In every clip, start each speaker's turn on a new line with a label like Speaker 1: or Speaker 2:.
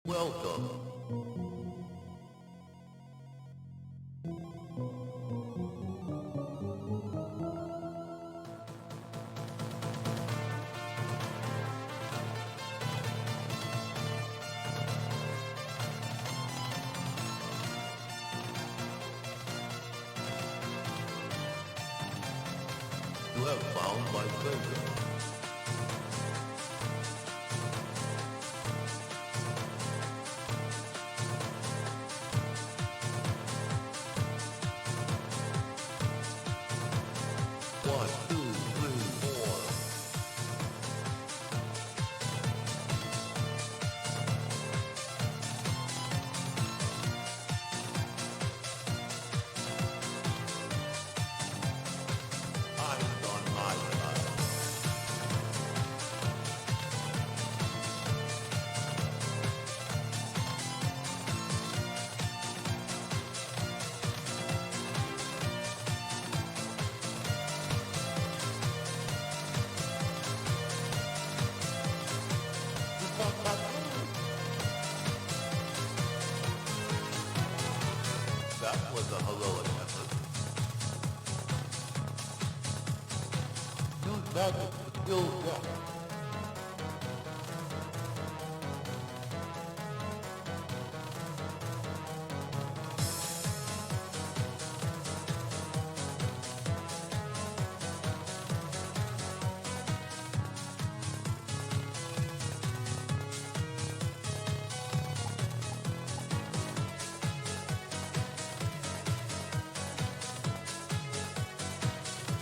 Speaker 1: Welcome. You have found my treasure. One, two, three, four. Eyes on my side. That was a heroic effort. Use magic to kill death.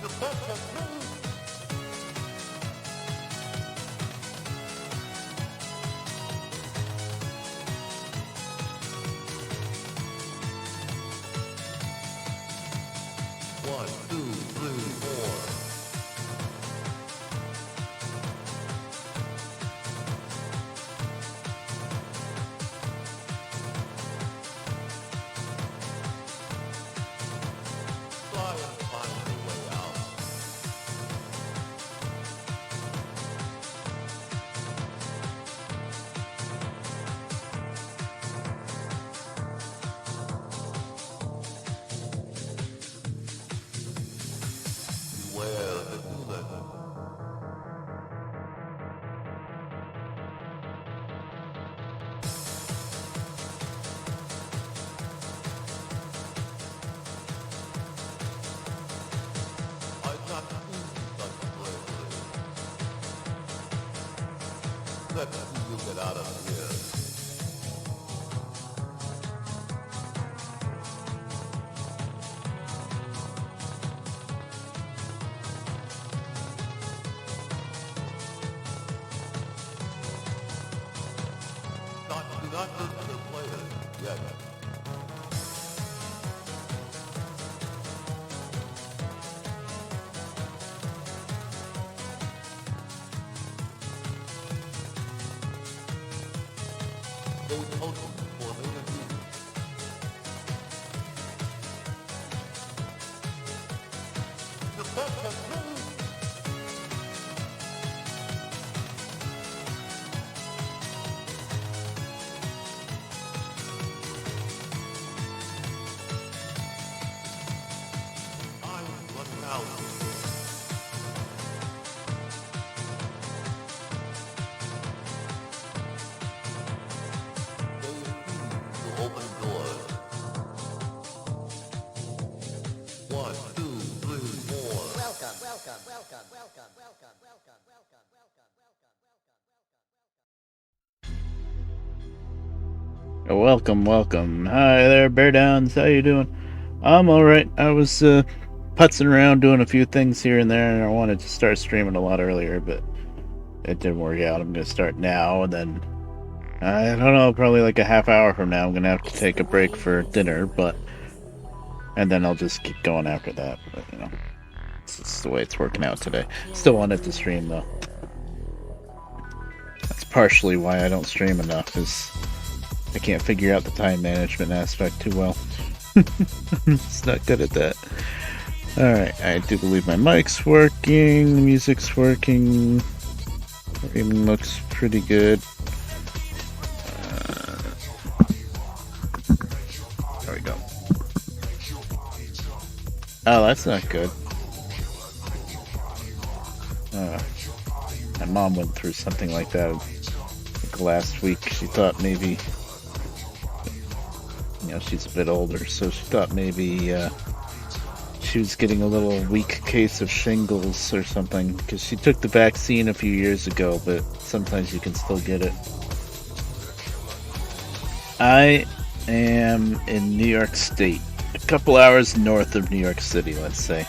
Speaker 1: The best has moved. One, two, three, four. Try and find a way out. Beware the human. I've not seen such bravery. Let's see you get out of here. Do not listen to players yet. Those potions for later use. The best has moved. I'm running out. They refuse to open doors. One, two, three, four.
Speaker 2: Welcome, welcome, welcome, welcome, welcome, welcome, welcome, welcome, welcome.
Speaker 3: Welcome. Hi there, Bear Downs. How you doing? I'm alright. I was putzing around doing a few things here and there, and I wanted to start streaming a lot earlier, but it didn't work out. I'm going to start now, and then, I don't know, probably like a half hour from now, I'm going to have to take a break for dinner, and then I'll just keep going after that. But, you know, it's just the way it's working out today. Still wanted to stream, though. That's partially why I don't stream enough, is I can't figure out the time management aspect too well. It's not good at that. Alright, I do believe my mic's working, the music's working, everything looks pretty good. Oh, that's not good. Uh, my mom went through something like that like last week. She thought maybe, she's a bit older, so she thought maybe she was getting a little weak case of shingles or something because she took the vaccine a few years ago, but sometimes you can still get it. I am in New York State, a couple hours north of New York City, let's say.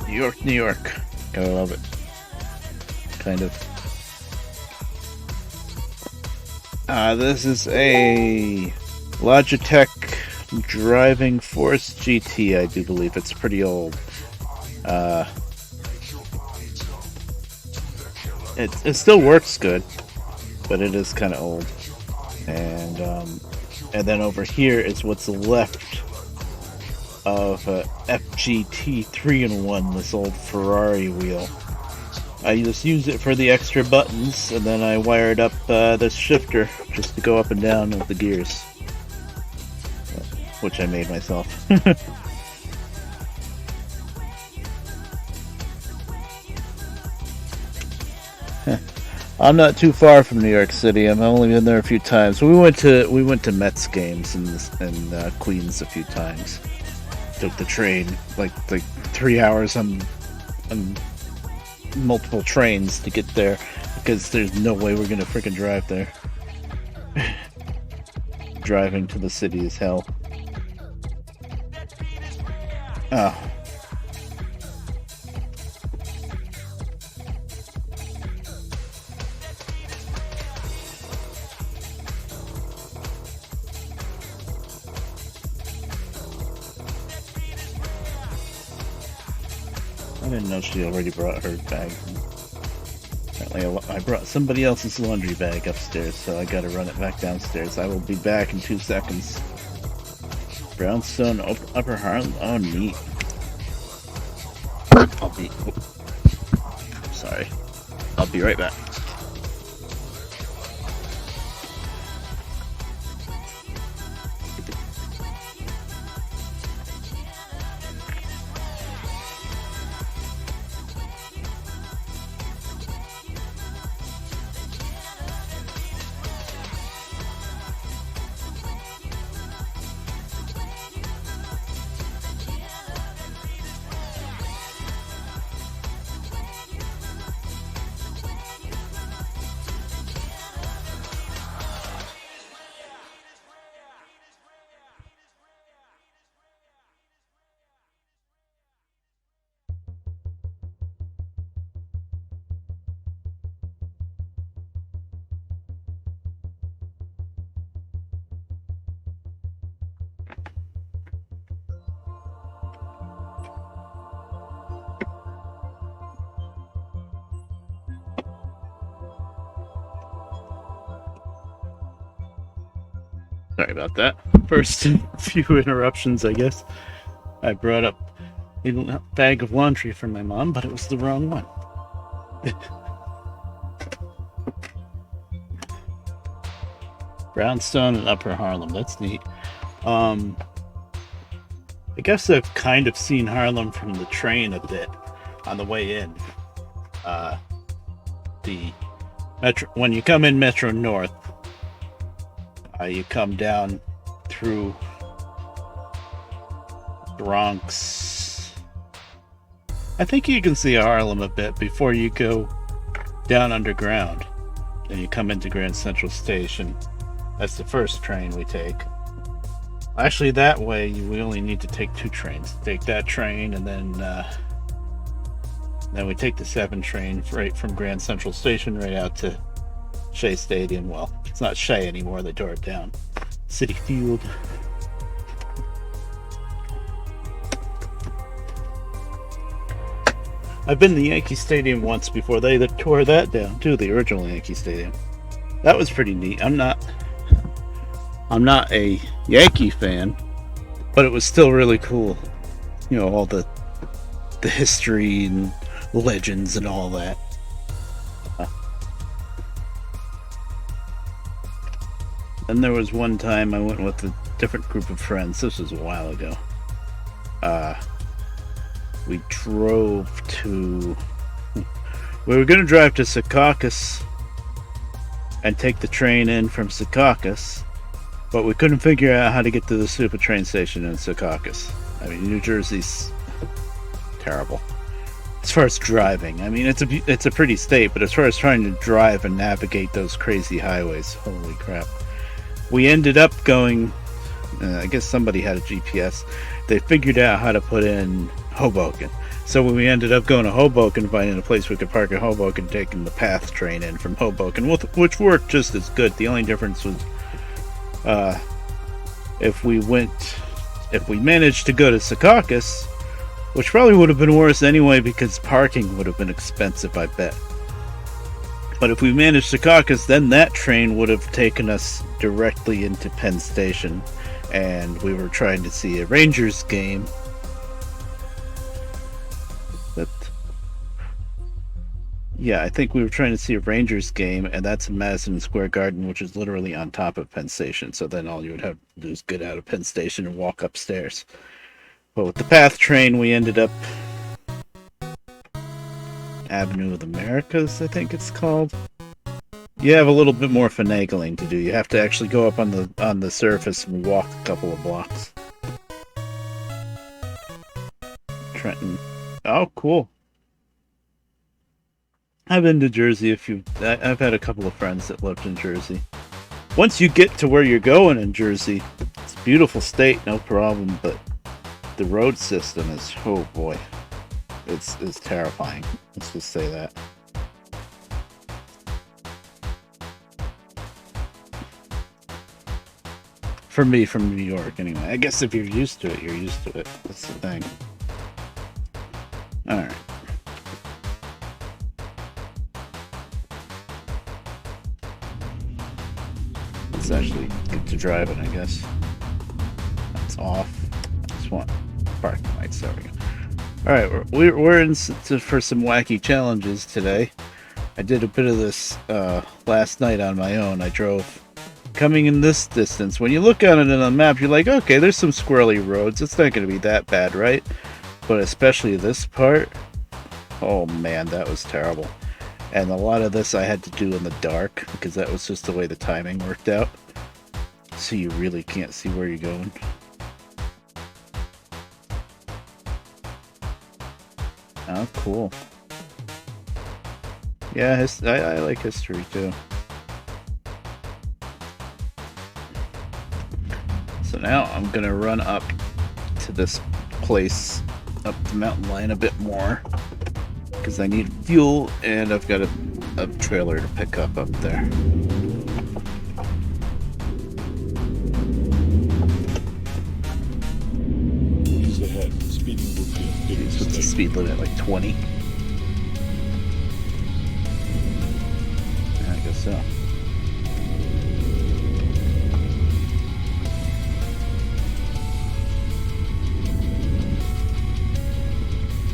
Speaker 3: New York, New York. Gotta love it. Kind of. This is a Logitech Driving Force GT, I do believe. It's pretty old. It still works good, but it is kind of old. And then over here is what's left of FGT 3-in-1, this old Ferrari wheel. I just use it for the extra buttons, and then I wired up this shifter just to go up and down with the gears, which I made myself. I'm not too far from New York City. I've only been there a few times. We went to Mets games in Queens a few times. Took the train like 3 hours on multiple trains to get there because there's no way we're gonna freaking drive there. Driving to the city is hell. Oh. I didn't know she already brought her bag. Apparently I brought somebody else's laundry bag upstairs, so I gotta run it back downstairs. I will be back in 2 seconds. Brownstone, Upper Harlem. Oh, neat. Sorry. I'll be right back. Sorry about that. First few interruptions, I guess. I brought up a bag of laundry for my mom, but it was the wrong one. Brownstone and Upper Harlem. That's neat. I guess I've kind of seen Harlem from the train a bit on the way in. The Metro, when you come in Metro North, you come down through Bronx. I think you can see Harlem a bit before you go down underground. Then you come into Grand Central Station. That's the first train we take. Actually, that way we only need to take 2 trains. Take that train, and then we take the 7 train right from Grand Central Station right out to Shea Stadium. Well, it's not Shea anymore, they tore it down. Citi Field. I've been to Yankee Stadium once before they tore that down too, the original Yankee Stadium. That was pretty neat. I'm not a Yankee fan, but it was still really cool. All the history and legends and all that. Then there was one time I went with a different group of friends. This was a while ago. We drove to... We were going to drive to Secaucus and take the train in from Secaucus, but we couldn't figure out how to get to the super train station in Secaucus. I mean, New Jersey's terrible as far as driving. I mean, it's a pretty state, but as far as trying to drive and navigate those crazy highways, holy crap. We ended up going, I guess somebody had a GPS. They figured out how to put in Hoboken. So we ended up going to Hoboken, finding a place we could park in Hoboken, taking the PATH train in from Hoboken, which worked just as good. The only difference was if we managed to go to Secaucus, which probably would have been worse anyway because parking would have been expensive, I bet. But if we managed Secaucus, then that train would have taken us directly into Penn Station, and we were trying to see a Rangers game. But yeah, I think we were trying to see a Rangers game, and that's in Madison Square Garden, which is literally on top of Penn Station. So then all you would have to do is get out of Penn Station and walk upstairs. But with the PATH train, we ended up Avenue of the Americas, I think it's called. You have a little bit more finagling to do. You have to actually go up on the surface and walk a couple of blocks. Trenton. Oh, cool. I've been to Jersey I've had a couple of friends that lived in Jersey. Once you get to where you're going in Jersey, it's a beautiful state, no problem, but the road system is, oh boy, it's terrifying. Let's just say that. For me, from New York, anyway. I guess if you're used to it, you're used to it. That's the thing. Alright. It's actually good to drive it, I guess. That's off. Just want parking lights. There we go. Alright, we're in for some wacky challenges today. I did a bit of this last night on my own. I drove coming in this distance. When you look at it on the map, you're like, okay, there's some squirrely roads. It's not going to be that bad, right? But especially this part, oh man, that was terrible. And a lot of this I had to do in the dark because that was just the way the timing worked out. So you really can't see where you're going. Oh, cool. Yeah, I like history too. So now I'm gonna run up to this place, up the mountain line a bit more, because I need fuel and I've got a trailer to pick up there.
Speaker 4: He's ahead. Speeding will be a
Speaker 3: What's the speed limit, like 20? I guess so.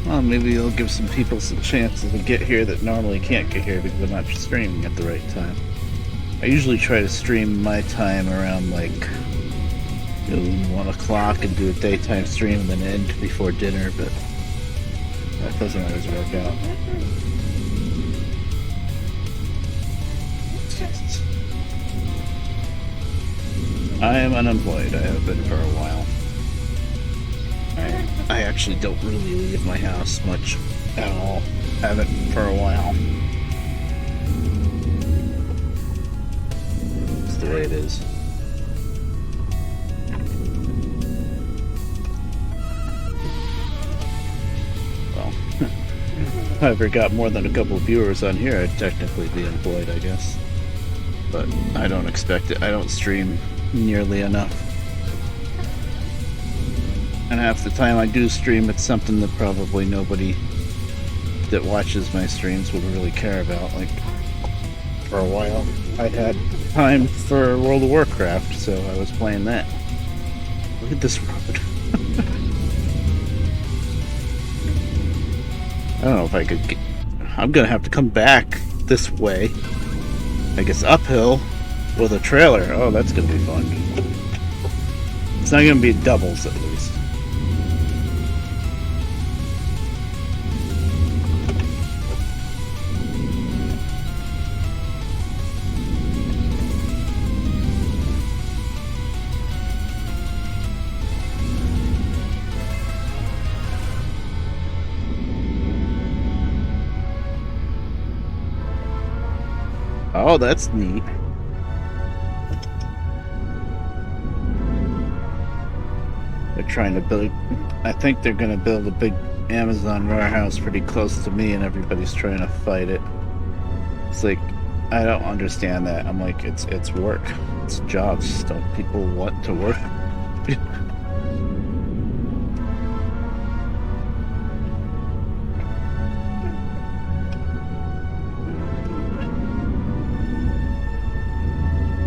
Speaker 3: Well, maybe it'll give some people some chances to get here that normally can't get here because I'm not streaming at the right time. I usually try to stream my time around like noon, 1 o'clock and do a daytime stream and then end before dinner, but that doesn't always work out. I am unemployed. I have been for a while. I actually don't really leave my house much at all. Haven't for a while. It's the way it is. Well, if I ever got more than a couple of viewers on here, I'd technically be employed, I guess. But I don't expect it. I don't stream nearly enough. And half the time I do stream, it's something that probably nobody that watches my streams would really care about. Like, for a while, I had time for World of Warcraft, so I was playing that. Look at this road. I don't know if I could get... I'm gonna have to come back this way. I guess uphill With a trailer. Oh, that's gonna be fun. It's not gonna be doubles, at least. Oh, that's neat. They're trying to build... I think they're going to build a big Amazon warehouse pretty close to me, and everybody's trying to fight it. It's like, I don't understand that. I'm like, it's work. It's jobs. Don't people want to work?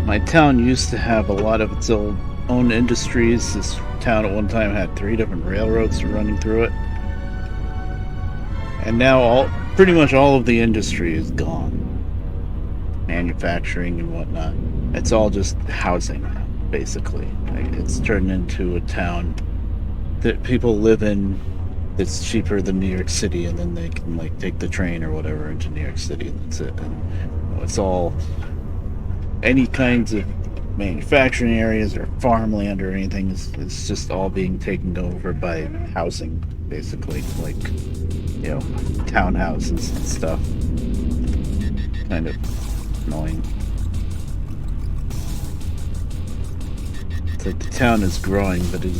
Speaker 3: My town used to have a lot of its own industries. This town at one time had 3 different railroads running through it. And now pretty much all of the industry is gone. Manufacturing and whatnot. It's all just housing, basically. It's turned into a town that people live in that's cheaper than New York City, and then they can take the train or whatever into New York City, and that's it. And it's all... any kinds of manufacturing areas or farmland or anything is just all being taken over by housing, basically, townhouses and stuff. Kind of annoying. It's like the town is growing, but in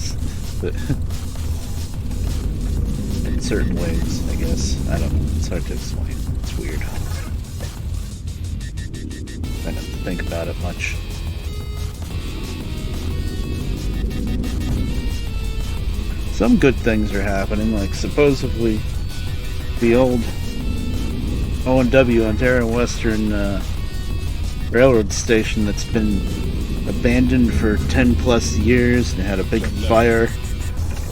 Speaker 3: certain ways, I guess. I don't know. It's hard to explain. It's weird. I don't think about it much. Some good things are happening, like supposedly the old O&W, Ontario Western Railroad Station that's been abandoned for 10 plus years and had a big fire.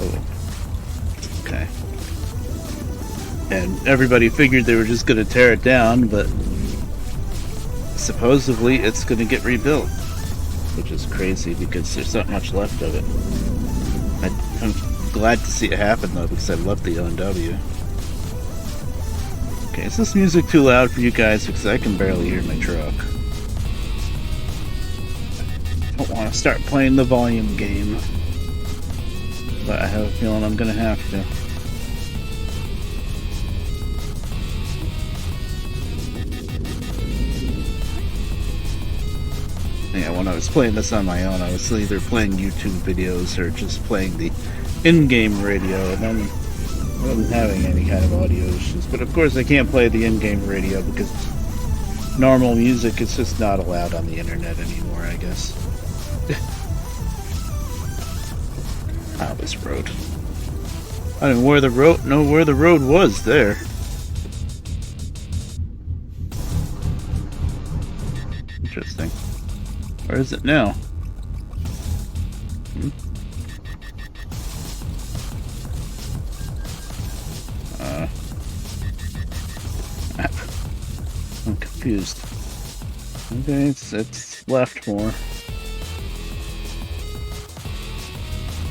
Speaker 3: Oh. Okay. And everybody figured they were just going to tear it down, but supposedly it's going to get rebuilt, which is crazy because there's not much left of it. I'm glad to see it happen though, because I love the O&W. Okay, is this music too loud for you guys? Because I can barely hear my truck. I don't want to start playing the volume game, but I have a feeling I'm going to have to. Yeah, when I was playing this on my own, I was either playing YouTube videos or just playing the in-game radio, and then I wasn't having any kind of audio issues. But of course I can't play the in-game radio because normal music is just not allowed on the internet anymore, I guess. Ah, this road. I didn't know where the road was there. Interesting. Where is it now? I'm confused. Okay, it's left more.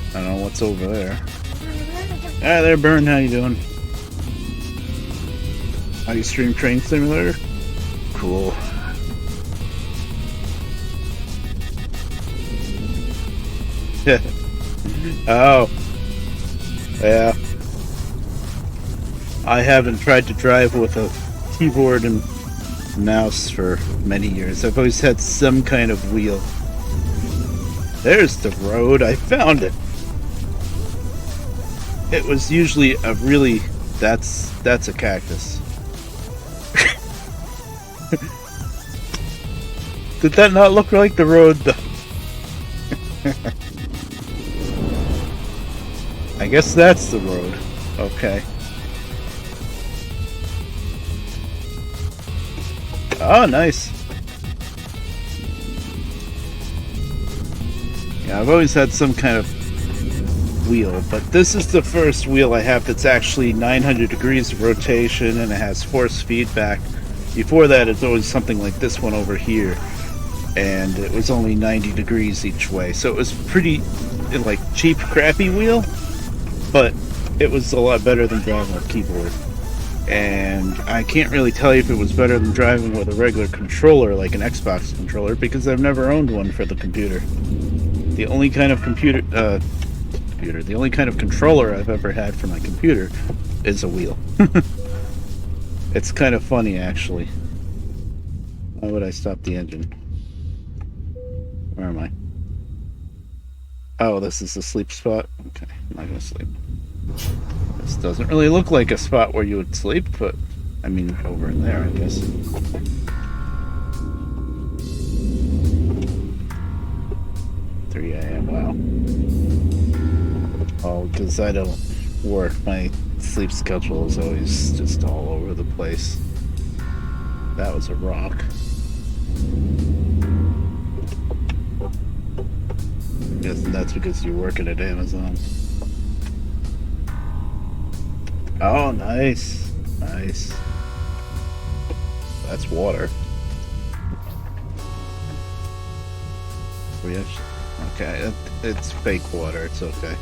Speaker 3: I don't know what's over there. Hi there, Burn. How you doing? How do you stream Train Simulator? Cool. Oh. Yeah. I haven't tried to drive with a keyboard and mouse for many years. I've always had some kind of wheel. There's the road. I found it. It was usually a really... That's a cactus. Did that not look like the road, though? I guess that's the road. Okay. Oh, nice. Yeah, I've always had some kind of wheel, but this is the first wheel I have that's actually 900 degrees of rotation and it has force feedback. Before that, it's always something like this one over here. and it was only 90 degrees each way, so it was pretty like cheap, crappy wheel, but it was a lot better than driving a keyboard. And I can't really tell you if it was better than driving with a regular controller, like an Xbox controller, because I've never owned one for the computer. The only kind of the only kind of controller I've ever had for my computer is a wheel. It's kind of funny, actually. Why would I stop the engine? Where am I? Oh, this is the sleep spot? Okay, I'm not gonna sleep. This doesn't really look like a spot where you would sleep, but I mean, over in there, I guess. 3 a.m., wow. Oh, because I don't work, my sleep schedule is always just all over the place. That was a rock. I guess that's because you're working at Amazon. Oh, nice. Nice. That's water. Okay, it's fake water. It's okay.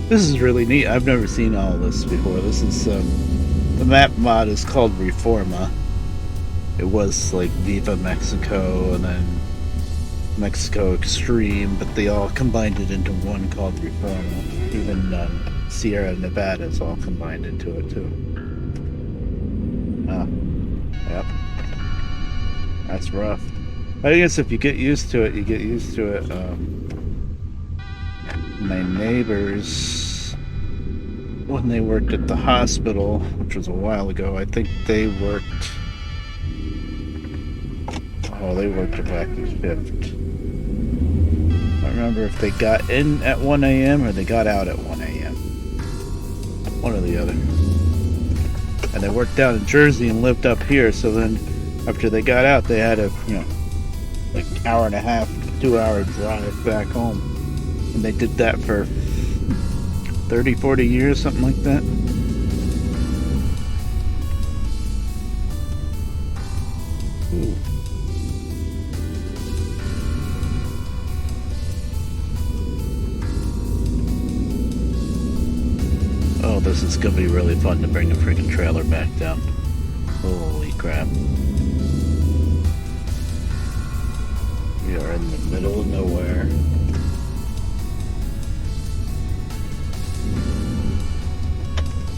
Speaker 3: This is really neat. I've never seen all of this before. This is, the map mod is called Reforma. It was like Viva Mexico and then Mexico Extreme, but they all combined it into one called Reforma. Even Sierra Nevada is all combined into it too. Ah, yep. That's rough. I guess if you get used to it, you get used to it. My neighbors, when they worked at the hospital, which was a while ago, I think they worked... Oh, they worked a vacuum shift. I don't remember if they got in at 1 a.m. or they got out at 1 a.m. One or the other. And they worked down in Jersey and lived up here, so then after they got out, they had a, like hour and a half, 2 hour drive back home. And they did that for 30, 40 years, something like that. Ooh. Oh, this is gonna be really fun to bring a freaking trailer back down. Holy crap. We are in the middle of nowhere.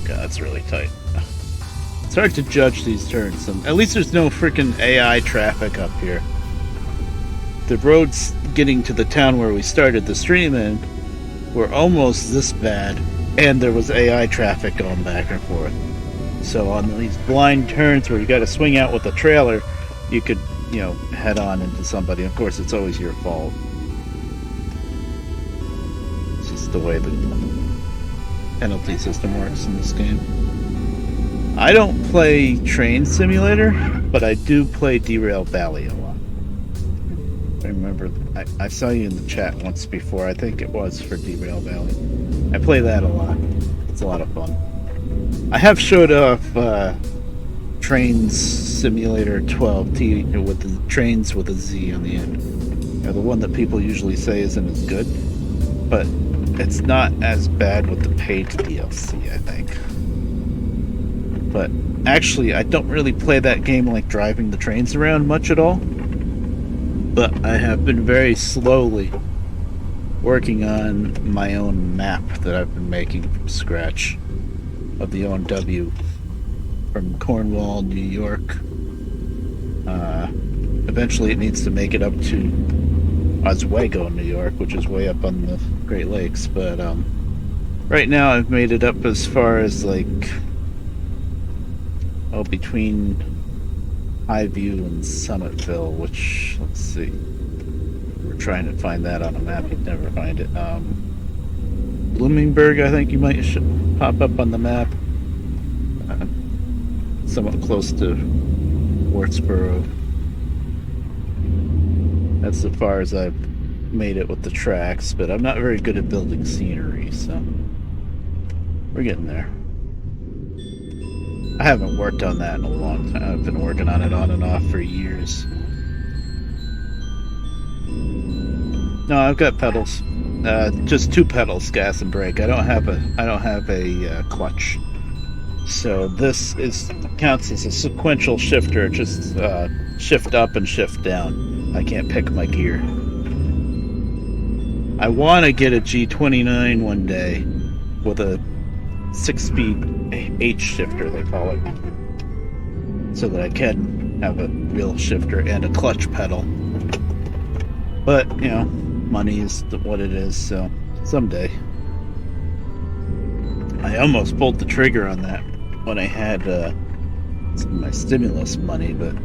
Speaker 3: God, that's really tight. It's hard to judge these turns. At least there's no freaking AI traffic up here. The roads getting to the town where we started the stream in were almost this bad, and there was AI traffic going back and forth. So on these blind turns where you gotta swing out with a trailer, you could, head on into somebody. Of course, it's always your fault. It's just the way the penalty system works in this game. I don't play Train Simulator, but I do play Derail Valley a lot. I remember, I saw you in the chat once before. I think it was for Derail Valley. I play that a lot. It's a lot of fun. I have showed off Train Simulator 12T with the trains with a Z on the end. The one that people usually say isn't as good, but it's not as bad with the paid DLC, I think. But actually, I don't really play that game like driving the trains around much at all. But I have been very slowly working on my own map that I've been making from scratch of the OMW from Cornwall, New York. Eventually it needs to make it up to Oswego, New York, which is way up on the Great Lakes, but right now I've made it up as far as between Highview and Summitville, which, let's see, we're trying to find that on a map. You'd never find it. Bloomingburg, I think you might should pop up on the map. Somewhat close to Wartsboro. That's as far as I've made it with the tracks, but I'm not very good at building scenery, so we're getting there. I haven't worked on that in a long time. I've been working on it on and off for years. No, I've got pedals. Just 2 pedals, gas and brake. I don't have a clutch. So this counts as a sequential shifter. Just shift up and shift down. I can't pick my gear. I want to get a G29 one day with a 6-speed H shifter, they call it, so that I can have a real shifter and a clutch pedal. But, you know, money is what it is, so someday. I almost pulled the trigger on that when I had my stimulus money, but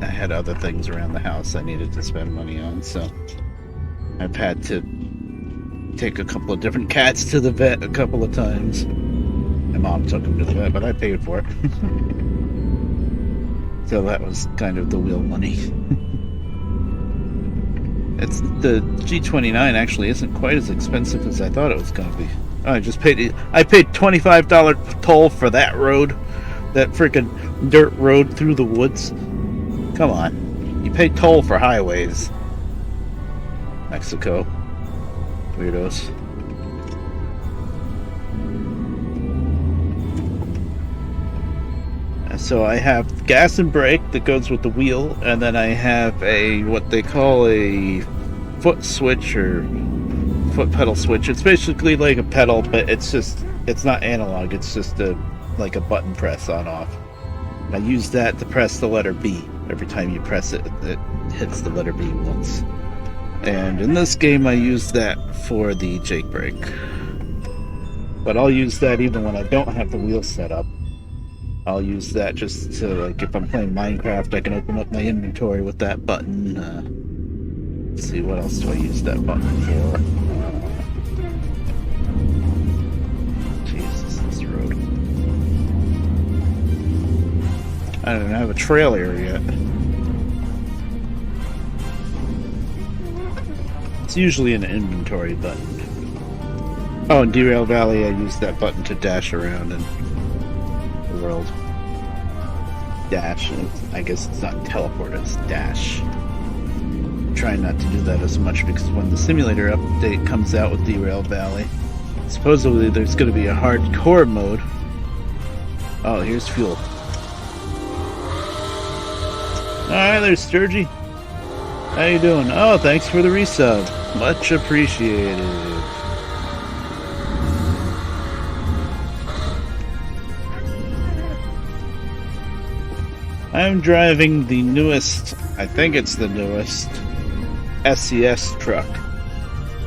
Speaker 3: I had other things around the house I needed to spend money on, so I've had to take a couple of different cats to the vet a couple of times. My mom took them to the vet, but I paid for it. So that was kind of the wheel money. It's the G29 actually isn't quite as expensive as I thought it was going to be. I paid $25 toll for that road, that freaking dirt road through the woods. Come on, you pay toll for highways. Mexico, weirdos. So I have gas and brake that goes with the wheel, and then I have what they call a foot switch or foot pedal switch. It's basically like a pedal, but it's not analog. It's just like a button press on off. I use that to press the letter B. Every time you press it, it hits the letter B once. And in this game, I use that for the Jake brake. But I'll use that even when I don't have the wheel set up. I'll use that just to, like, if I'm playing Minecraft, I can open up my inventory with that button. Let's see, what else do I use that button for? Jesus, this road. I don't have a trailer yet. It's usually an inventory button. Oh, in Derail Valley, I use that button to dash around and world. Dash. I guess it's not teleport, it's dash. I'm trying not to do that as much because when the simulator update comes out with Derail Valley, supposedly there's going to be a hardcore mode. Oh, here's fuel. Alright, there's Sturgy. How you doing? Oh, thanks for the resub. Much appreciated. I'm driving the newest, I think it's the newest, SCS truck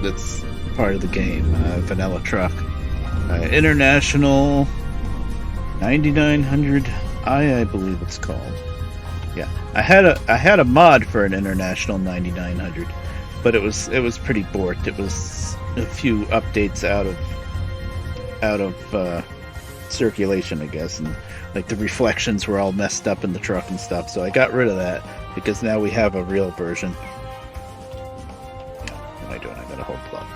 Speaker 3: that's part of the game, vanilla truck. International 9900i, I believe it's called. Yeah, I had a mod for an International 9900, but it was pretty borked. It was a few updates out of circulation, I guess, and like the reflections were all messed up in the truck and stuff, so I got rid of that because now we have a real version. What am I doing? I got a whole plug.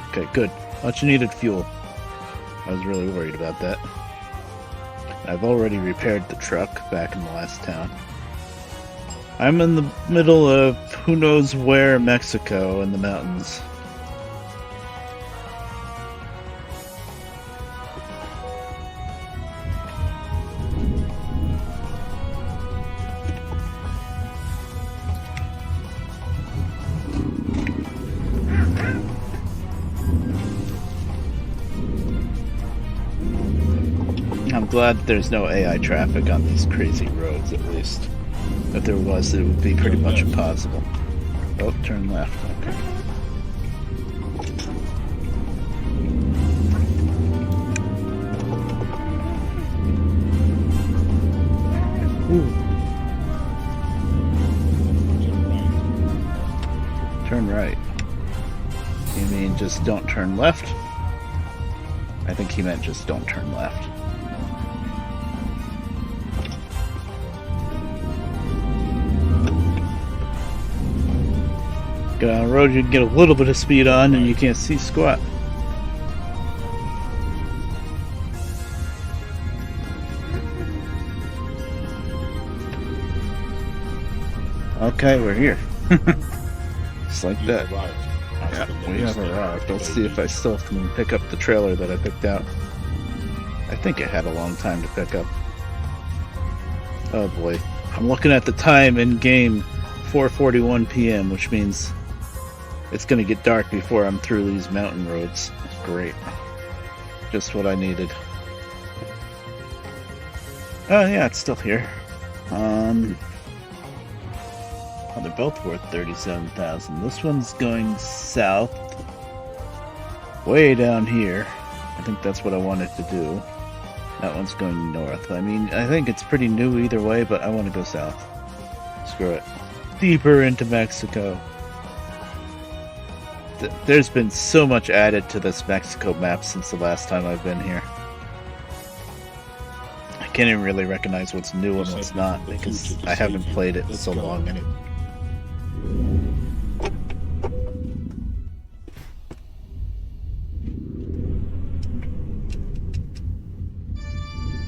Speaker 3: Okay, good. Much needed fuel. I was really worried about that. I've already repaired the truck back in the last town. I'm in the middle of who knows where, Mexico, in the mountains. I'm glad there's no AI traffic on these crazy roads, at least. If there was, it would be pretty much impossible. Oh, turn left. Okay. Ooh. Turn right. You mean just don't turn left? I think he meant just don't turn left. Get on a road you can get a little bit of speed on and you can't see squat. Okay, we're here. Just like
Speaker 4: You
Speaker 3: that.
Speaker 4: arrived.
Speaker 3: Yeah, we have arrived. Let's see if I still can pick up the trailer that I picked out. I think it had a long time to pick up. Oh boy. I'm looking at the time in game, 4:41 p.m., which means it's going to get dark before I'm through these mountain roads. Great. Just what I needed. Oh yeah, it's still here. Oh, they're both worth 37,000. This one's going south, way down here. I think that's what I wanted to do. That one's going north. I mean, I think it's pretty new either way, but I want to go south. Screw it. Deeper into Mexico. There's been so much added to this Mexico map since the last time I've been here. I can't even really recognize what's new and what's not because I haven't played it so long anyway.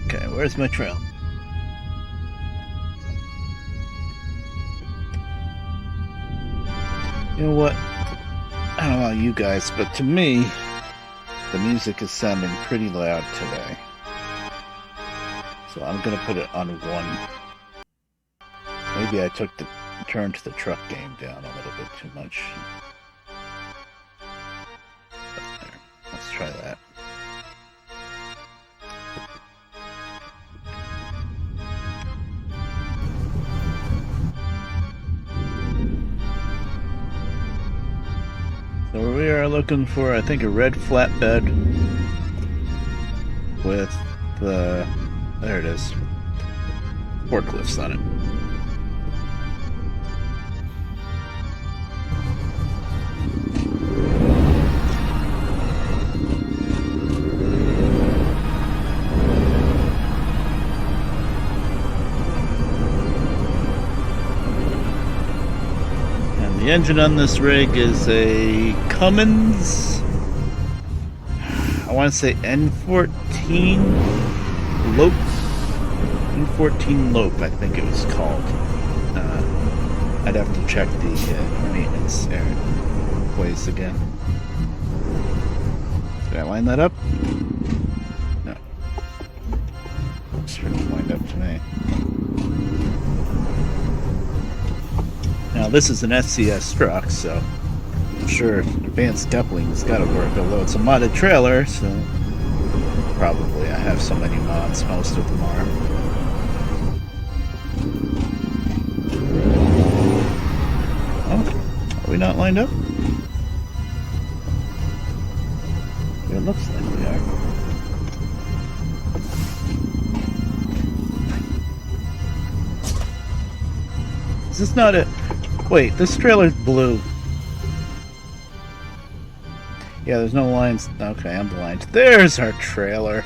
Speaker 3: Okay, where's my trail? You know what? I don't know about you guys, but to me, the music is sounding pretty loud today. So I'm gonna put it on 1. Maybe I turned the truck game down a little bit too much. But there, let's try that. So we are looking for, I think, a red flatbed with the, there it is, forklifts on it. The engine on this rig is a Cummins, I want to say N14 Lope. N14 Lope, I think it was called. I'd have to check the maintenance place again. Did I line that up? No. It's really lined up to me. Now this is an SCS truck, so I'm sure advanced coupling's got to work, although it's a modded trailer, so probably I have so many mods, most of them are. Oh, are we not lined up? It looks like we are. Is this not it? Wait, this trailer's blue. Yeah, there's no lines. Okay, I'm blind. There's our trailer.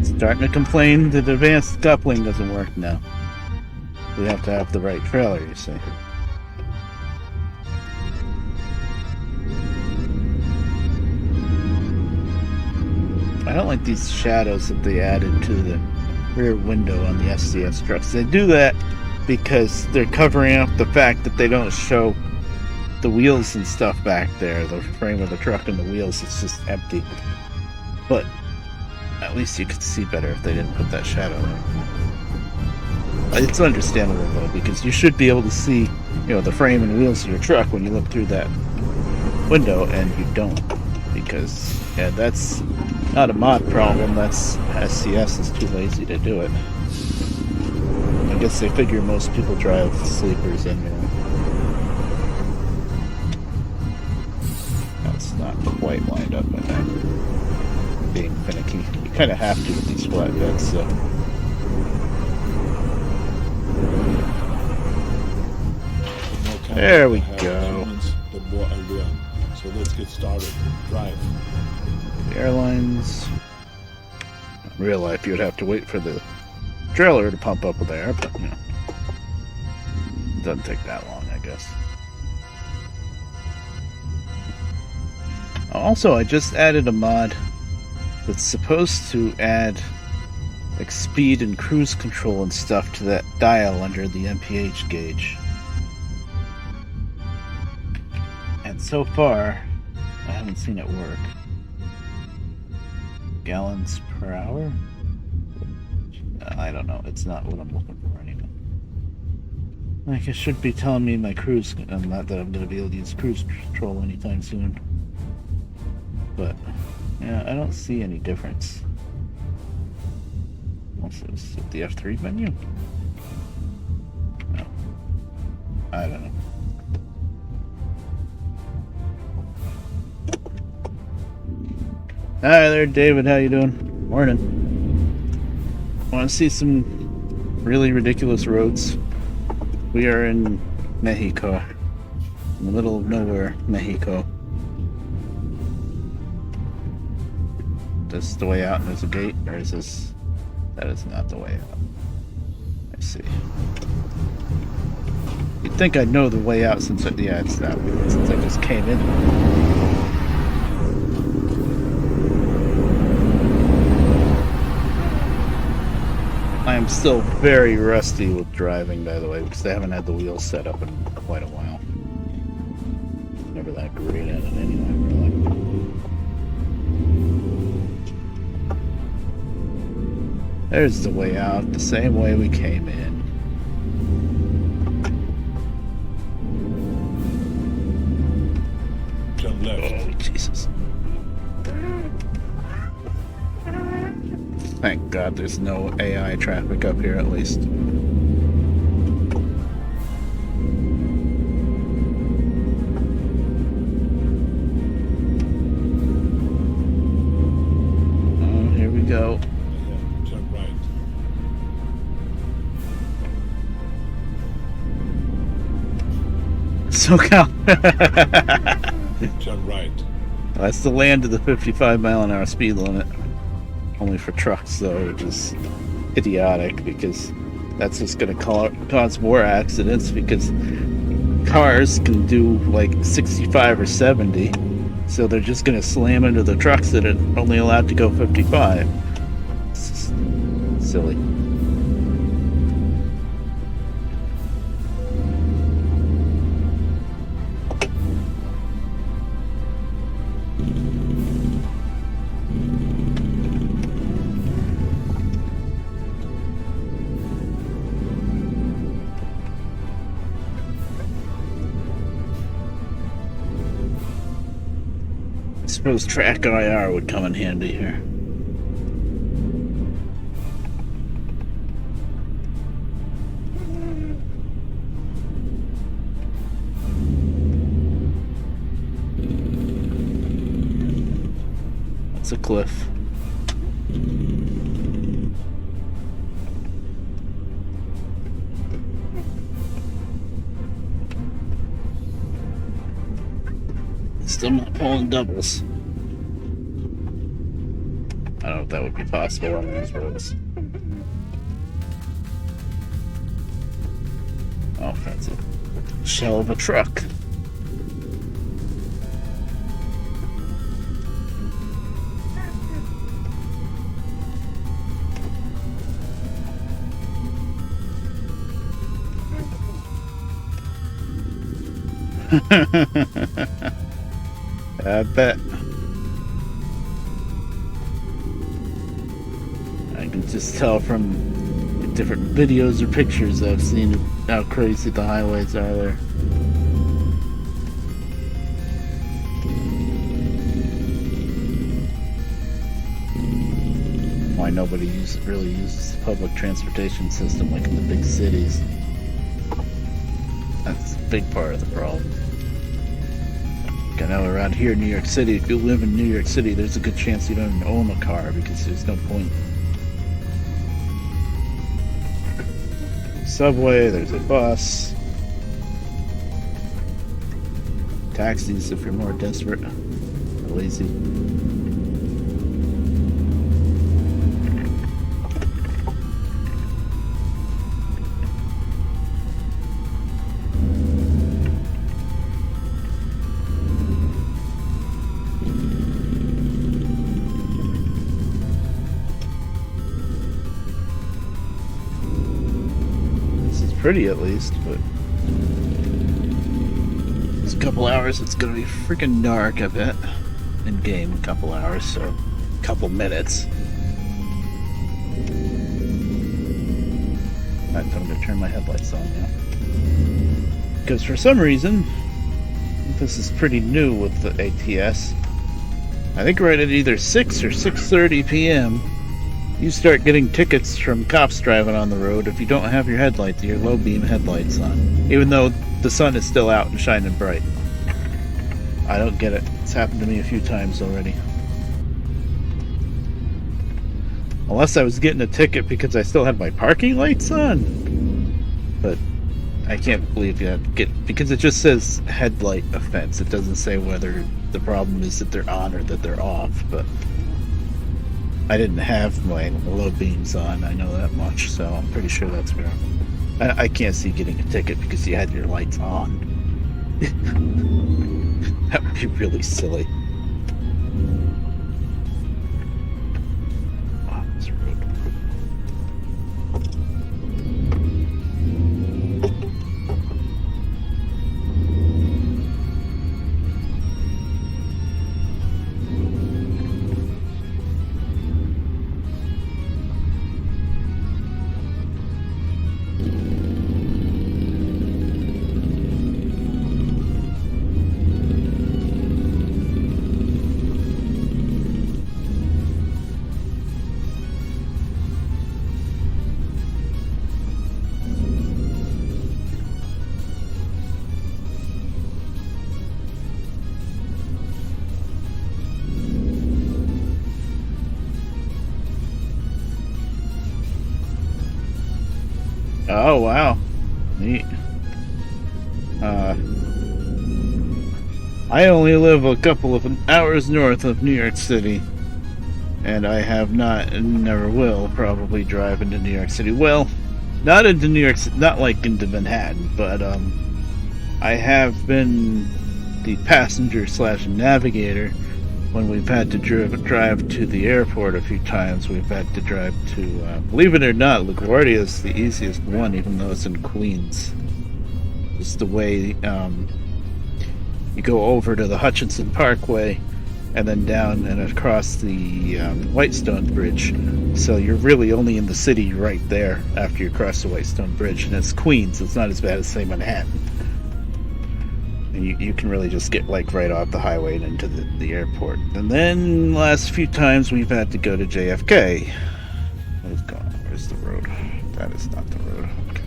Speaker 3: Starting to complain that advanced coupling doesn't work now. We have to have the right trailer, you see. I don't like these shadows that they added to the rear window on the SCS trucks. They do that because they're covering up the fact that they don't show the wheels and stuff back there. The frame of the truck and the wheels, it's just empty. But at least you could see better if they didn't put that shadow there. It's understandable though, because you should be able to see, the frame and wheels of your truck when you look through that window, and you don't. Because, yeah, that's not a mod problem, that's SCS is too lazy to do it. I guess they figure most people drive sleepers anyway. That's not quite lined up in that. Being finicky. You kind of have to with these flatbeds, so. There we go.
Speaker 4: The more I learn. So let's get started. Drive.
Speaker 3: The airlines. In real life, you'd have to wait for the trailer to pump up with air, but it doesn't take that long, I guess. Also, I just added a mod that's supposed to add like speed and cruise control and stuff to that dial under the MPH gauge. And so far, I haven't seen it work. Gallons per hour? I don't know. It's not what I'm looking for anyway. Like, it should be telling me my cruise. Not that I'm going to be able to use cruise control anytime soon. But, yeah, I don't see any difference. What's this? The F3 menu? No. I don't know. Hi there, David. How you doing? Morning. Want to see some really ridiculous roads? We are in Mexico, in the middle of nowhere, Mexico. This is the way out and there's a gate, or is this? That is not the way out. I see. You'd think I'd know the way out since yeah, it's that way, since I just came in. I am still very rusty with driving, by the way, because I haven't had the wheels set up in quite a while. Never that great at it anyway, really. There's the way out, the same way we came in.
Speaker 4: Turn left.
Speaker 3: Oh, Jesus. Thank God there's no AI traffic up here, at least. Oh, here we go.
Speaker 4: Yeah, turn right.
Speaker 3: SoCal.
Speaker 4: Turn right.
Speaker 3: That's the land of the 55-mile-an-hour speed limit. Only for trucks, though, which is idiotic because that's just going to cause more accidents because cars can do like 65 or 70, so they're just going to slam into the trucks that are only allowed to go 55. It's just silly. I suppose track IR would come in handy here. That's a cliff. Still not pulling doubles. I don't know if that would be possible on these roads. Oh, that's a shell of a truck. I bet. I can just tell from different videos or pictures I've seen how crazy the highways are there. Why nobody really uses the public transportation system like in the big cities. That's a big part of the problem. I know around here in New York City, if you live in New York City, there's a good chance you don't even own a car because there's no point. Subway, there's a bus. Taxis if you're more desperate or lazy. pretty at least, but it's a couple hours, it's gonna be freaking dark, I bet. In game, a couple hours, so a couple minutes. I'm going to turn my headlights on now. Because for some reason, this is pretty new with the ATS. I think right at either 6 or 6:30 p.m., you start getting tickets from cops driving on the road if you don't have your headlights, your low beam headlights on, even though the sun is still out and shining bright. I don't get it. It's happened to me a few times already. Unless I was getting a ticket because I still had my parking lights on. But I can't believe you have to get, because it just says headlight offense. It doesn't say whether the problem is that they're on or that they're off. But I didn't have my low beams on, I know that much, so I'm pretty sure that's where I can't see getting a ticket because you had your lights on. That would be really silly. Wow, this road. Oh, wow. Neat. I only live a couple of hours north of New York City, and I have not, and never will, probably drive into New York City. Well, not into New York City, not like into Manhattan, but I have been the passenger / navigator when we've had to drive to the airport a few times. We've had to drive to, believe it or not, LaGuardia is the easiest one, even though it's in Queens. It's the way you go over to the Hutchinson Parkway and then down and across the Whitestone Bridge. So you're really only in the city right there after you cross the Whitestone Bridge, and it's Queens. It's not as bad as, say, Manhattan. And you can really just get like right off the highway and into the airport. And then last few times we've had to go to JFK. What's going on? Where's the road? That is not the road. Okay.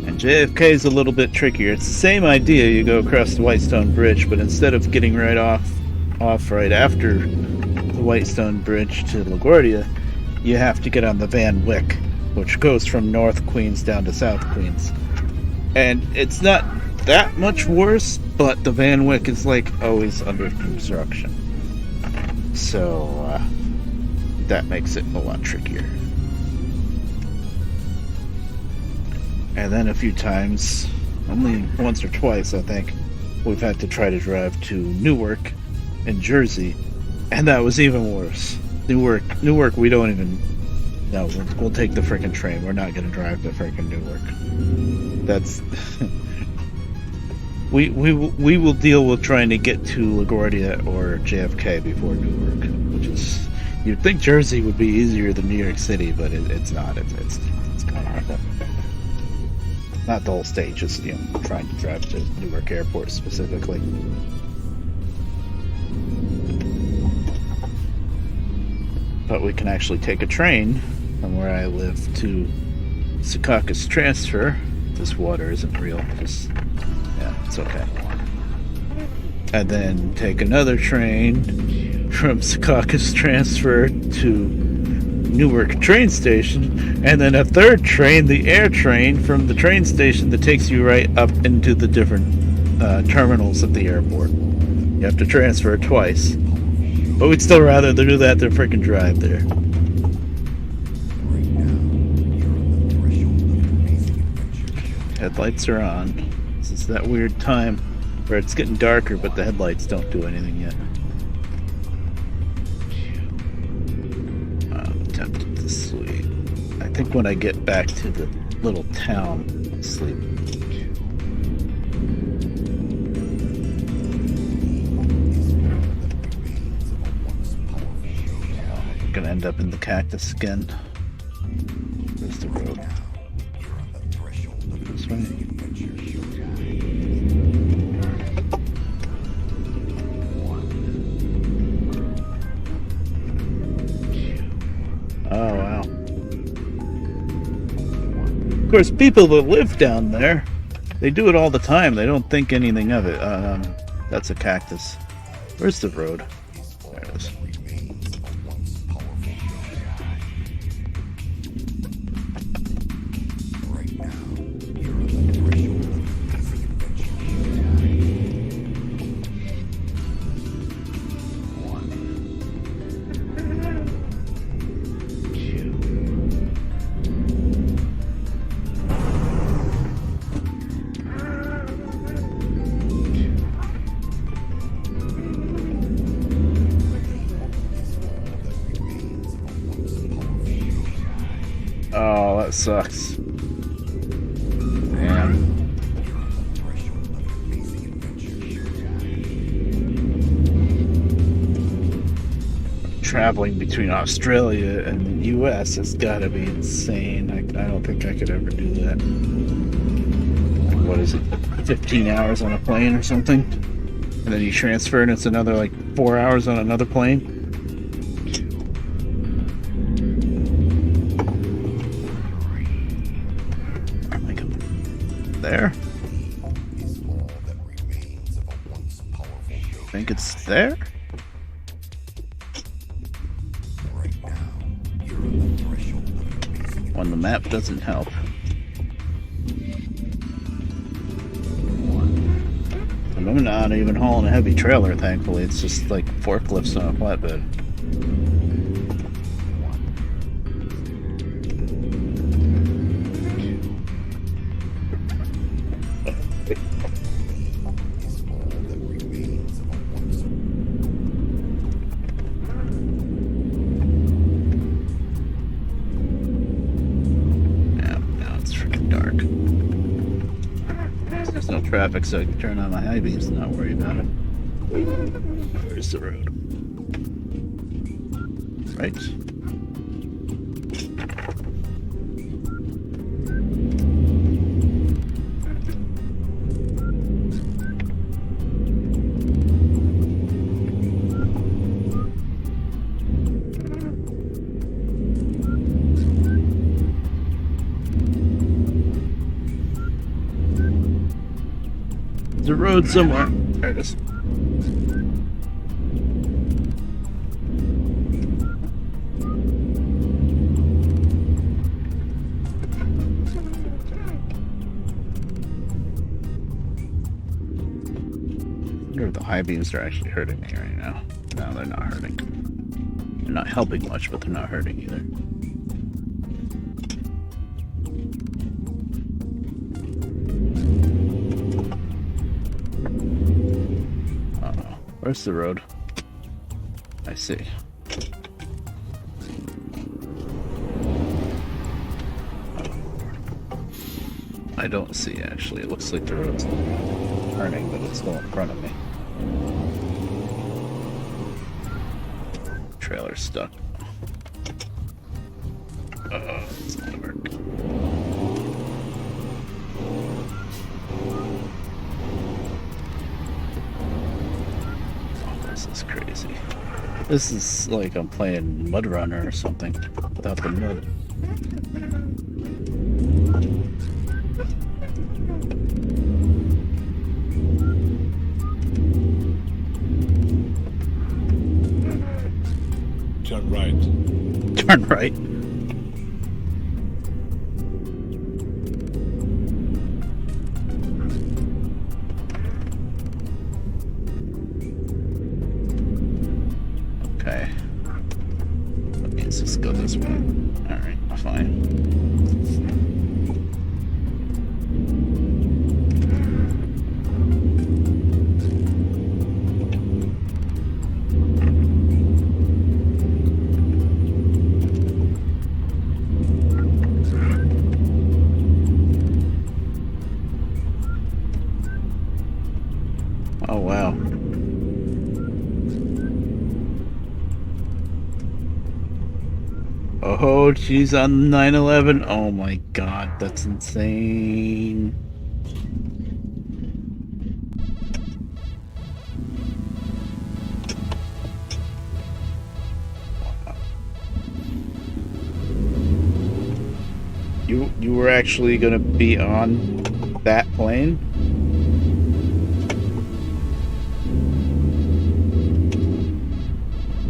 Speaker 3: And JFK is a little bit trickier. It's the same idea. You go across the Whitestone Bridge, but instead of getting right off right after the Whitestone Bridge to LaGuardia, you have to get on the Van Wyck, which goes from North Queens down to South Queens. And it's not that much worse, but the Van Wyck is like always under construction. So that makes it a lot trickier. And then a few times, only once or twice I think, we've had to try to drive to Newark in Jersey, and that was even worse. Newark we don't even... No, we'll take the freaking train. We're not going to drive to freaking Newark. That's... we will deal with trying to get to LaGuardia or JFK before Newark, which is... You'd think Jersey would be easier than New York City, but it's not. It's kind of hard. Not the whole state, just, you know, trying to drive to Newark Airport specifically. But we can actually take a train from where I live to Secaucus Transfer. This water isn't real. Just, yeah, it's okay. And then take another train from Secaucus Transfer to Newark train station, and then a third train, the air train, from the train station that takes you right up into the different terminals at the airport. You have to transfer twice. But we'd still rather do that than freaking drive there. Headlights are on. This is that weird time where it's getting darker, but the headlights don't do anything yet. I'm tempted cactus sweet. I think when I get back to the little town, I'll sleep. I'm gonna end up in the cactus again. Where's the road? This way. Oh, wow. Of course, people that live down there, they do it all the time. They don't think anything of it. That's a cactus. Where's the road? There it is. Oh, that sucks. Damn. Traveling between Australia and the US has gotta be insane. I don't think I could ever do that. Like, what is it? 15 hours on a plane or something? And then you transfer and it's another like 4 hours on another plane? There? Think it's there? When the map doesn't help. And I'm not even hauling a heavy trailer, thankfully. It's just like forklifts on a flatbed. Traffic, so I can turn on my high beams and not worry about it. Where's the road? Right. There's a road somewhere. There it is. I wonder if the high beams are actually hurting me right now. No, they're not hurting. They're not helping much, but they're not hurting either. Where's the road? I see. I don't see, actually. It looks like the road's turning, but it's still in front of me. Trailer's stuck. It's not gonna work. This is crazy. This is like I'm playing Mud Runner or something without the mud.
Speaker 4: Turn right.
Speaker 3: Turn right. Okay. That means just go this way. Alright, fine. Oh, wow. Oh, she's on 9/11. Oh my god, that's insane. You were actually gonna be on that plane?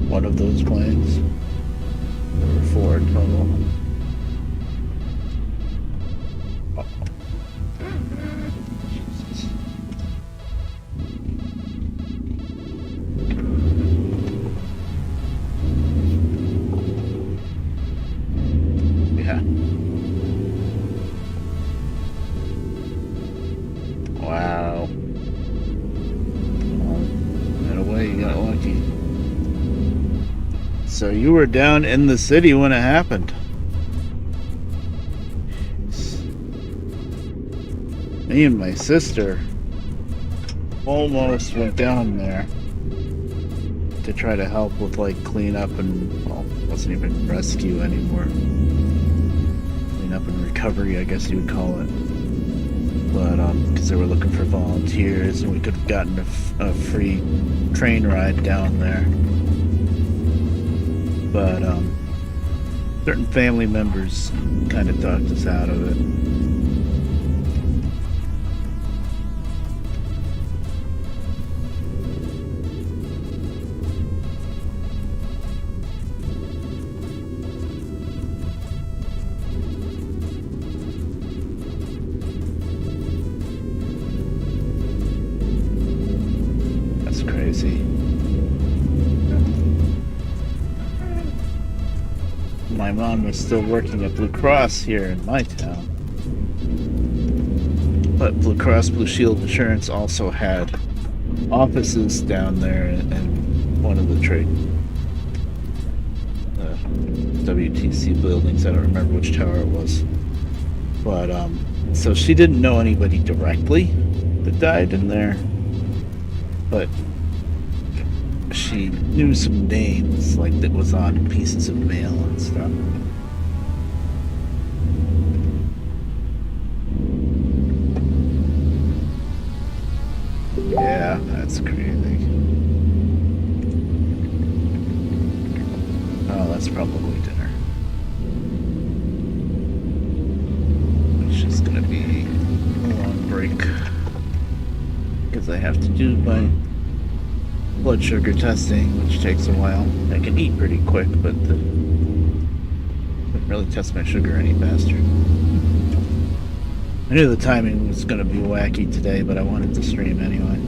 Speaker 3: One of those planes? There were 4 total. Oh. Jesus. Yeah. Wow. Well, in a way, you got lucky. So you were down in the city when it happened. Me and my sister almost went down there to try to help with like cleanup and, well, it wasn't even rescue anymore. Cleanup and recovery, I guess you would call it. But because they were looking for volunteers, and we could have gotten a free train ride down there. But certain family members kind of talked us out of it. That's crazy. My mom was still working at Blue Cross here in my town. But Blue Cross Blue Shield Insurance also had offices down there in one of the WTC buildings. I don't remember which tower it was. But so she didn't know anybody directly that died in there. But she knew some names, like that was on pieces of mail and stuff. Yeah, that's crazy. Oh, that's probably dinner. Which is gonna be a long break. Because I have to do my blood sugar testing, which takes a while. I can eat pretty quick, but couldn't really test my sugar any faster. I knew the timing was going to be wacky today, but I wanted to stream anyway.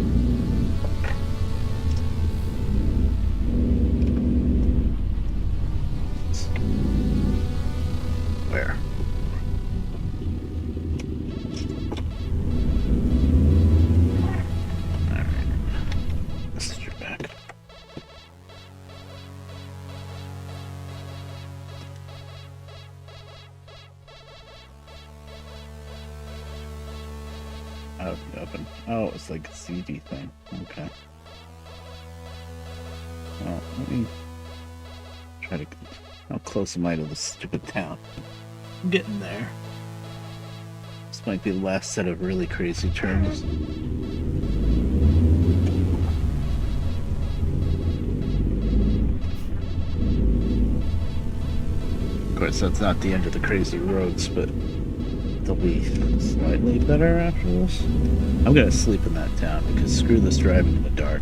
Speaker 3: Where? Open. Oh, it's like a CD thing. Okay. Well, let me try to. How close am I to this stupid town? I'm getting there. This might be the last set of really crazy turns. Of course, that's not the end of the crazy roads, but they'll be slightly better after this. I'm gonna sleep in that town because screw this driving in the dark.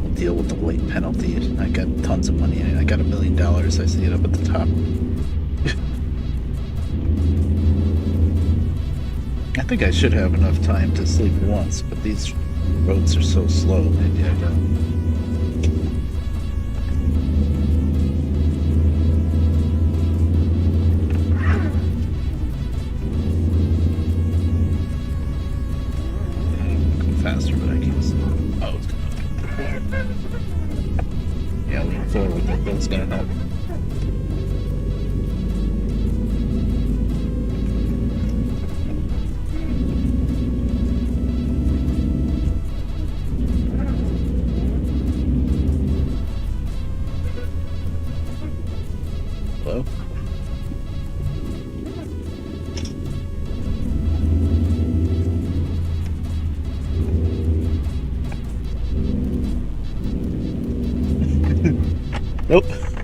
Speaker 3: We'll deal with the late penalty. I got tons of money. I got $1 million. I see it up at the top. I think I should have enough time to sleep once, but these roads are so slow. Maybe I don't. Faster, but I can't see. Oh, it's gonna. Yeah, lean forward. That's gonna help.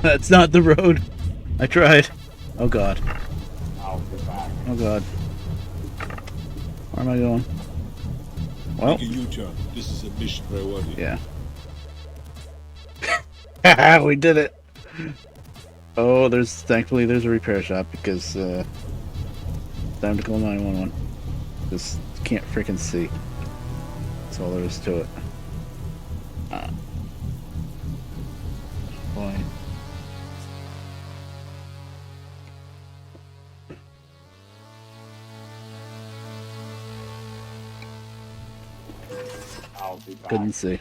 Speaker 3: That's not the road. I tried. Oh god.
Speaker 4: I'll be back.
Speaker 3: Oh god. Where am I going? Well,
Speaker 4: Make a U-turn. This is a mission priority.
Speaker 3: yeah. We did it. Oh, thankfully there's a repair shop because time to call 911. Just can't freaking see. That's all there is to it. Boy.
Speaker 4: I'll be back.
Speaker 3: Couldn't see.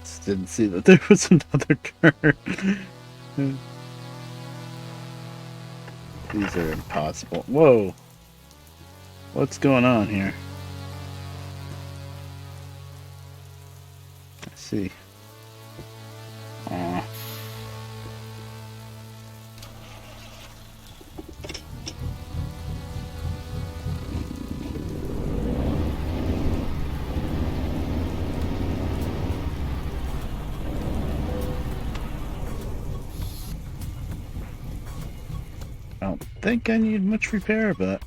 Speaker 3: Just didn't see that there was another turn. These are impossible. Whoa! What's going on here? I see. Aw. I don't think I need much repair, but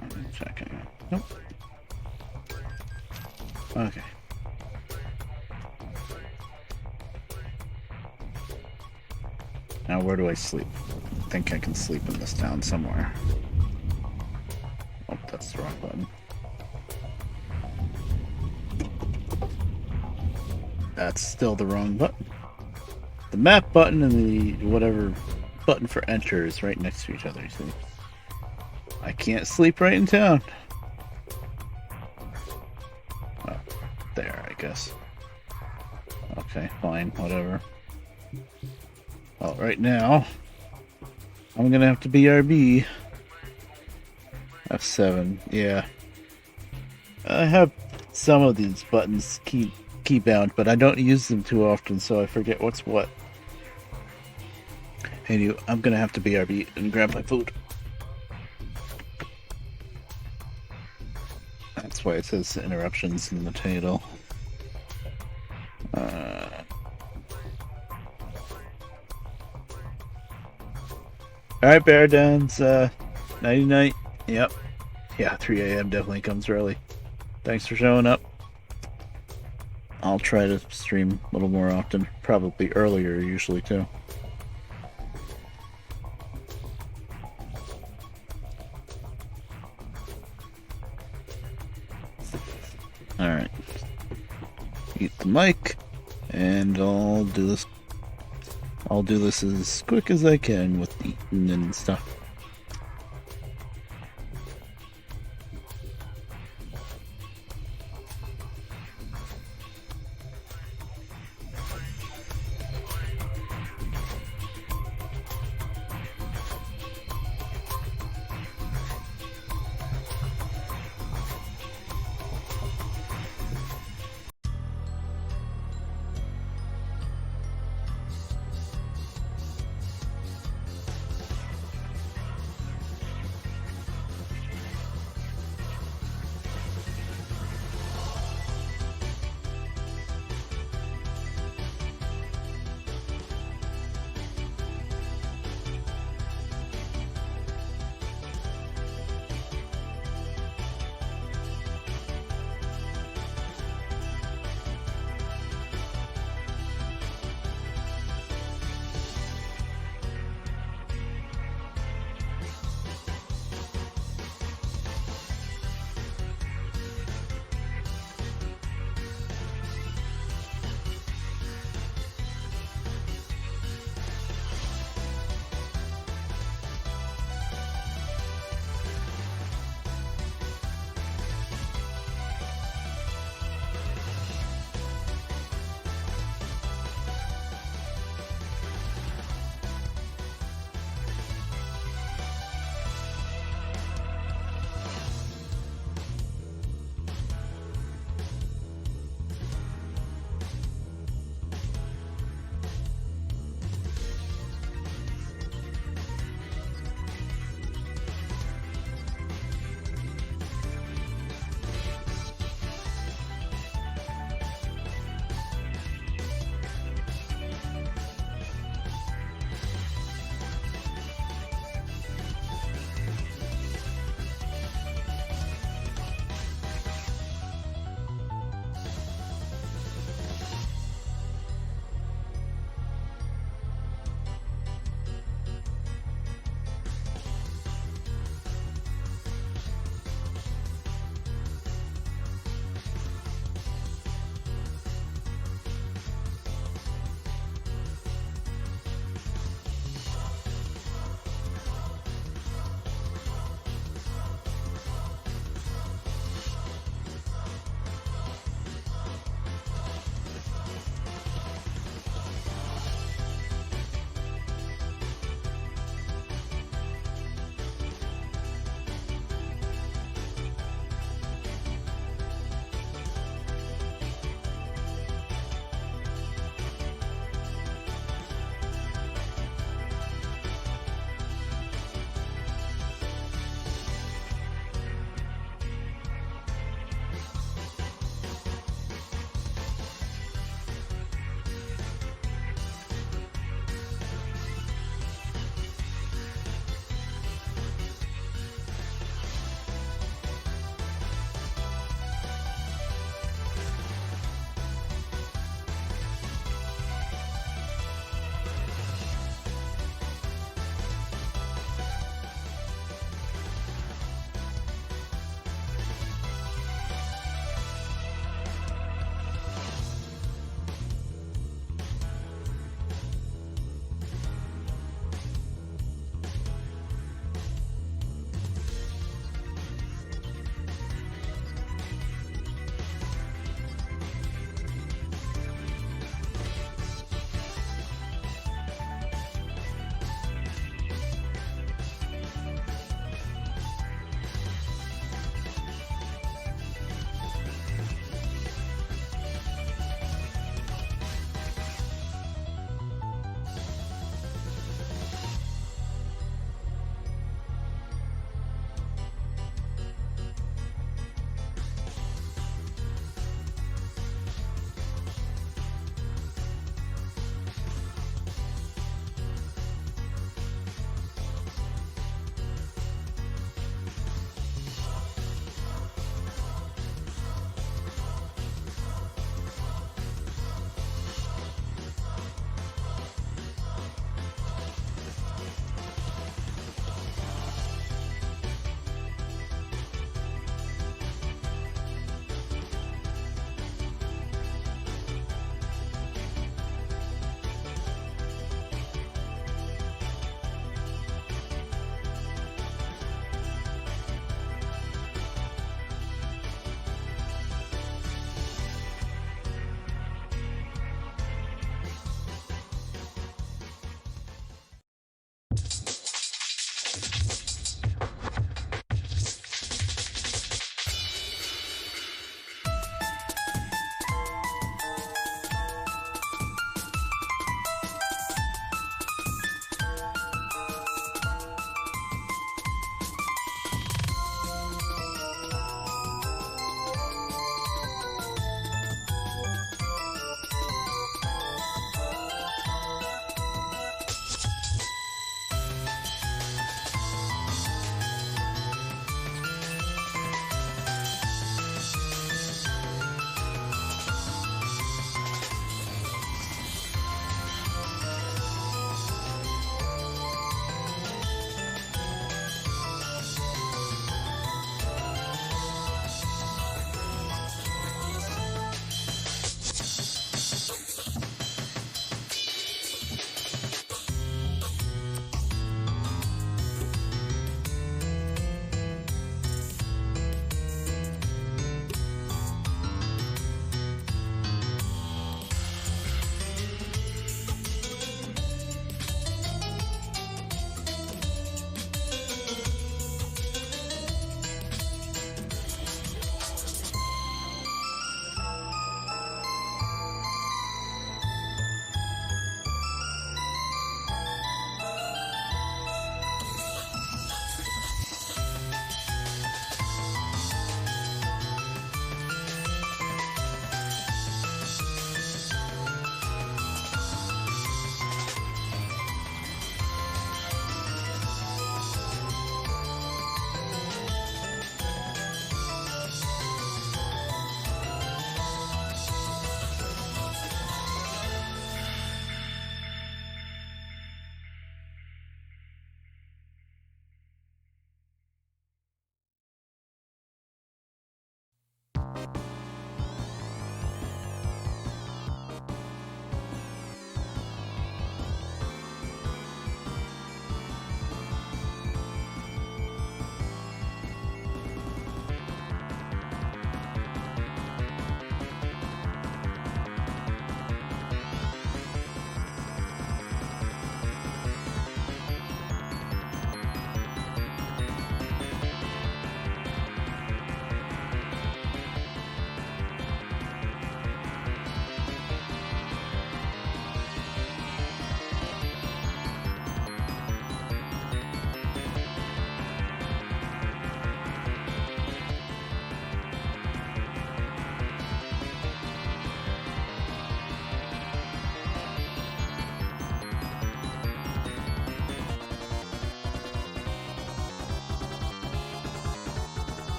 Speaker 3: I'm checking. Nope. Okay. Now where do I sleep? I think I can sleep in this town somewhere. Oh, that's the wrong button. That's still the wrong button. The map button and the whatever button for enter is right next to each other, you see. I can't sleep right in town. Oh, there, I guess. Okay, fine, whatever. Well, right now, I'm gonna have to BRB. F7, yeah. I have some of these buttons key bound, but I don't use them too often, so I forget what's what. Anyway, I'm gonna have to BRB and grab my food. That's why it says interruptions in the title. Alright, Bear Downs, nighty night. Yep. Yeah, 3 a.m. definitely comes early. Thanks for showing up. I'll try to stream a little more often. Probably earlier, usually, too. Alright. Eat the mic, and I'll do this. I'll do this as quick as I can with eating and stuff.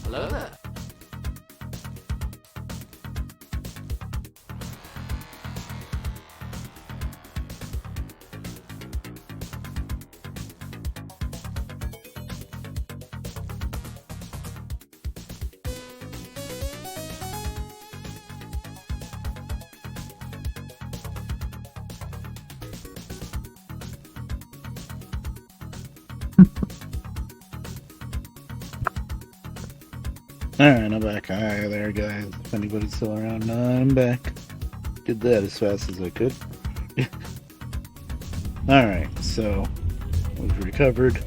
Speaker 1: Hello there.
Speaker 3: Alright, I'm back. Hi there, guys. If anybody's still around, I'm back. Did that as fast as I could. Alright, so we've recovered.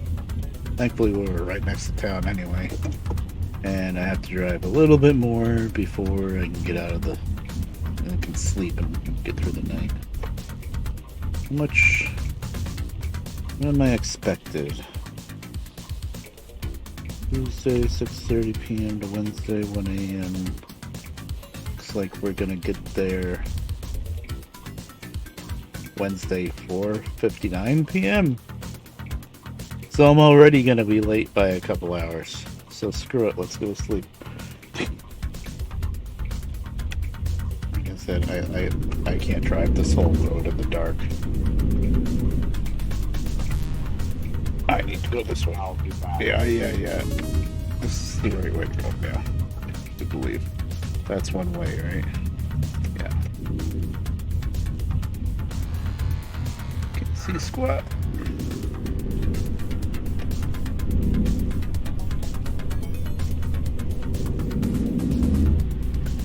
Speaker 3: Thankfully, we were right next to town anyway. And I have to drive a little bit more before I can get out of the. I can sleep and get through the night. How much. What am I expected? Tuesday 6:30 p.m. to Wednesday 1 a.m. Looks like we're gonna get there Wednesday 4:59 p.m. So I'm already gonna be late by a couple hours. So screw it, let's go to sleep. Like I said, I can't drive this whole road in the dark. I need to go this way.
Speaker 4: I'll be back.
Speaker 3: Yeah. This is the right way to go now. I believe. That's one way, right? Yeah. Can't see squat.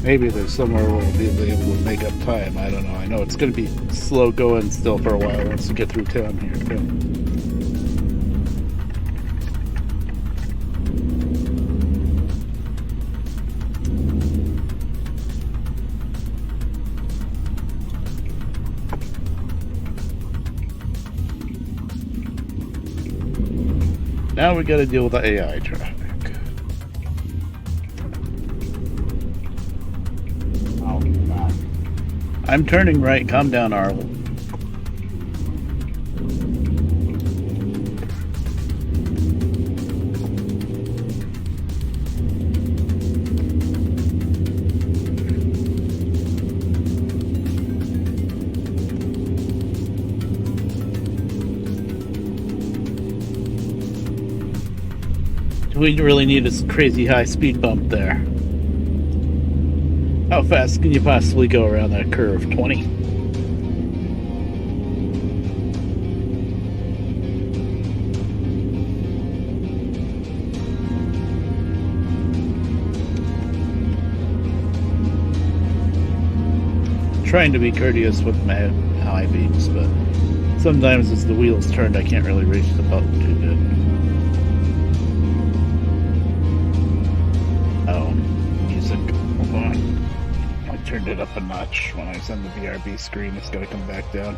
Speaker 3: Maybe there's somewhere where we'll be able to make up time. I don't know. I know it's going to be slow going still for a while once we get through town here, too. Now we gotta deal with the AI traffic.
Speaker 4: I'll be back.
Speaker 3: I'm turning right. Calm down, Arlen. We really need a crazy high speed bump there. How fast can you possibly go around that curve? 20? Trying to be courteous with my high beams, but sometimes as the wheels turned, I can't really reach the button too good. Hold on. I turned it up a notch. When I send the BRB screen, it's going to come back down.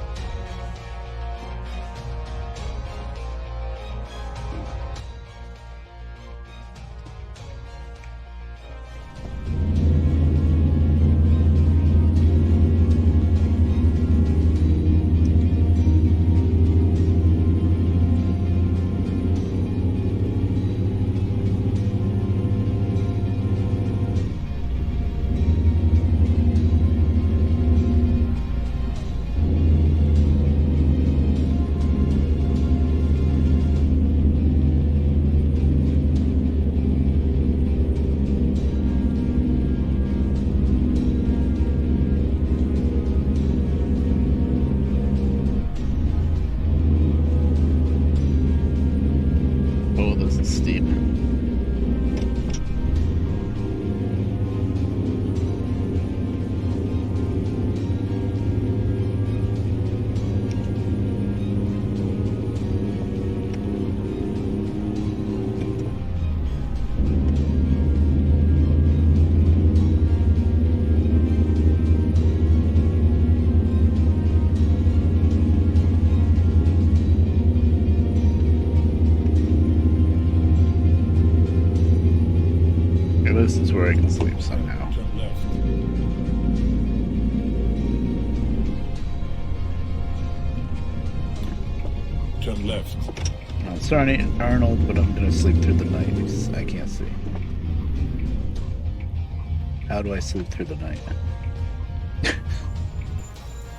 Speaker 3: Steep. This is where I can sleep somehow.
Speaker 4: Turn left. Turn left.
Speaker 3: Sorry, Arnold, but I'm gonna sleep through the night because I can't see. How do I sleep through the night?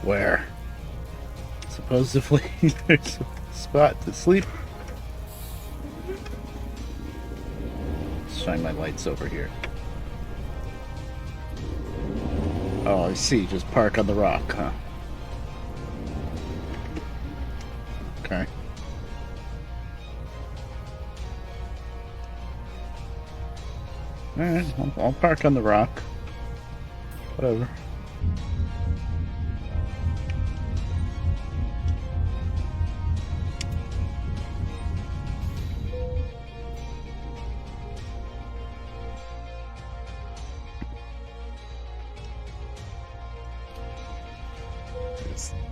Speaker 3: Where? Supposedly there's a spot to sleep. Let's shine my lights over here. Oh, I see. Just park on the rock, huh? Okay. Alright, I'll park on the rock. Whatever.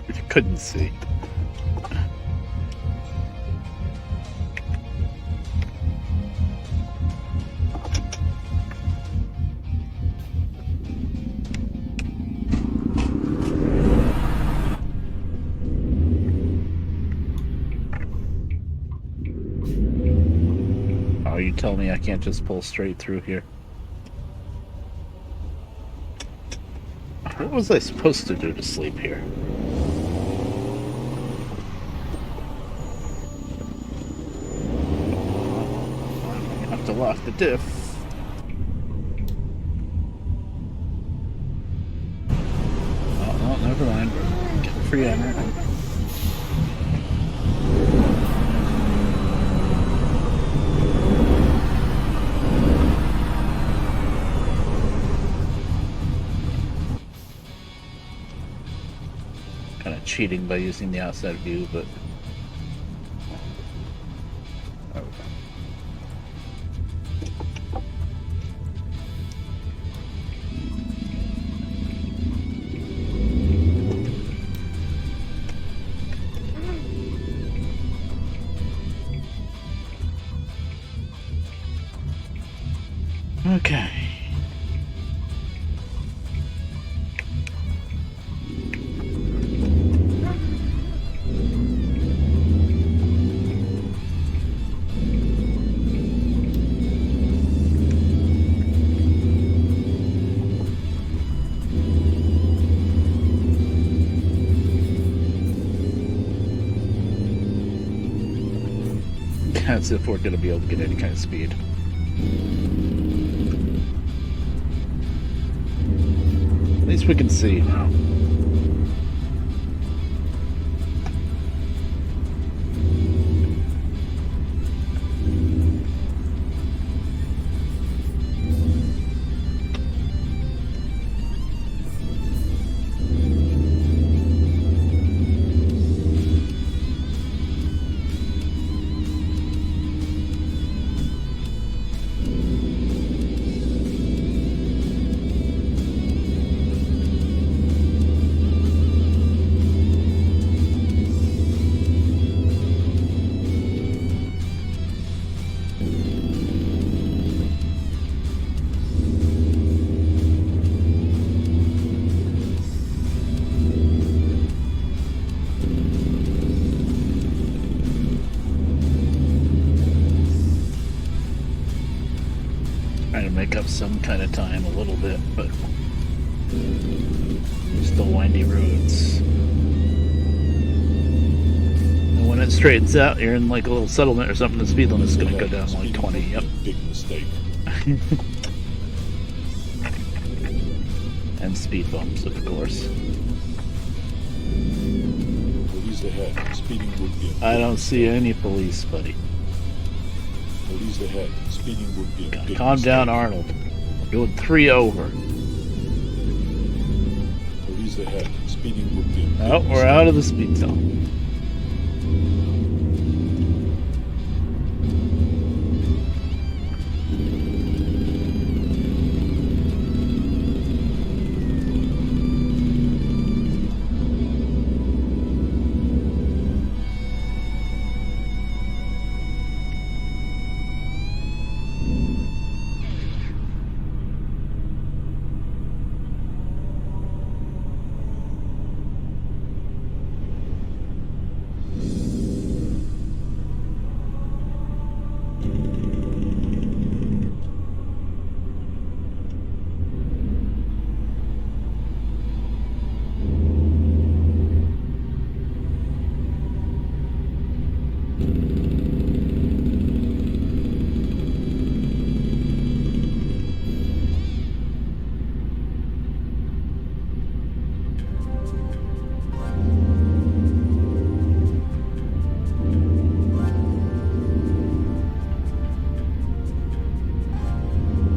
Speaker 3: You couldn't see. Oh, you tell me I can't just pull straight through here. What was I supposed to do to sleep here? I have to lock the diff. Oh, never mind. Get free ammo. Kind of cheating by using the outside view, but okay. As if we're going to be able to get any kind of speed. At least we can see now. Trying to make up some kind of time a little bit, but still windy roads. And when it straightens out, you're in like a little settlement or something, the speed limit's going to go down like 20. Yep.
Speaker 4: Big mistake.
Speaker 3: And speed bumps, of course.
Speaker 4: Police ahead. Speeding would be a
Speaker 3: I don't see any police, buddy.
Speaker 4: Police ahead. Speeding would be a big
Speaker 3: Calm
Speaker 4: mistake.
Speaker 3: down, Arnold. We're doing 3 over.
Speaker 4: Police ahead. Speeding would be a big
Speaker 3: Oh, we're
Speaker 4: mistake.
Speaker 3: out of the speed zone.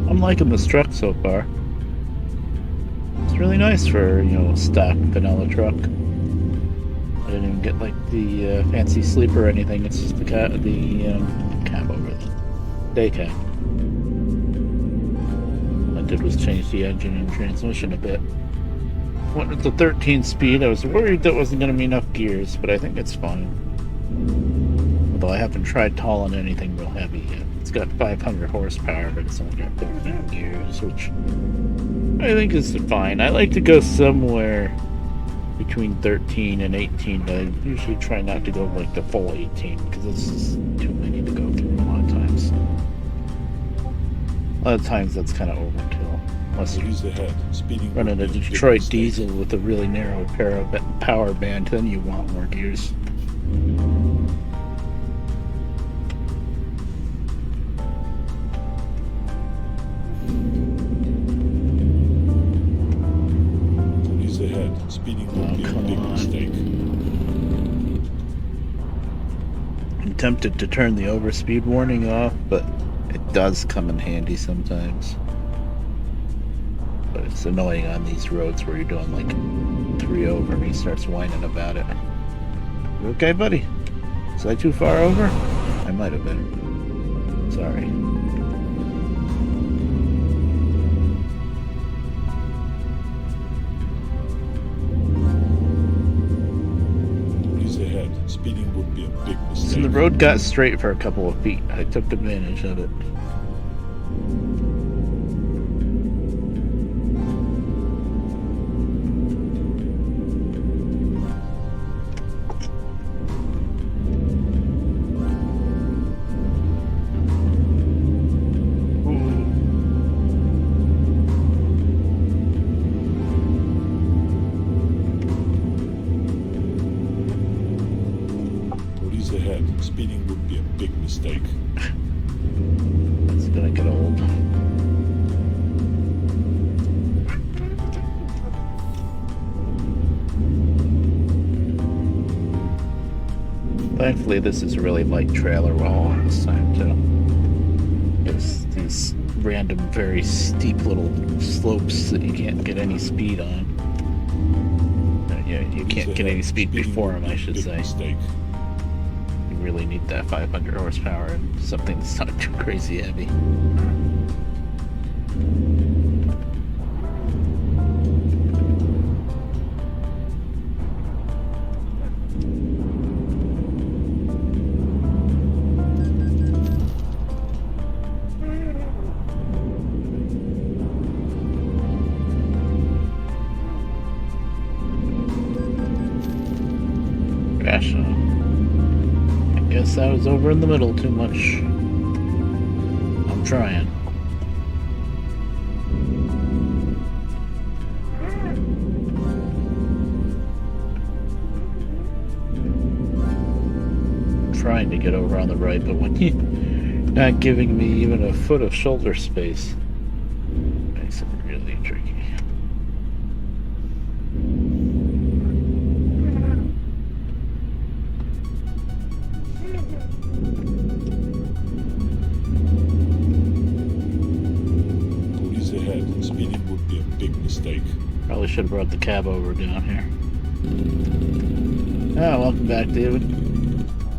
Speaker 3: I'm liking this truck so far. It's really nice for, you know, a stock vanilla truck. I didn't even get like the fancy sleeper or anything. It's just the cab over the day cab. All I did was change the engine and transmission a bit. Went with the 13 speed. I was worried that wasn't going to be enough gears, but I think it's fine. Although I haven't tried hauling anything real heavy yet. It's got 500 horsepower, but it's only got 13 gears, which I think is fine. I like to go somewhere between 13 and 18, but I usually try not to go like the full 18 because it's just too many to go through a lot of times. A lot of times that's kind of overkill. Unless you're running a Detroit diesel with a really narrow power band, then you want more gears.
Speaker 4: Speeding would be a big mistake.
Speaker 3: I'm tempted to turn the overspeed warning off, but it does come in handy sometimes. But it's annoying on these roads where you're doing like 3 over and he starts whining about it. You okay, buddy? Was I too far over? I might have been. Sorry.
Speaker 4: Speeding would be a big mistake.
Speaker 3: So the road got straight for a couple of feet. I took advantage of it.
Speaker 4: Speeding would be a big mistake.
Speaker 3: It's gonna get old. Thankfully, this is a really light trailer wall this time, too. There's these random, very steep little slopes that you can't get any speed on. Yeah, you can't get any speed before them, I should say.
Speaker 4: Mistake.
Speaker 3: Really need that 500 horsepower and something that's not too crazy heavy. Gosh, guess I was over in the middle too much. I'm trying. Trying to get over on the right, but when you're not giving me even a foot of shoulder space, it makes it really tricky.
Speaker 4: Speeding would be a big mistake.
Speaker 3: Probably should have brought the cab over down here. Ah, welcome back, David.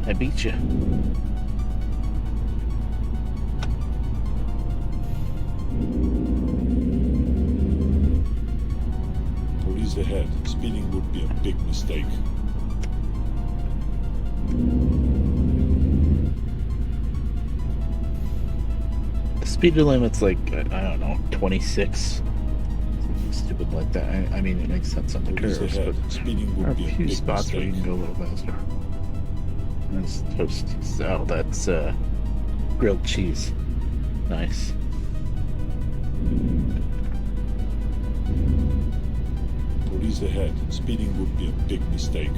Speaker 3: I beat you.
Speaker 4: Police ahead. Speeding would be a big mistake.
Speaker 3: Speed limit's like, I don't know, 26. Something stupid like that. I mean, it makes sense on the curves, but there are a few spots where you can go a little faster. That's toast. Oh, that's grilled cheese. Nice.
Speaker 4: Police ahead. Speeding would be a big mistake.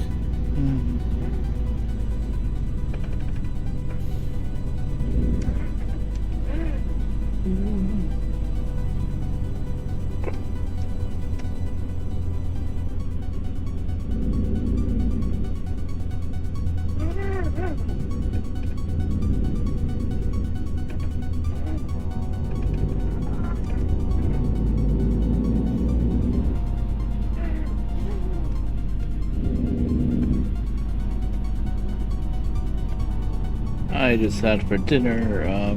Speaker 3: I just had for dinner, I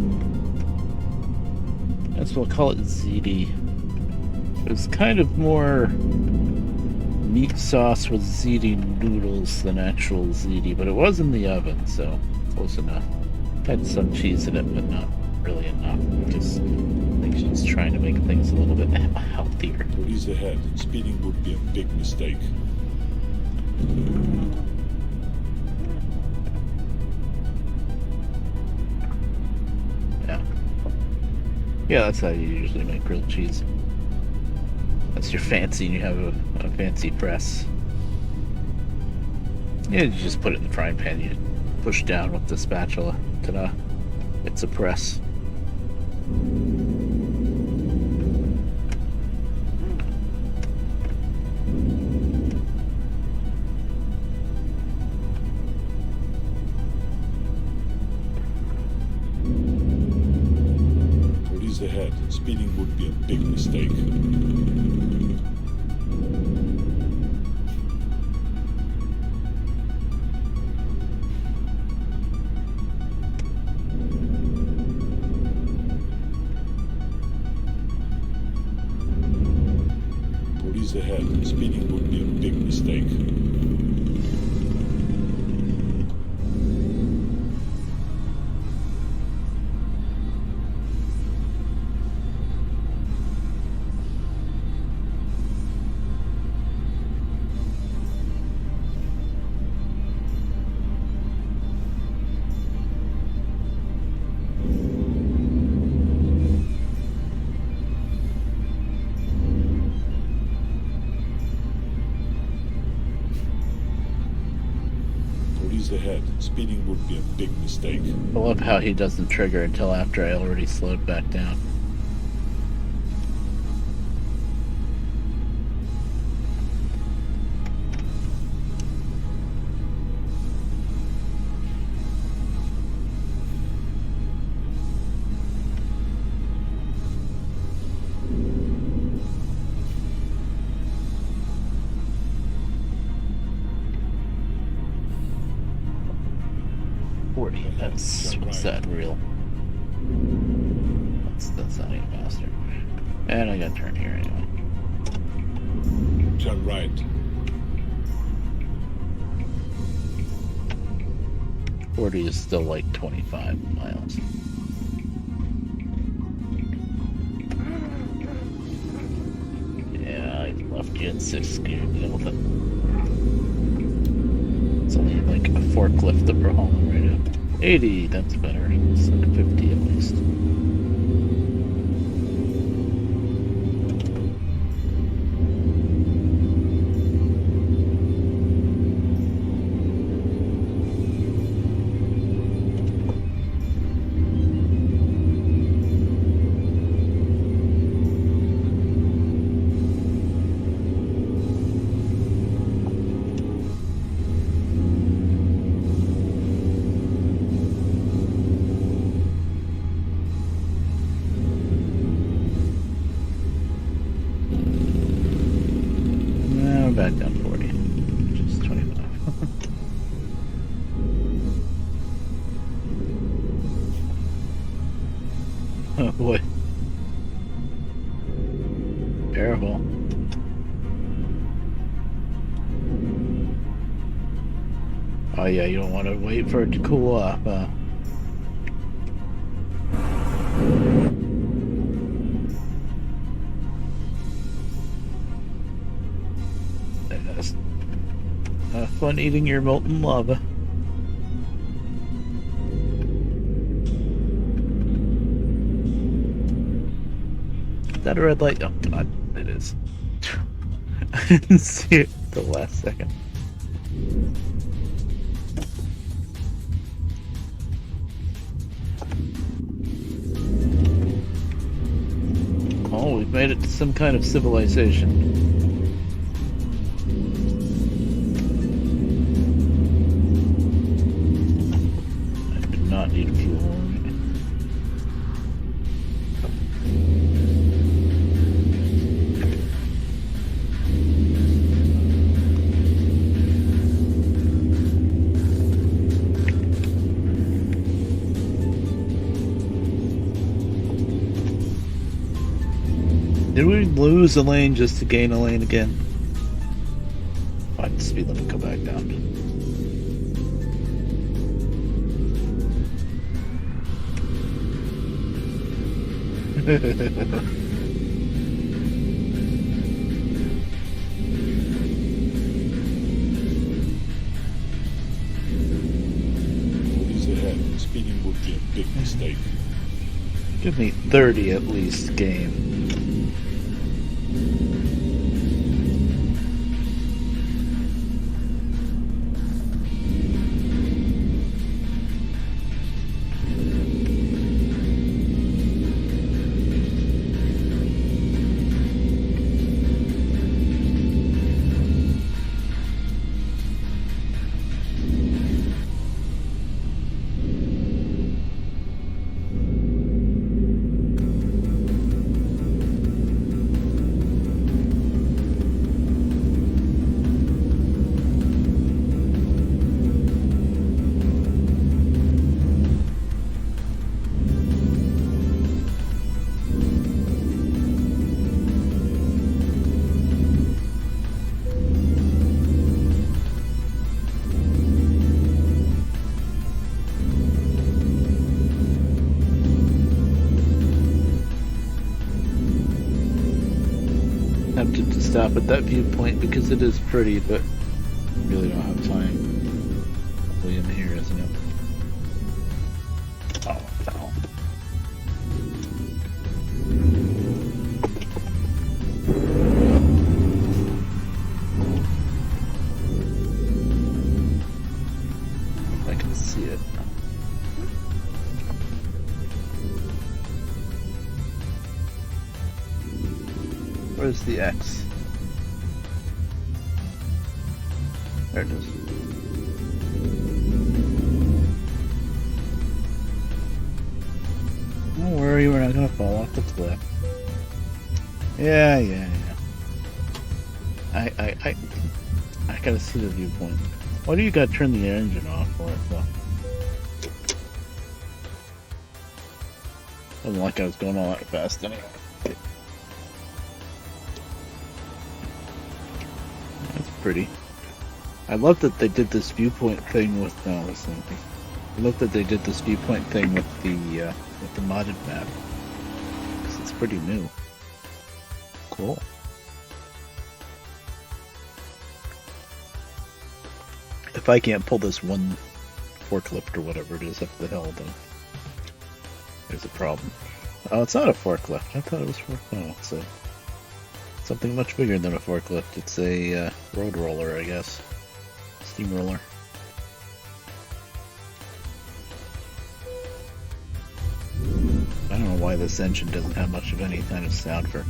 Speaker 3: guess we'll call it ziti. It was kind of more meat sauce with ziti noodles than actual ziti, but it was in the oven, so close enough. Had some cheese in it, but not really enough. Just, I think she's trying to make things a little bit healthier.
Speaker 4: Police ahead. Speeding would be a big mistake.
Speaker 3: Yeah, that's how you usually make grilled cheese. That's your fancy, and you have a fancy press. Yeah, you just put it in the frying pan, you push down with the spatula. Ta-da. It's a press.
Speaker 4: Ahead. Speeding would be a big mistake. Police ahead. Speeding would be a big mistake. Ahead. Speeding would be a big mistake.
Speaker 3: I love how he doesn't trigger until after I already slowed back down. What's that real? That's not even faster. And I gotta turn here anyway.
Speaker 4: Turn right.
Speaker 3: .40 is still like 25 miles. Yeah, I left you in 6th gear. Deal with it. It's only like a forklift that we're hauling right now. 80, that's better. It's like 50 at least. Back down 40, which is 25. Oh boy. Careful. Oh yeah, you don't want to wait for it to cool off, huh? Have fun eating your molten lava. Is that a red light? Oh god, it is. I didn't see it at the last second. Oh, we've made it to some kind of civilization. Need fuel. Did we lose a lane just to gain a lane again? Find the speed limit, go back down.
Speaker 4: Police ahead. Speeding would be a big mistake.
Speaker 3: Give me 30 at least, game. Tempted to stop at that viewpoint because it is pretty, but really don't have time. Probably in here, isn't it? Oh, no. I can see it. Where's the X? There it is. Don't worry, we're not gonna fall off the cliff. Yeah. I gotta see the viewpoint. Why do you gotta turn the engine off for it, though? Wasn't like I was going all that fast anyway. That's pretty. I love that they did this viewpoint thing with I love that they did this viewpoint thing with the modded map. 'Cause it's pretty new. Cool. If I can't pull this one forklift or whatever it is up the hill, then there's a problem. Oh, it's not a forklift. I thought it was no, it's something much bigger than a forklift. It's a road roller, I guess. Steamroller. I don't know why this engine doesn't have much of any kind of sound for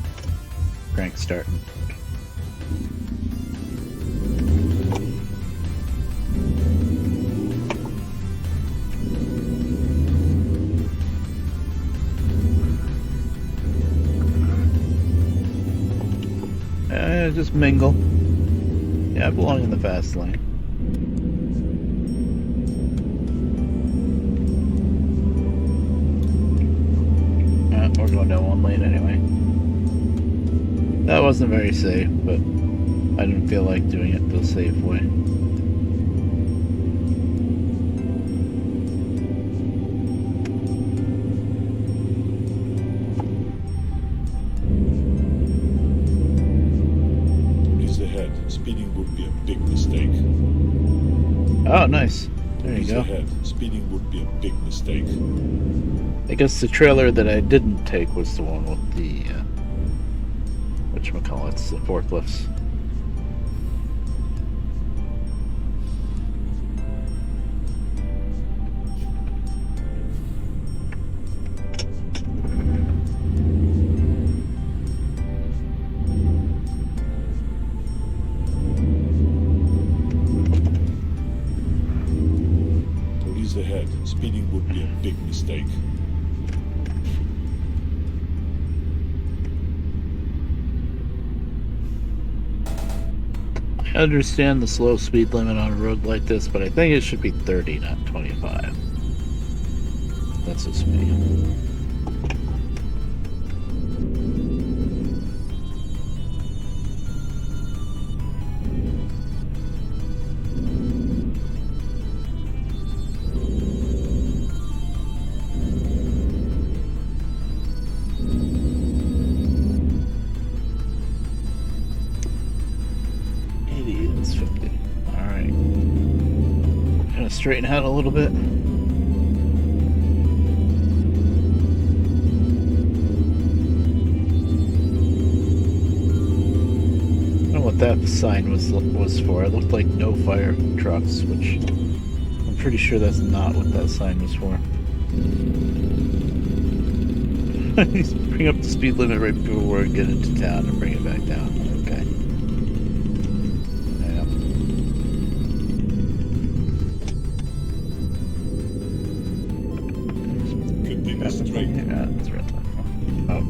Speaker 3: crank starting. Just mingle. Yeah, I belong in the fast lane. We're going down one lane anyway. That wasn't very safe, but I didn't feel like doing it the safe way.
Speaker 4: Speeding would be a big mistake.
Speaker 3: Oh, nice. There you go.
Speaker 4: Ahead. Speeding would be a big mistake.
Speaker 3: I guess the trailer that I didn't take was the one with the, whatchamacallits, the forklifts.
Speaker 4: Ahead. Speeding would be a big mistake.
Speaker 3: I understand the slow speed limit on a road like this, but I think it should be 30, not 25. That's just me. straighten out a little bit. I don't know what that sign was for. It looked like no fire trucks, which I'm pretty sure that's not what that sign was for. Bring up the speed limit right before we get into town and bring it back down. Okay. Yeah.
Speaker 4: Continue straight.
Speaker 3: Yeah, that's right. Oh.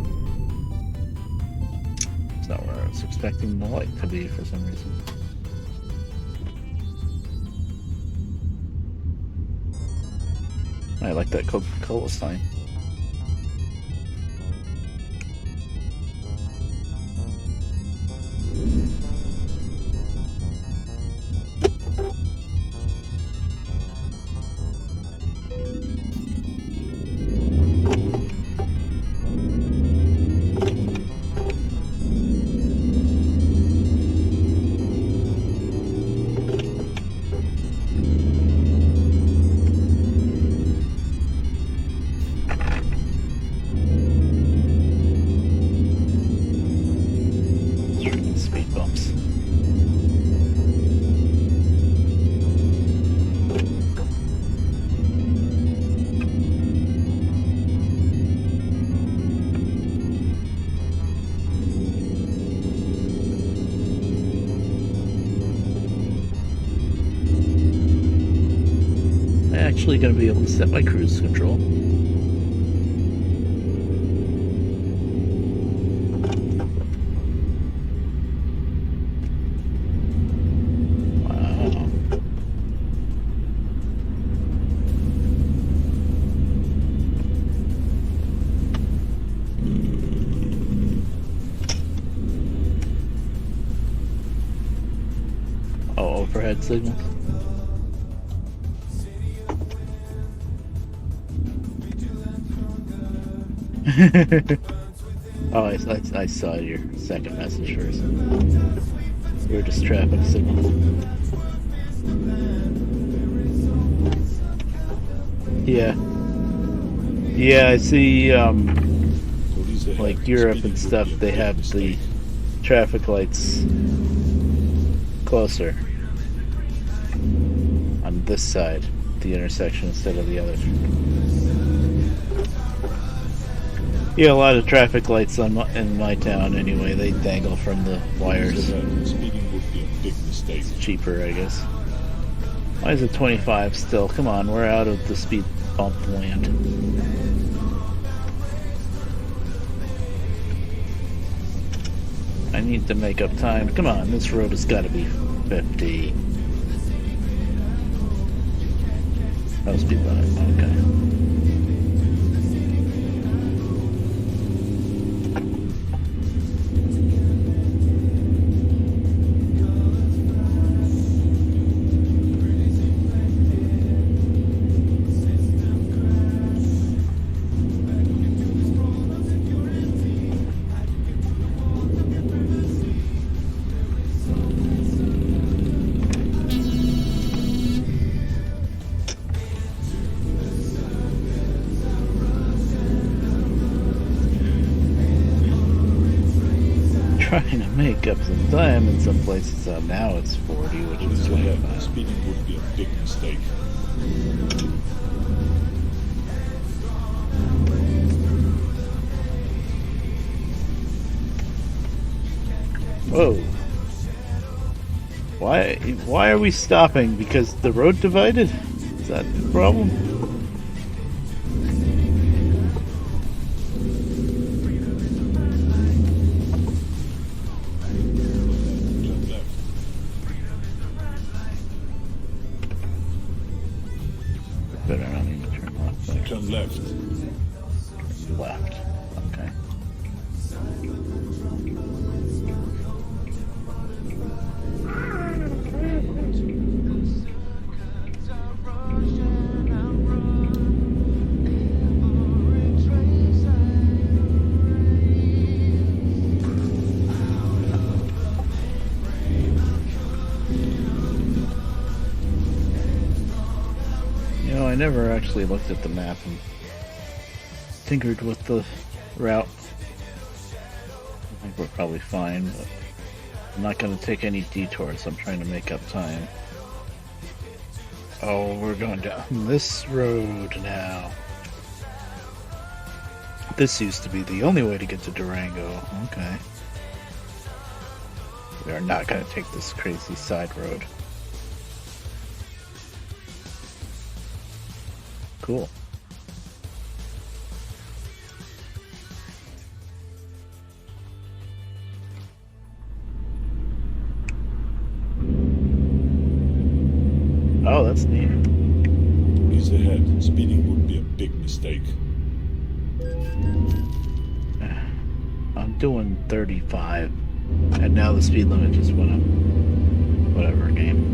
Speaker 3: It's not where I was expecting the light to be for some reason. I like that Coca-Cola sign. Speed bumps. I'm actually going to be able to set my cruise control. Overhead signals. Oh, I saw your second message first. You were just traffic signals. Yeah. Yeah, I see, like Europe and stuff, they have the traffic lights closer on this side, the intersection, instead of the other. Yeah, a lot of traffic lights in my town anyway, they dangle from the wires.
Speaker 4: Speeding would be a big mistake.
Speaker 3: It's cheaper, I guess. Why is it 25 still? Come on, we're out of the speed bump land. I need to make up time. Come on, this road has got to be 50. Oh, speed limit. Okay. Trying to make up some time in some places. Now it's 40, which is 25.
Speaker 4: Speeding would be a big mistake.
Speaker 3: Whoa. Why are we stopping? Because the road divided? Is that the problem? Better not even turn left. Like,
Speaker 4: Turn left.
Speaker 3: left. Okay. I never actually looked at the map and tinkered with the route. I think we're probably fine, but I'm not going to take any detours. I'm trying to make up time. Oh, we're going down this road now. This used to be the only way to get to Durango. Okay. We are not going to take this crazy side road. Cool. Oh, that's neat.
Speaker 4: Police ahead. Speeding would be a big mistake.
Speaker 3: I'm doing 35, and now the speed limit just went up. Whatever, game.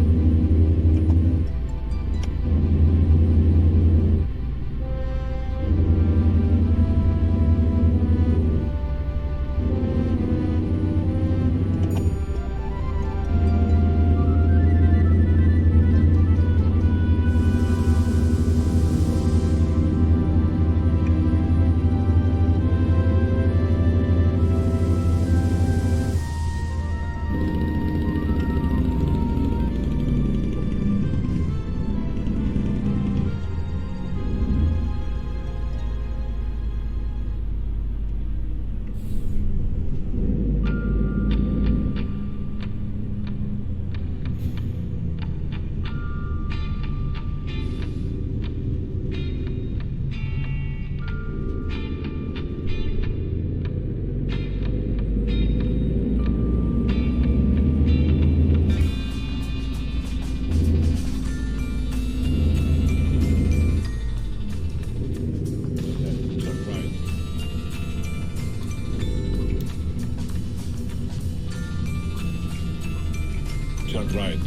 Speaker 4: Turn right.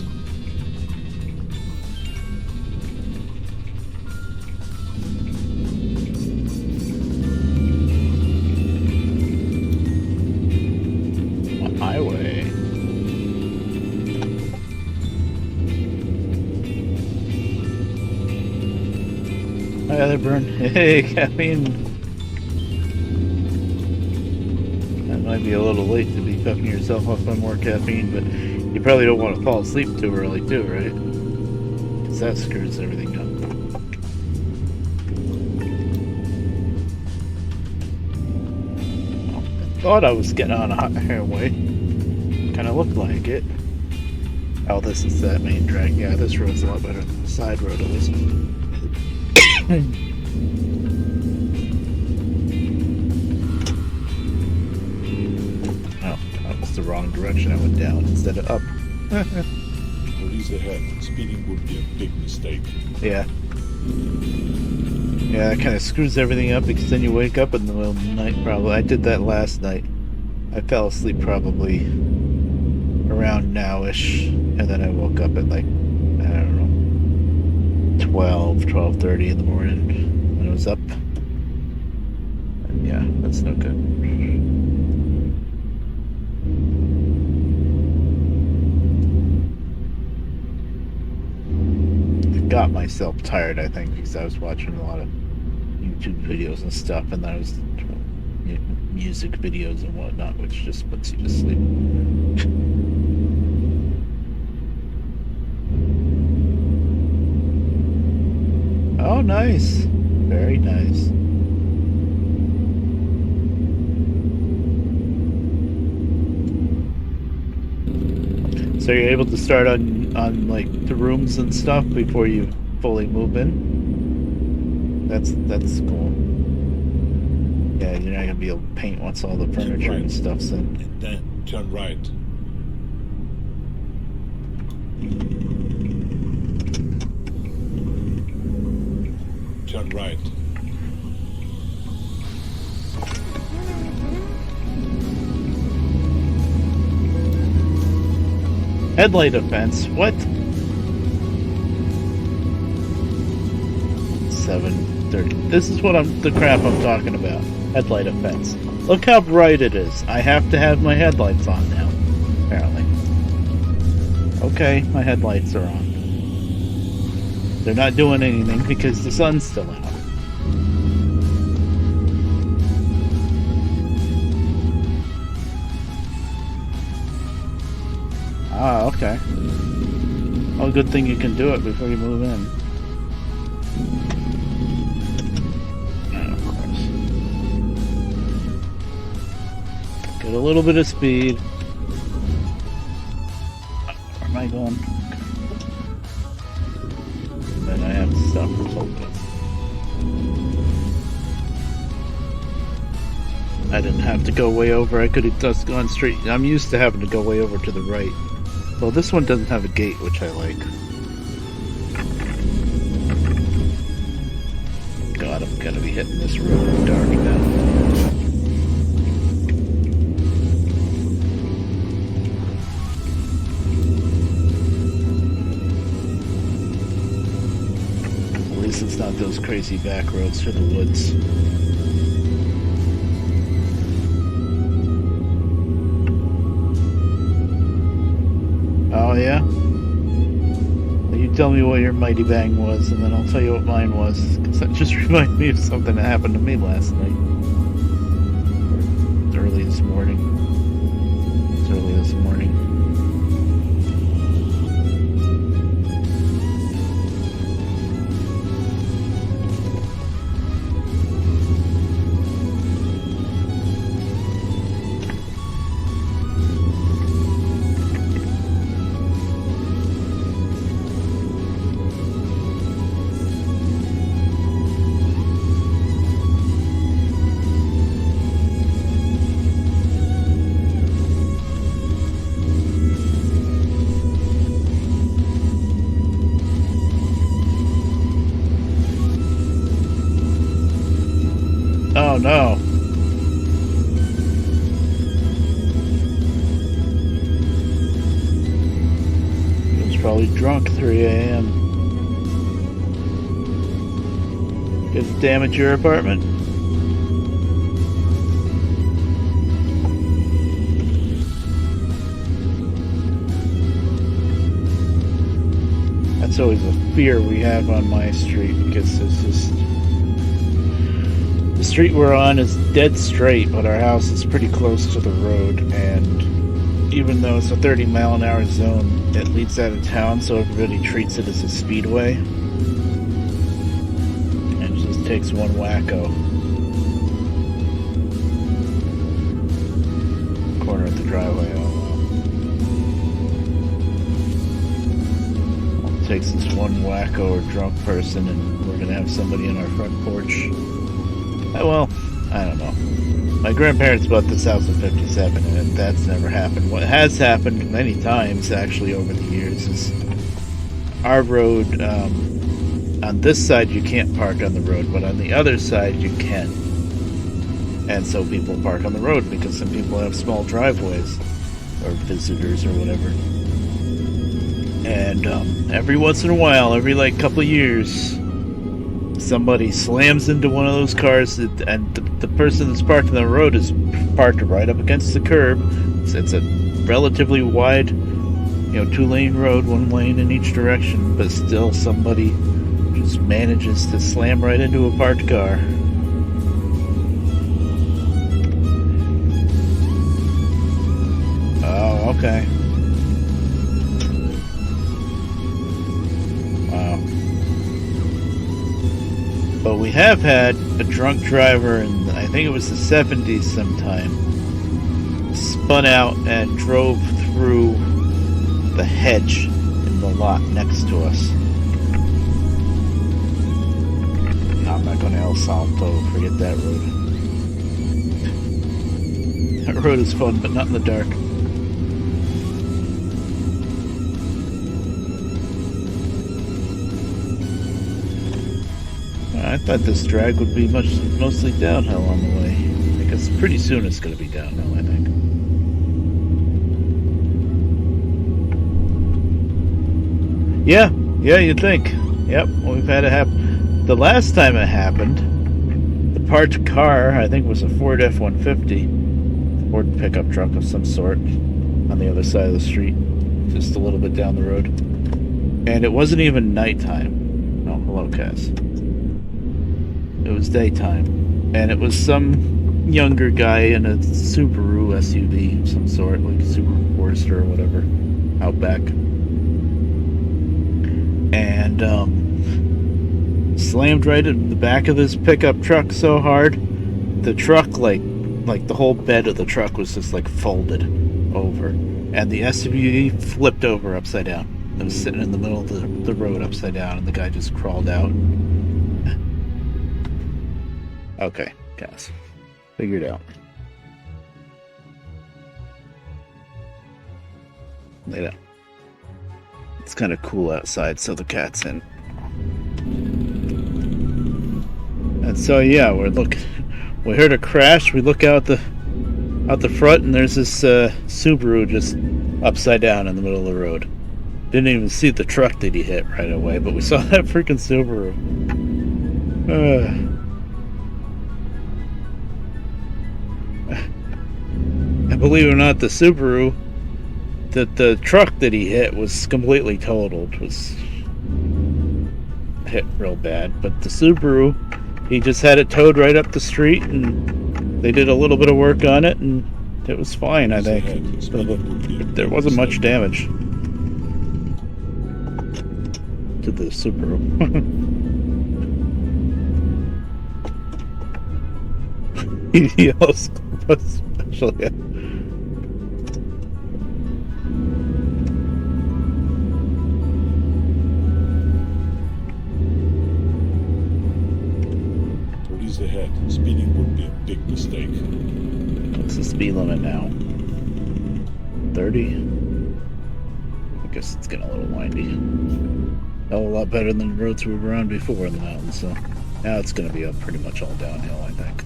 Speaker 3: What highway? Hi, Otherburn. Hey, caffeine. That might be a little late to be puffing yourself up on more caffeine, but you probably don't want to fall asleep too early, too, right? Because that screws everything up. I thought I was getting on a highway. Kind of looked like it. Oh, this is that main drag. Yeah, this road's a lot better than the side road, at least. Oh, that was the wrong direction. I went down instead of up.
Speaker 4: Police ahead. Speeding would be a big mistake.
Speaker 3: Yeah. Yeah, that kind of screws everything up because then you wake up in the middle of the night, probably. I did that last night. I fell asleep probably around now-ish, and then I woke up at like, I don't know, 12:30 in the morning when I was up. And yeah, that's no good. Got myself tired, I think, because I was watching a lot of YouTube videos and stuff, and then I was music videos and whatnot, which just puts you to sleep. Oh, nice. Very nice. So you're able to start on like the rooms and stuff before you fully move in. That's cool. Yeah, you're not gonna be able to paint once all the furniture and stuff's in.
Speaker 4: And then turn right. Turn right.
Speaker 3: Headlight offense. What? 7:30. This is what the crap I'm talking about. Headlight offense. Look how bright it is. I have to have my headlights on now. Apparently. Okay, my headlights are on. They're not doing anything because the sun's still out. Ah, okay. Oh, good thing you can do it before you move in. And of course. Get a little bit of speed. Where am I going? And then I have to stop for something. I didn't have to go way over. I could have just gone straight. I'm used to having to go way over to the right. Well, this one doesn't have a gate, which I like. God, I'm gonna be hitting this road in the dark now. At least it's not those crazy back roads through the woods. Oh, yeah? Well, you tell me what your mighty bang was, and then I'll tell you what mine was. Because that just reminded me of something that happened to me last night. Or early this morning. It's early this morning. Oh no. He was probably drunk 3 a.m. Did it damage your apartment? That's always a fear we have on my street because it's just... The street we're on is dead straight, but our house is pretty close to the road, and even though it's a 30-mile-an-hour zone, it leads out of town, so everybody treats it as a speedway. And it just takes one wacko. Corner of the driveway, oh well. All it takes is one wacko or drunk person, and we're gonna have somebody on our front porch. Well, I don't know. My grandparents bought this house in '57, and that's never happened. What has happened many times, actually, over the years, is our road, on this side you can't park on the road, but on the other side you can. And so people park on the road because some people have small driveways, or visitors, or whatever. And every once in a while, every like couple of years, somebody slams into one of those cars, and the person that's parked on the road is parked right up against the curb. It's a relatively wide, 2-lane road, 1 lane in each direction, but still somebody just manages to slam right into a parked car. Oh, okay. Wow. But we have had a drunk driver in, I think it was the 70s sometime, spun out and drove through the hedge in the lot next to us. I'm not going to El Salto, forget that road. That road is fun, but not in the dark. I thought this drag would be mostly downhill on the way, because pretty soon it's going to be downhill, I think. Yeah, you'd think. Yep, we've had it happen. The last time it happened, the parked car, I think it was a Ford F-150, Ford pickup truck of some sort, on the other side of the street, just a little bit down the road. And it wasn't even nighttime. Hello, Cass. It was daytime, and it was some younger guy in a Subaru SUV of some sort, like a Subaru Forester or whatever, out back. And slammed right into the back of this pickup truck so hard, the truck, like the whole bed of the truck was just like folded over, and the SUV flipped over upside down. It was sitting in the middle of the road upside down, and the guy just crawled out. Okay, Cass. Figured out. Lay down. It's kind of cool outside, so the cat's in. And so yeah, we heard a crash. We look out the front, and there's this Subaru just upside down in the middle of the road. Didn't even see the truck that he hit right away, but we saw that freaking Subaru. And believe it or not, the Subaru, the truck that he hit was completely totaled. Was hit real bad, but the Subaru, he just had it towed right up the street, and they did a little bit of work on it, and it was fine, I think. There wasn't much damage to the Subaru. He yells especially.
Speaker 4: Police ahead. Speeding would be a big mistake.
Speaker 3: What's the speed limit now? 30? I guess it's getting a little windy. A lot better than the roads we were on before in the mountains, so now it's going to be up pretty much all downhill, I think.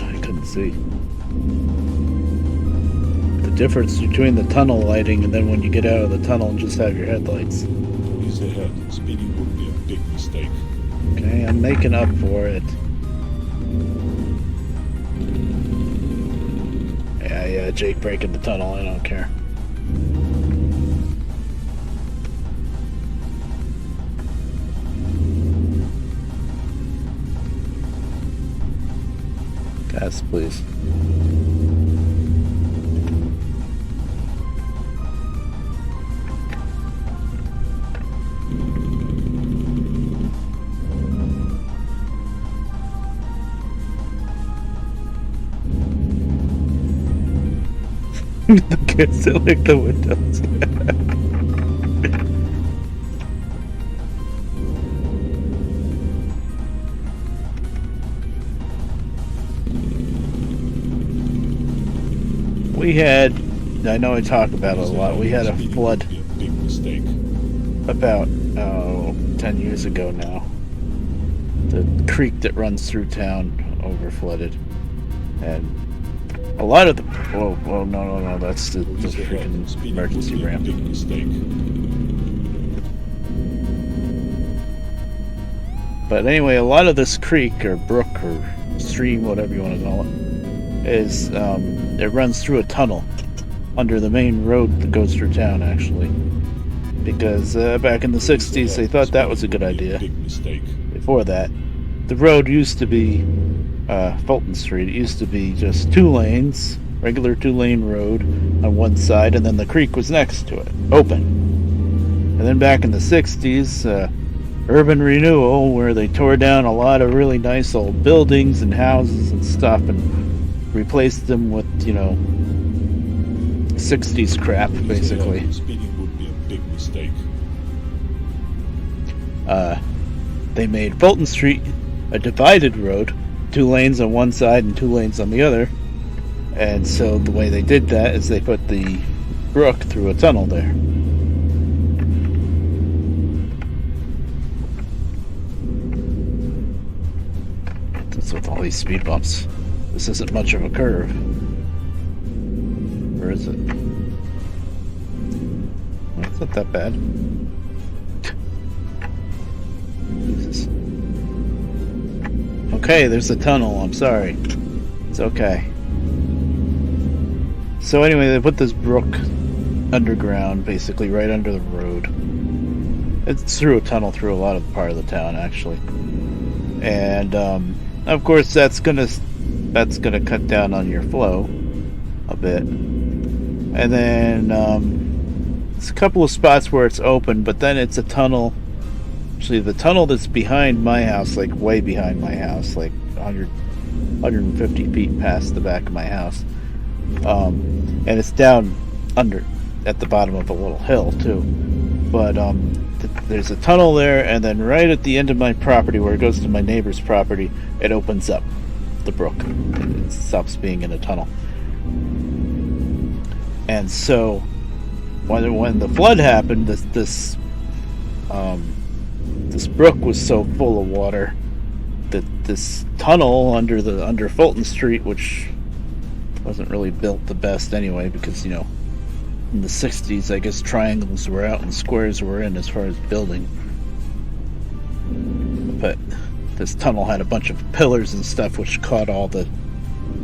Speaker 3: I couldn't see. The difference between the tunnel lighting and then when you get out of the tunnel and just have your headlights.
Speaker 4: Police ahead. Speeding would be a big mistake.
Speaker 3: Okay, I'm making up for it. Yeah, Jake breaking the tunnel, I don't care. Gas, please. The kids that lick the windows. We had, I know I talk about it a lot, we had a flood about, 10 years ago now. The creek that runs through town over flooded. And a lot of the, whoa, no, that's the freaking emergency ramp. But anyway, a lot of this creek or brook or stream, whatever you want to call it, is it runs through a tunnel under the main road that goes through town, actually. Because back in the 60s, they thought that was a good idea. Before that, the road used to be Fulton Street. It used to be just 2 lanes, regular 2-lane road on one side, and then the creek was next to it, open. And then back in the 60s, urban renewal, where they tore down a lot of really nice old buildings and houses and stuff and replaced them with, 60s crap, basically.
Speaker 4: Speeding would be a big mistake.
Speaker 3: They made Fulton Street a divided road, 2 lanes on one side and 2 lanes on the other. And so the way they did that is they put the brook through a tunnel there. That's with all these speed bumps. This isn't much of a curve. Or is it? Well, it's not that bad. Jesus. okay. There's a tunnel. I'm sorry. It's okay. So anyway, they put this brook underground, basically right under the road. It's through a tunnel through a lot of part of the town, actually. And of course, that's gonna cut down on your flow a bit. And then there's a couple of spots where it's open, but then it's a tunnel. Actually, the tunnel that's behind my house, like way behind my house, like 150 feet past the back of my house. And it's down under at the bottom of a little hill too. But there's a tunnel there, and then right at the end of my property, where it goes to my neighbor's property, it opens up the brook. It stops being in a tunnel. And so when the flood happened, this brook was so full of water that this tunnel under Fulton Street, which wasn't really built the best anyway, because, you know, in the 60s, I guess triangles were out and squares were in as far as building. But this tunnel had a bunch of pillars and stuff which caught all the,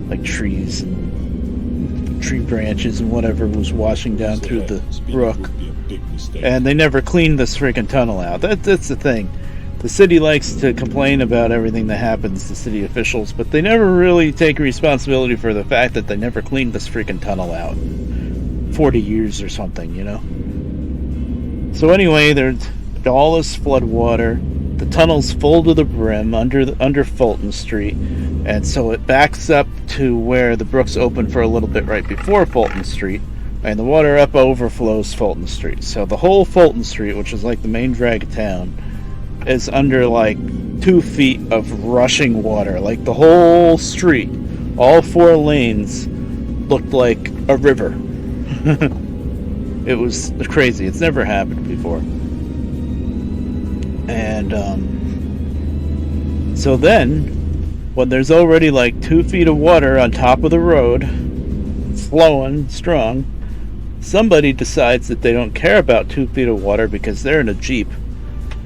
Speaker 3: like, trees and tree branches and whatever was washing down through the brook. And they never cleaned this freaking tunnel out. That's the thing. The city likes to complain about everything that happens to city officials, but they never really take responsibility for the fact that they never cleaned this freaking tunnel out. 40 years or something, you know? So anyway, there's all this flood water. The tunnel's full to the brim under Fulton Street, and so it backs up to where the brook's open for a little bit right before Fulton Street, and the water up overflows Fulton Street. So the whole Fulton Street, which is like the main drag of town, is under like 2 feet of rushing water. Like the whole street, all 4 lanes, looked like a river. It was crazy. It's never happened before. And so then, when there's already like 2 feet of water on top of the road, flowing strong, somebody decides that they don't care about 2 feet of water because they're in a Jeep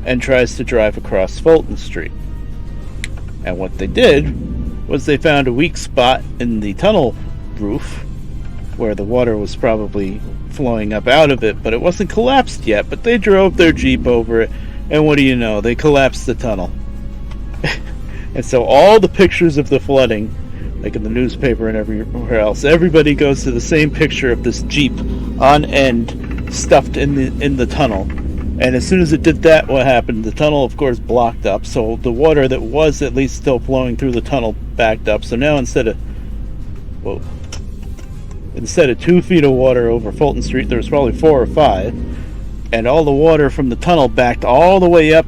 Speaker 3: and tries to drive across Fulton Street. And what they did was they found a weak spot in the tunnel roof where the water was probably flowing up out of it, but it wasn't collapsed yet. But they drove their Jeep over it, and what do you know? They collapsed the tunnel. And so all the pictures of the flooding, like in the newspaper and everywhere else, everybody goes to the same picture of this Jeep on end, stuffed in the tunnel. And as soon as it did that, what happened? The tunnel, of course, blocked up, so the water that was at least still flowing through the tunnel backed up. So now instead of 2 feet of water over Fulton Street, there was probably 4 or 5, and all the water from the tunnel backed all the way up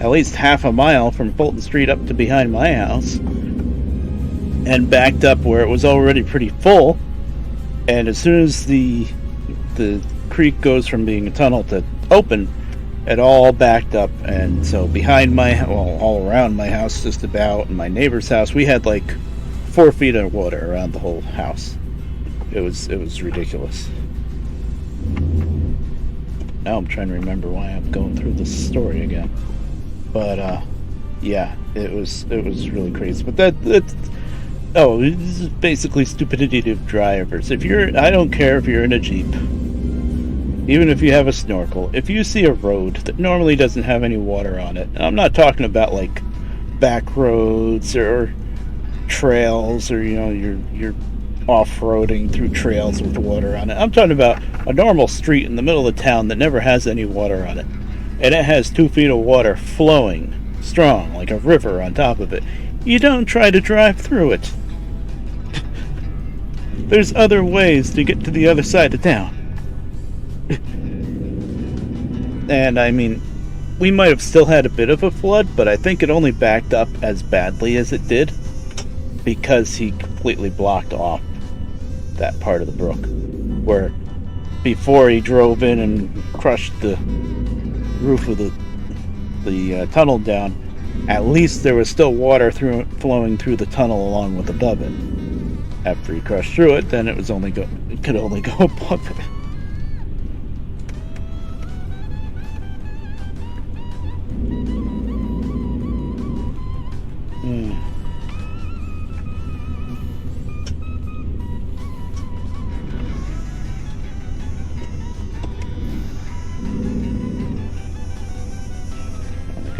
Speaker 3: at least half a mile from Fulton Street up to behind my house, and backed up where it was already pretty full. And as soon as the creek goes from being a tunnel to open, it all backed up. And so behind all around my house, just about, and my neighbor's house, we had like 4 feet of water around the whole house. It was ridiculous. Now I'm trying to remember why I'm going through this story again. But yeah, it was really crazy. But it's basically stupidity of drivers. I don't care if you're in a Jeep, even if you have a snorkel. If you see a road that normally doesn't have any water on it, and I'm not talking about like back roads or trails, or, you know, you're off-roading through trails with water on it. I'm talking about a normal street in the middle of town that never has any water on it, and it has 2 feet of water flowing strong like a river on top of it. You don't try to drive through it. There's other ways to get to the other side of town. And I mean, we might have still had a bit of a flood, but I think it only backed up as badly as it did because he completely blocked off that part of the brook, where before he drove in and crushed the roof of the tunnel down, at least there was still water flowing through the tunnel along with above it. After he crushed through it, then it could only go above it.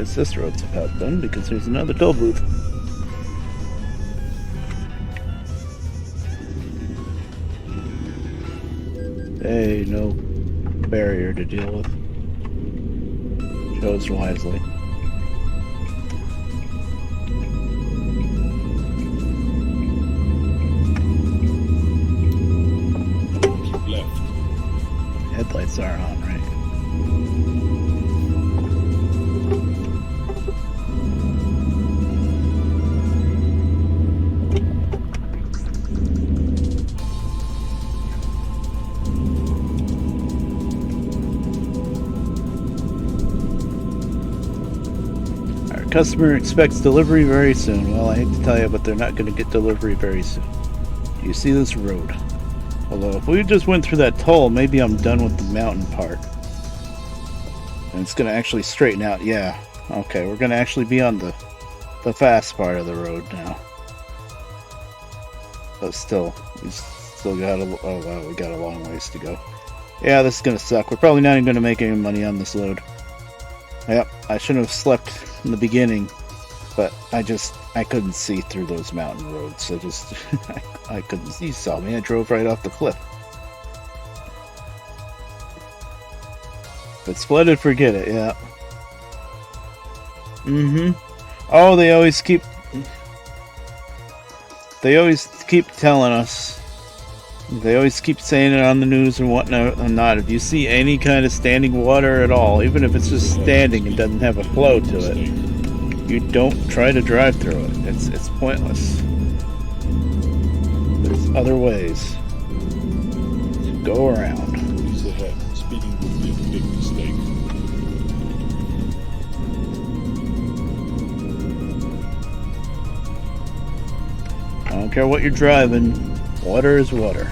Speaker 3: guess this road's about done because there's another toll booth. Hey, no barrier to deal with. Chose wisely.
Speaker 4: Keep left.
Speaker 3: Headlights are on, right? Customer expects delivery very soon. Well, I hate to tell you, but they're not going to get delivery very soon. Do you see this road? Although, if we just went through that toll, maybe I'm done with the mountain part. And it's going to actually straighten out. Yeah. Okay, we're going to actually be on the fast part of the road now. But still, we still got a... Oh, wow, we got a long ways to go. Yeah, this is going to suck. We're probably not even going to make any money on this load. Yep, I shouldn't have slept in the beginning, but I couldn't see through those mountain roads. I couldn't see. You saw me. I drove right off the cliff. If it's flooded, forget it. Yeah. Oh, they always keep telling us. They always keep saying it on the news and whatnot. If you see any kind of standing water at all, even if it's just standing and doesn't have a flow to it, you don't try to drive through it. It's pointless. There's other ways to go around.
Speaker 4: Please ahead. Speeding would be a big mistake.
Speaker 3: I don't care what you're driving. Water is water.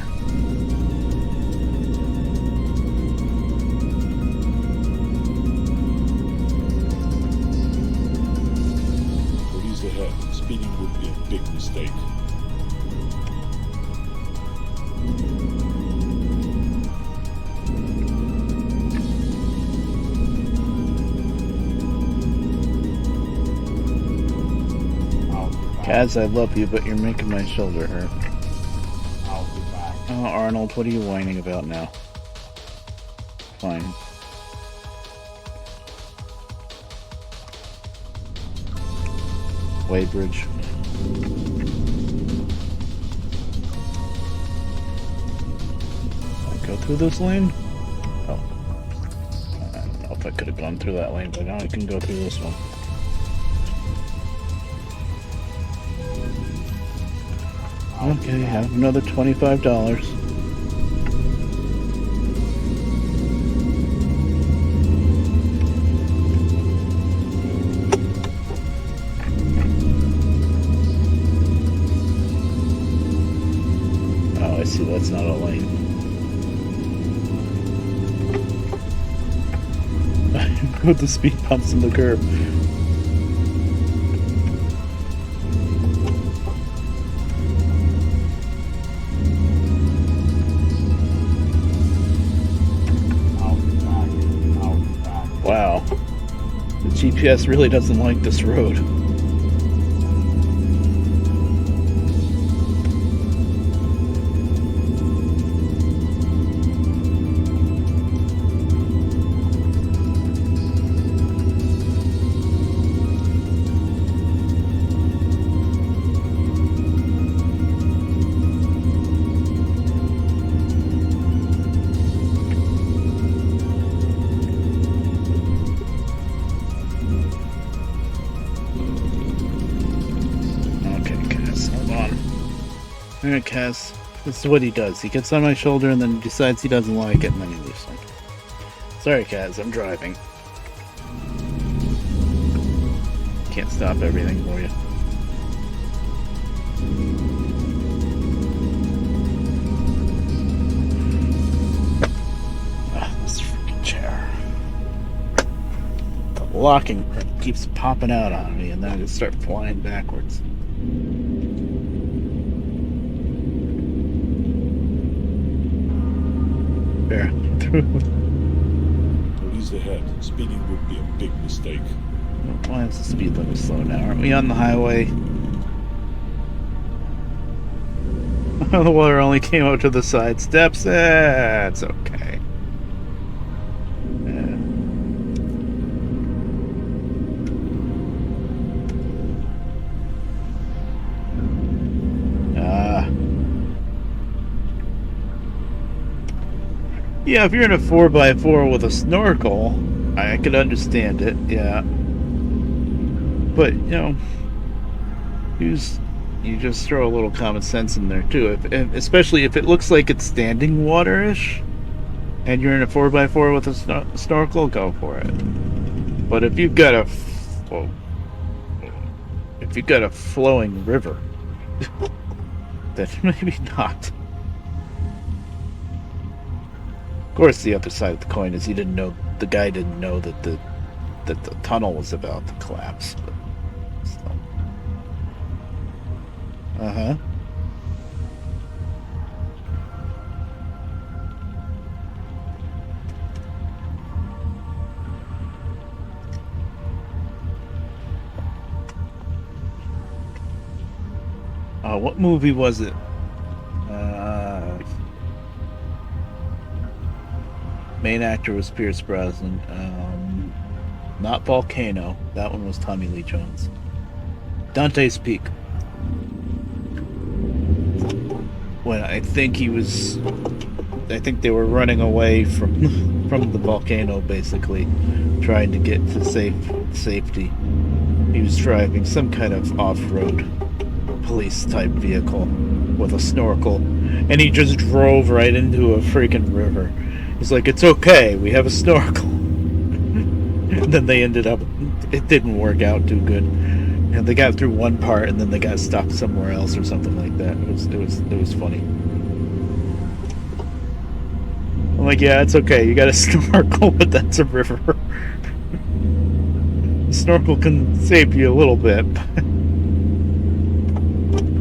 Speaker 4: Police ahead. Speeding would be a big mistake.
Speaker 3: Kaz, I love you, but you're making my shoulder hurt. Oh, Arnold, what are you whining about now? Fine. Weighbridge. I go through this lane? Oh. I don't know if I could have gone through that lane, but now I can go through this one. Okay, have another $25. Oh, I see, that's not a lane. With the speed bumps in the curb. Wow. The GPS really doesn't like this road. Alright, Kaz. This is what he does. He gets on my shoulder and then decides he doesn't like it and then he leaves me. Sorry, Kaz, I'm driving. Can't stop everything for you. This freaking chair. The locking keeps popping out on me and then I just start flying backwards. There.
Speaker 4: Police ahead. Speeding would be a big mistake.
Speaker 3: Why is the speed limit slow now? Aren't we on the highway? The water only came out to the side steps. It's okay. Yeah, if you're in a 4x4 with a snorkel, I could understand it, yeah. But, you just throw a little common sense in there, too. Especially if it looks like it's standing water-ish, and you're in a 4x4 with a snorkel, go for it. But if you've got a flowing river, then maybe not. Of course, the other side of the coin is the guy didn't know that the tunnel was about to collapse. But still. What movie was it? Main actor was Pierce Brosnan. Not Volcano. That one was Tommy Lee Jones. Dante's Peak. When I think they were running away from the volcano, basically, trying to get to safety. He was driving some kind of off-road police type vehicle with a snorkel, and he just drove right into a freaking river. He's like, "It's okay, we have a snorkel." And then it didn't work out too good. And they got through one part, and then they got stopped somewhere else or something like that. It was funny. I'm like, yeah, it's okay, you got a snorkel, but that's a river. The snorkel can save you a little bit.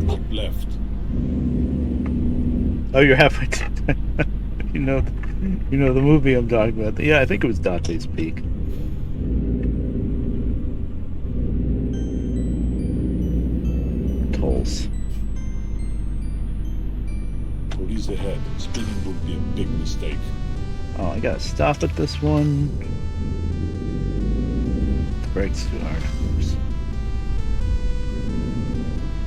Speaker 4: Keep left.
Speaker 3: Oh, you're halfway to you know the movie I'm talking about. Yeah, I think it was Dante's Peak. Tolls.
Speaker 4: Police ahead. Speeding would be a big mistake.
Speaker 3: Oh, I gotta stop at this one. The brake's too hard. Oops.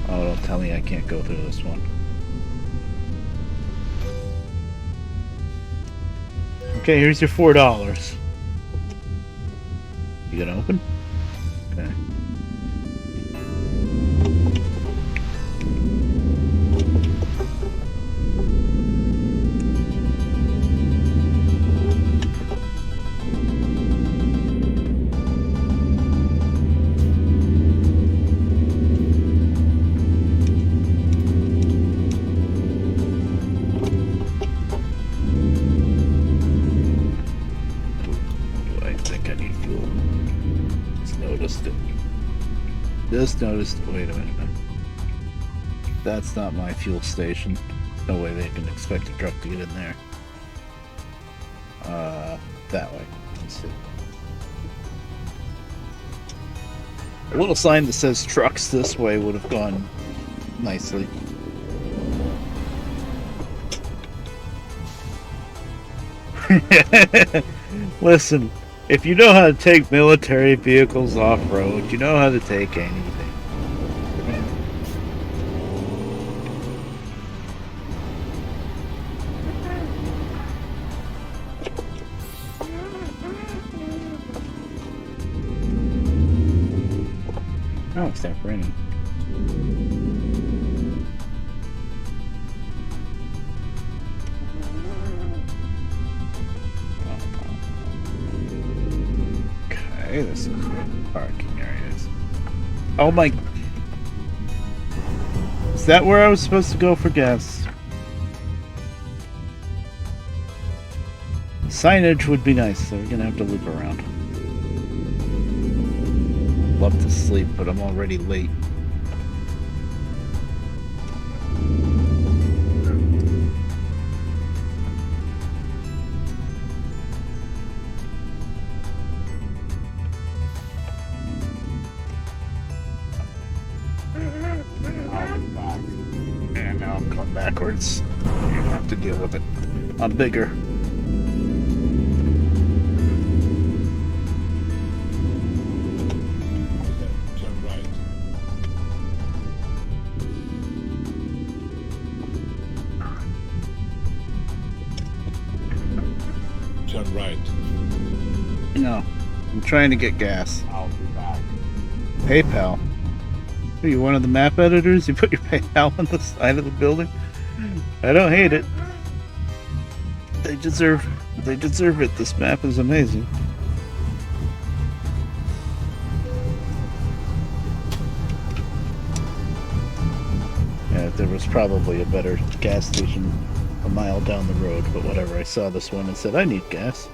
Speaker 3: Oh, don't tell me I can't go through this one. Okay, here's your $4. You gonna open? Okay. Just noticed. Wait a minute. That's not my fuel station. No way they can expect a truck to get in there. That way. Let's see. A little sign that says trucks this way would have gone nicely. Listen. If you know how to take military vehicles off-road, you know how to take anything. Oh, it stopped raining. Okay, this is where the parking area is. Oh my... Is that where I was supposed to go for gas? Signage would be nice, so we're gonna have to loop around. Love to sleep, but I'm already late. going backwards. You have to deal with it. I'm bigger.
Speaker 4: Turn right. Turn right.
Speaker 3: No. I'm trying to get gas.
Speaker 4: I'll be back.
Speaker 3: PayPal. Are you one of the map editors? You put your PayPal on the side of the building? I don't hate it. They deserve it. This map is amazing. Yeah, there was probably a better gas station a mile down the road, but whatever. I saw this one and said, I need gas.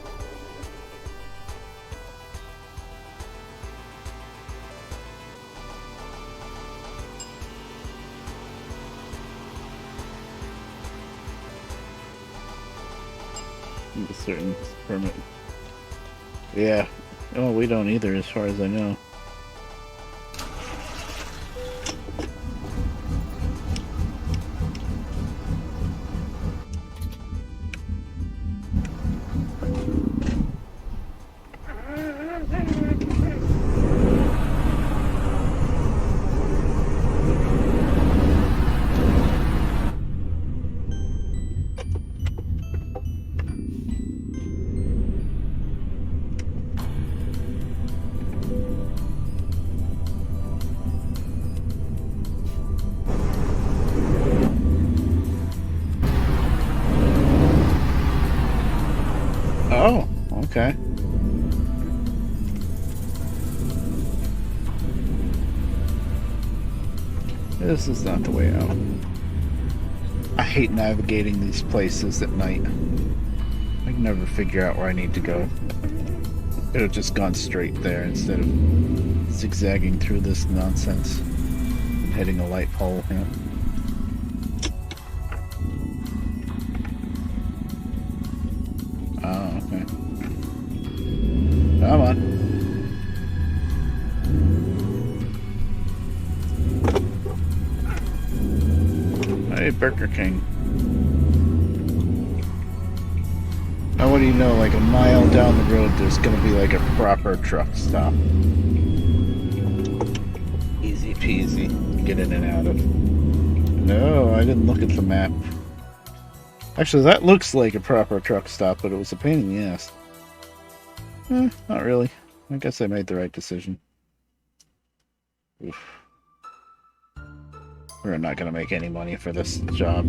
Speaker 3: A certain permit. Yeah. Oh, we don't either, as far as I know. Oh, okay. This is not the way out. I hate navigating these places at night. I can never figure out where I need to go. Could have just gone straight there instead of zigzagging through this nonsense and hitting a light pole. Yeah. Oh, okay. Come on. Hey, Burger King. Now, what do you know? Like a mile down the road, there's gonna be like a proper truck stop. Easy peasy. Get in and out of. No, I didn't look at the map. Actually, that looks like a proper truck stop, but it was a pain in the ass. Not really. I guess I made the right decision. Oof. We're not gonna make any money for this job.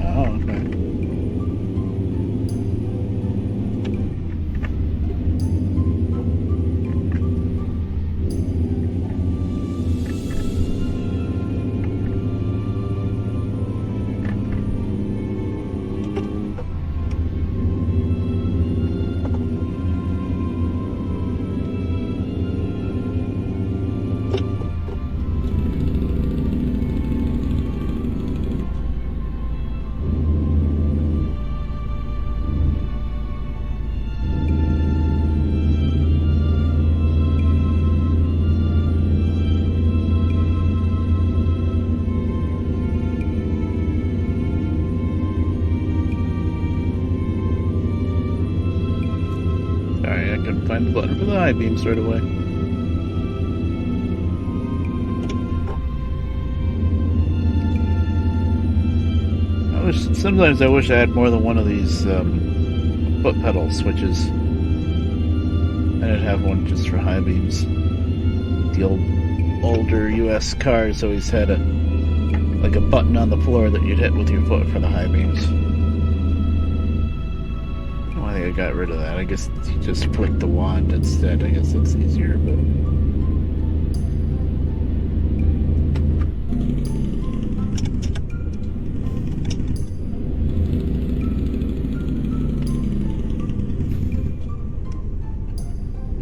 Speaker 3: Oh, okay. Sorry, I couldn't find the button for the high beams right away. Sometimes I wish I had more than one of these foot pedal switches. And I'd have one just for high beams. The older US cars always had a button on the floor that you'd hit with your foot for the high beams. I think I got rid of that. I guess you just flick the wand instead. I guess that's easier, but...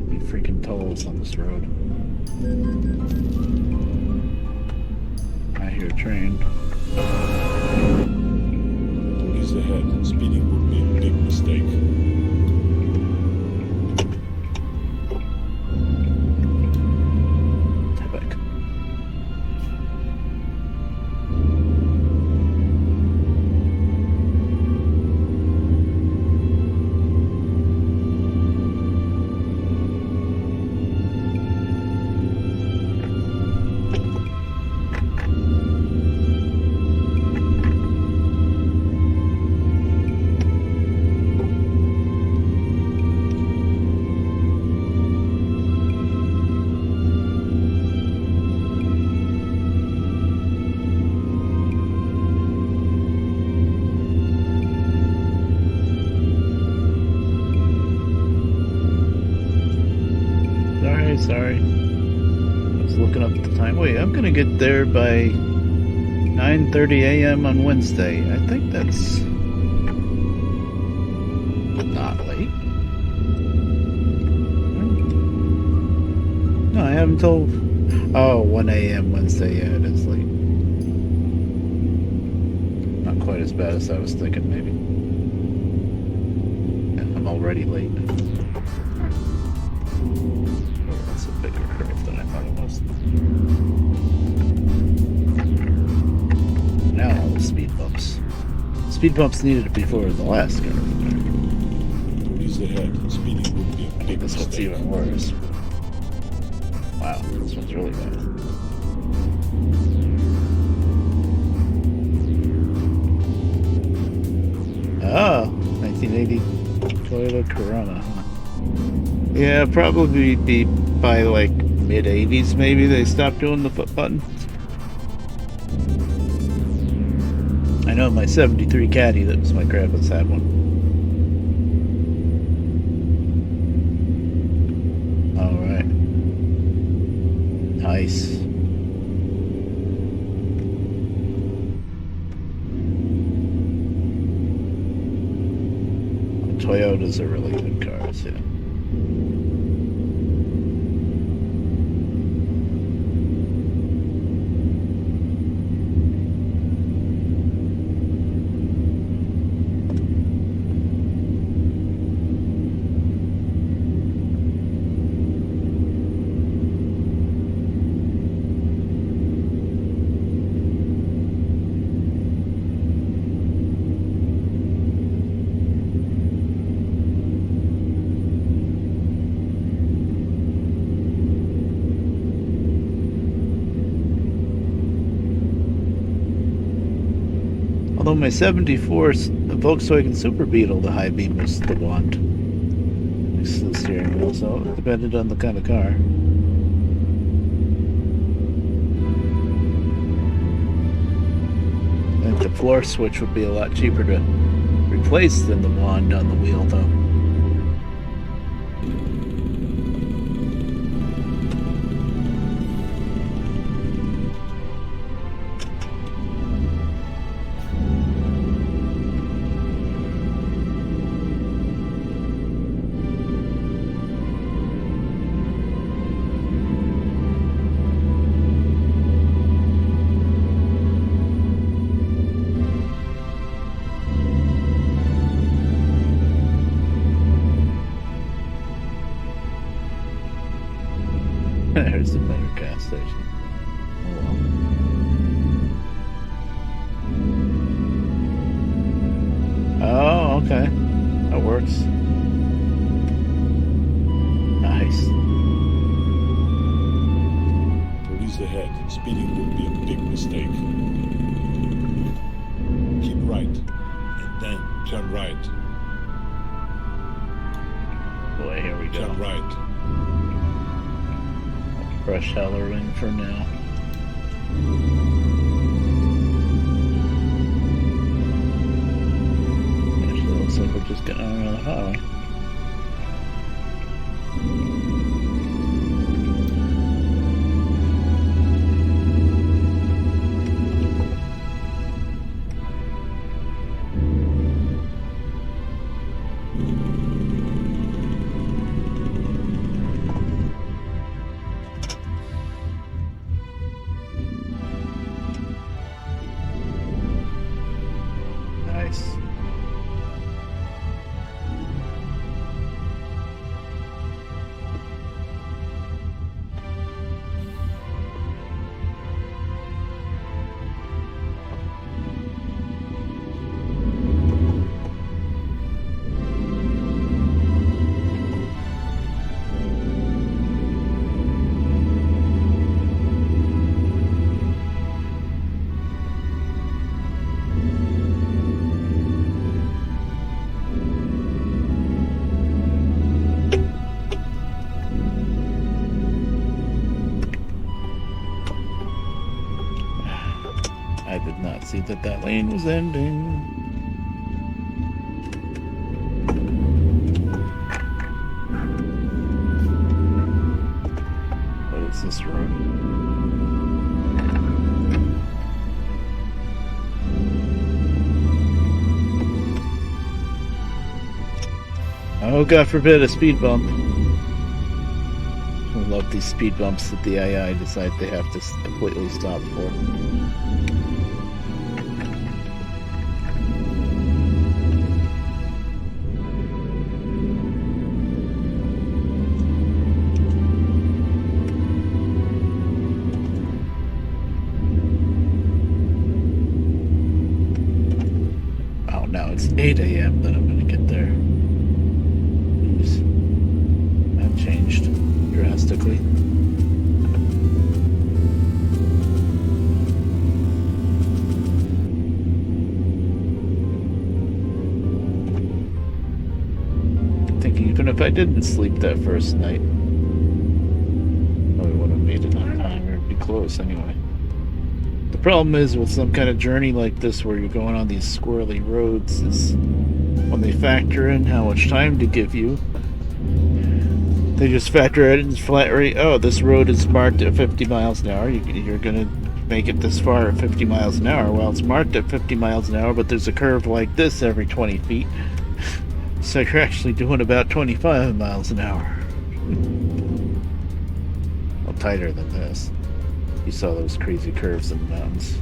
Speaker 3: Be freaking tolls on this road. I hear a train.
Speaker 4: Police ahead. Speeding would be a big mistake.
Speaker 3: Sorry. I was looking up the time. Wait, I'm gonna get there by 9:30 a.m. on Wednesday. I think that's not late. No, I haven't told. Oh, 1 a.m. Wednesday. Yeah, it is late. Not quite as bad as I was thinking, maybe. Yeah, I'm already late. Oh, that's a bigger curve than I thought it was. Now all the speed bumps. Speed bumps needed before the last curve.
Speaker 4: 30s ahead. Speeding would be a big
Speaker 3: This one's
Speaker 4: mistake.
Speaker 3: even worse. Wow, this one's really bad. Oh, 1980 Toyota Corona. Huh? Yeah, probably be by like mid 80s maybe they stopped doing the foot buttons. I know my 73 Caddy, that was my grandpa's, had one. Alright. Nice. Toyotas are really good cars, yeah. Although my 74 Volkswagen Super Beetle, the high beam was the wand next to the steering wheel, so it depended on the kind of car. I think the floor switch would be a lot cheaper to replace than the wand on the wheel, though. There's the better gas station. Oh, well. Oh, okay. That works. Nice.
Speaker 4: 30s ahead. Speeding would be a big mistake. Keep right. And then turn right.
Speaker 3: Boy, here we go.
Speaker 4: Turn right.
Speaker 3: Fresh Hellering for now. Actually, looks like we're just getting on around the highway. Nice. I did not see that that lane was ending. this road. Oh, God forbid a speed bump. I love these speed bumps that the AI decide they have to completely stop for. Oh, now it's 8 a.m. that I'm going to get there. Oops. That changed drastically. Thinking even if I didn't sleep that first night, I would have made it on time, or it'd be close anyway. The problem is with some kind of journey like this where you're going on these squirrely roads is when they factor in how much time to give you, they just factor it in flat rate. Oh, this road is marked at 50 miles an hour. You're going to make it this far at 50 miles an hour. Well, it's marked at 50 miles an hour, but there's a curve like this every 20 feet. So you're actually doing about 25 miles an hour. Well, tighter than this. You saw those crazy curves in the mountains.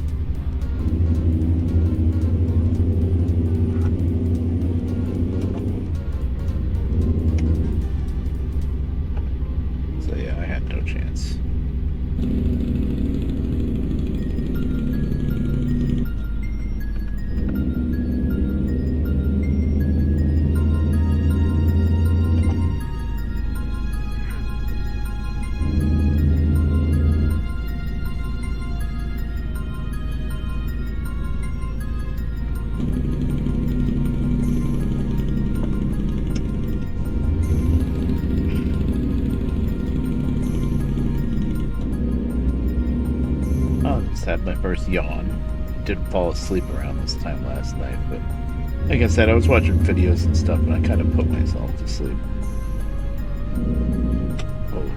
Speaker 3: So yeah, I had no chance. Had my first yawn. Didn't fall asleep around this time last night, but like I said, I was watching videos and stuff and I kind of put myself to sleep. Oh.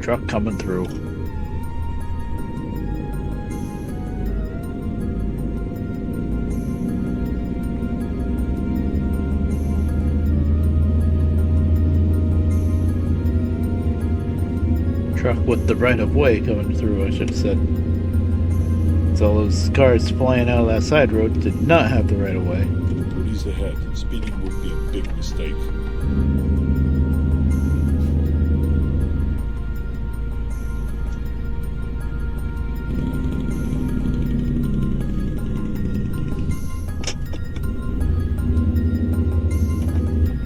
Speaker 3: Truck coming through. Truck with the right of way coming through, I should have said. So all those cars flying out of that side road did not have the right of way.
Speaker 4: Police ahead. Speeding would be a big mistake.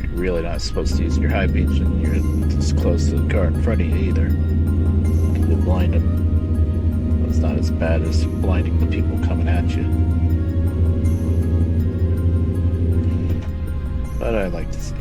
Speaker 3: You're really not supposed to use your high beams when you're this close to the car in front of you either. You'll blind them. It's not as bad as blinding the people coming at you. But I like to see.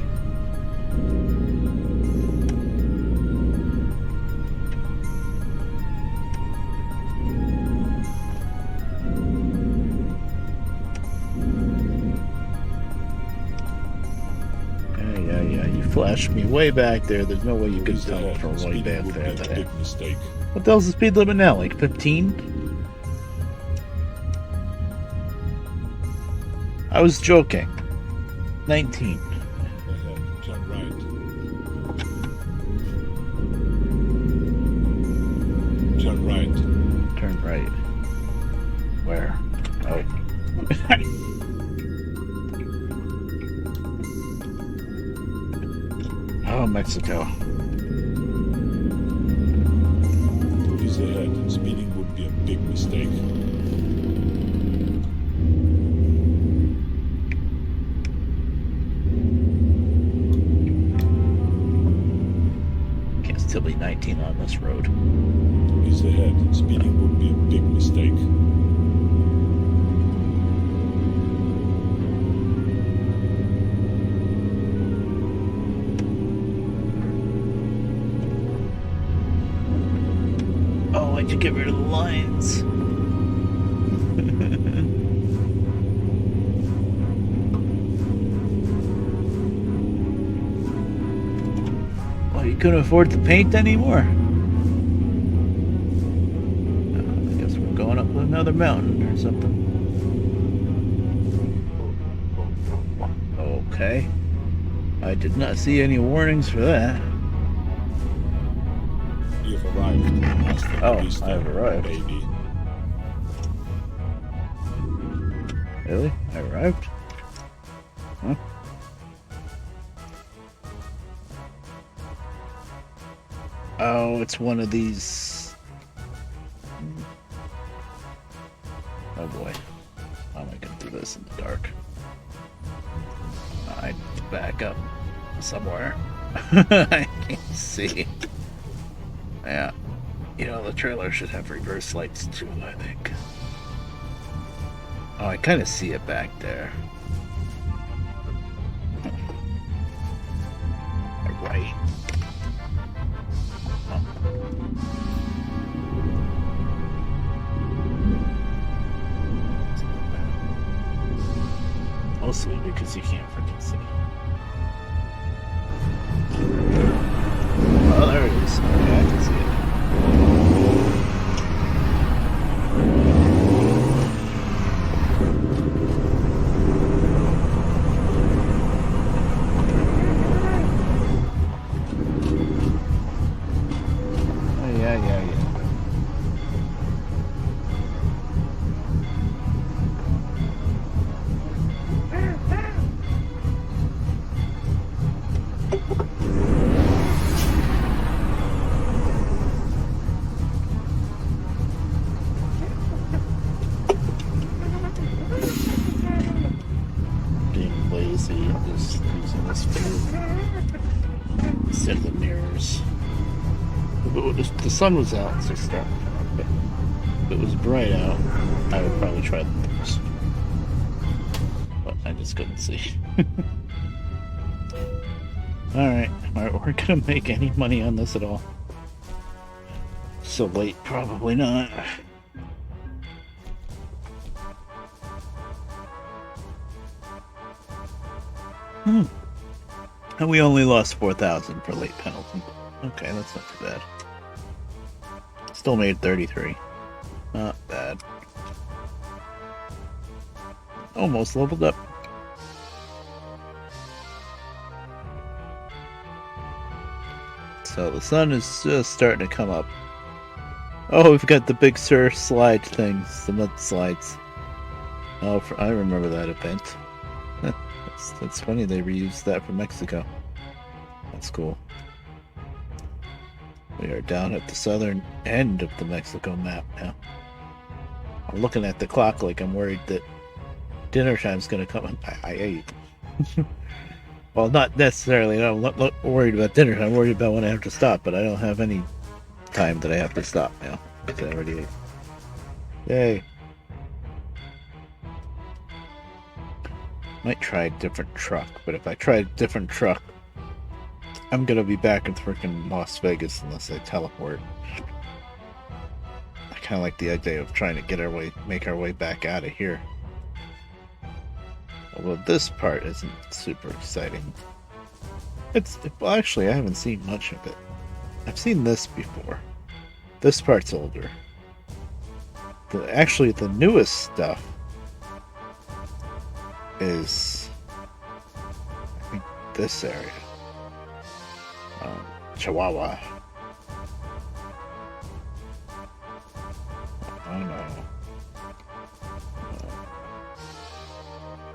Speaker 3: Yeah, you flashed me way back there. There's no way you could tell from way back there that
Speaker 4: big mistake.
Speaker 3: What the hell's the speed limit now? Like 15? I was joking. 19.
Speaker 4: Ahead. Turn right. Turn right.
Speaker 3: Turn right. Where? Oh. Oh, Mexico.
Speaker 4: Police ahead. Speeding would be a big mistake.
Speaker 3: Can't still be 19 on this road.
Speaker 4: Police ahead. Speeding would be a big mistake.
Speaker 3: Why'd you get rid of the lines? Why You couldn't afford to paint anymore? I guess we're going up another mountain or something. Okay. I did not see any warnings for that.
Speaker 4: You've arrived. Hasta la
Speaker 3: Oh,
Speaker 4: vista,
Speaker 3: I've arrived.
Speaker 4: baby.
Speaker 3: Really? I arrived? Huh? Oh, it's one of these. Oh boy. How am I gonna do this in the dark? I back up somewhere. I can't see. Yeah. You know, the trailer should have reverse lights too, I think. Oh, I kind of see it back there. Right. Mostly because you can't freaking see. Oh, there it is. Okay, I can see it. Oh, yeah. Being lazy and just using this view instead of the mirrors. If the sun was out, so stop. If it was bright out, I would probably try the mirrors. But I just couldn't see. Alright, we're gonna make any money on this at all. So late, probably not. And we only lost 4,000 for late penalty. Okay, that's not too bad. Still made 33. Not bad. Almost leveled up. So the sun is just starting to come up. Oh, we've got the Big Sur slide things, the mud slides. Oh, I remember that event. That's funny, they reused that from Mexico. That's cool. We are down at the southern end of the Mexico map now. I'm looking at the clock like I'm worried that dinner time's gonna come. I ate. Well, not necessarily. I'm not worried about dinner time. I'm worried about when I have to stop, but I don't have any time that I have to stop now because I already ate. Yay. Might try a different truck, but if I try a different truck, I'm gonna be back in freaking Las Vegas unless I teleport. I kind of like the idea of trying to make our way back out of here. Although this part isn't super exciting. Well, actually, I haven't seen much of it. I've seen this before. This part's older. Actually, the newest stuff is, I think, this area. Chihuahua. I don't know.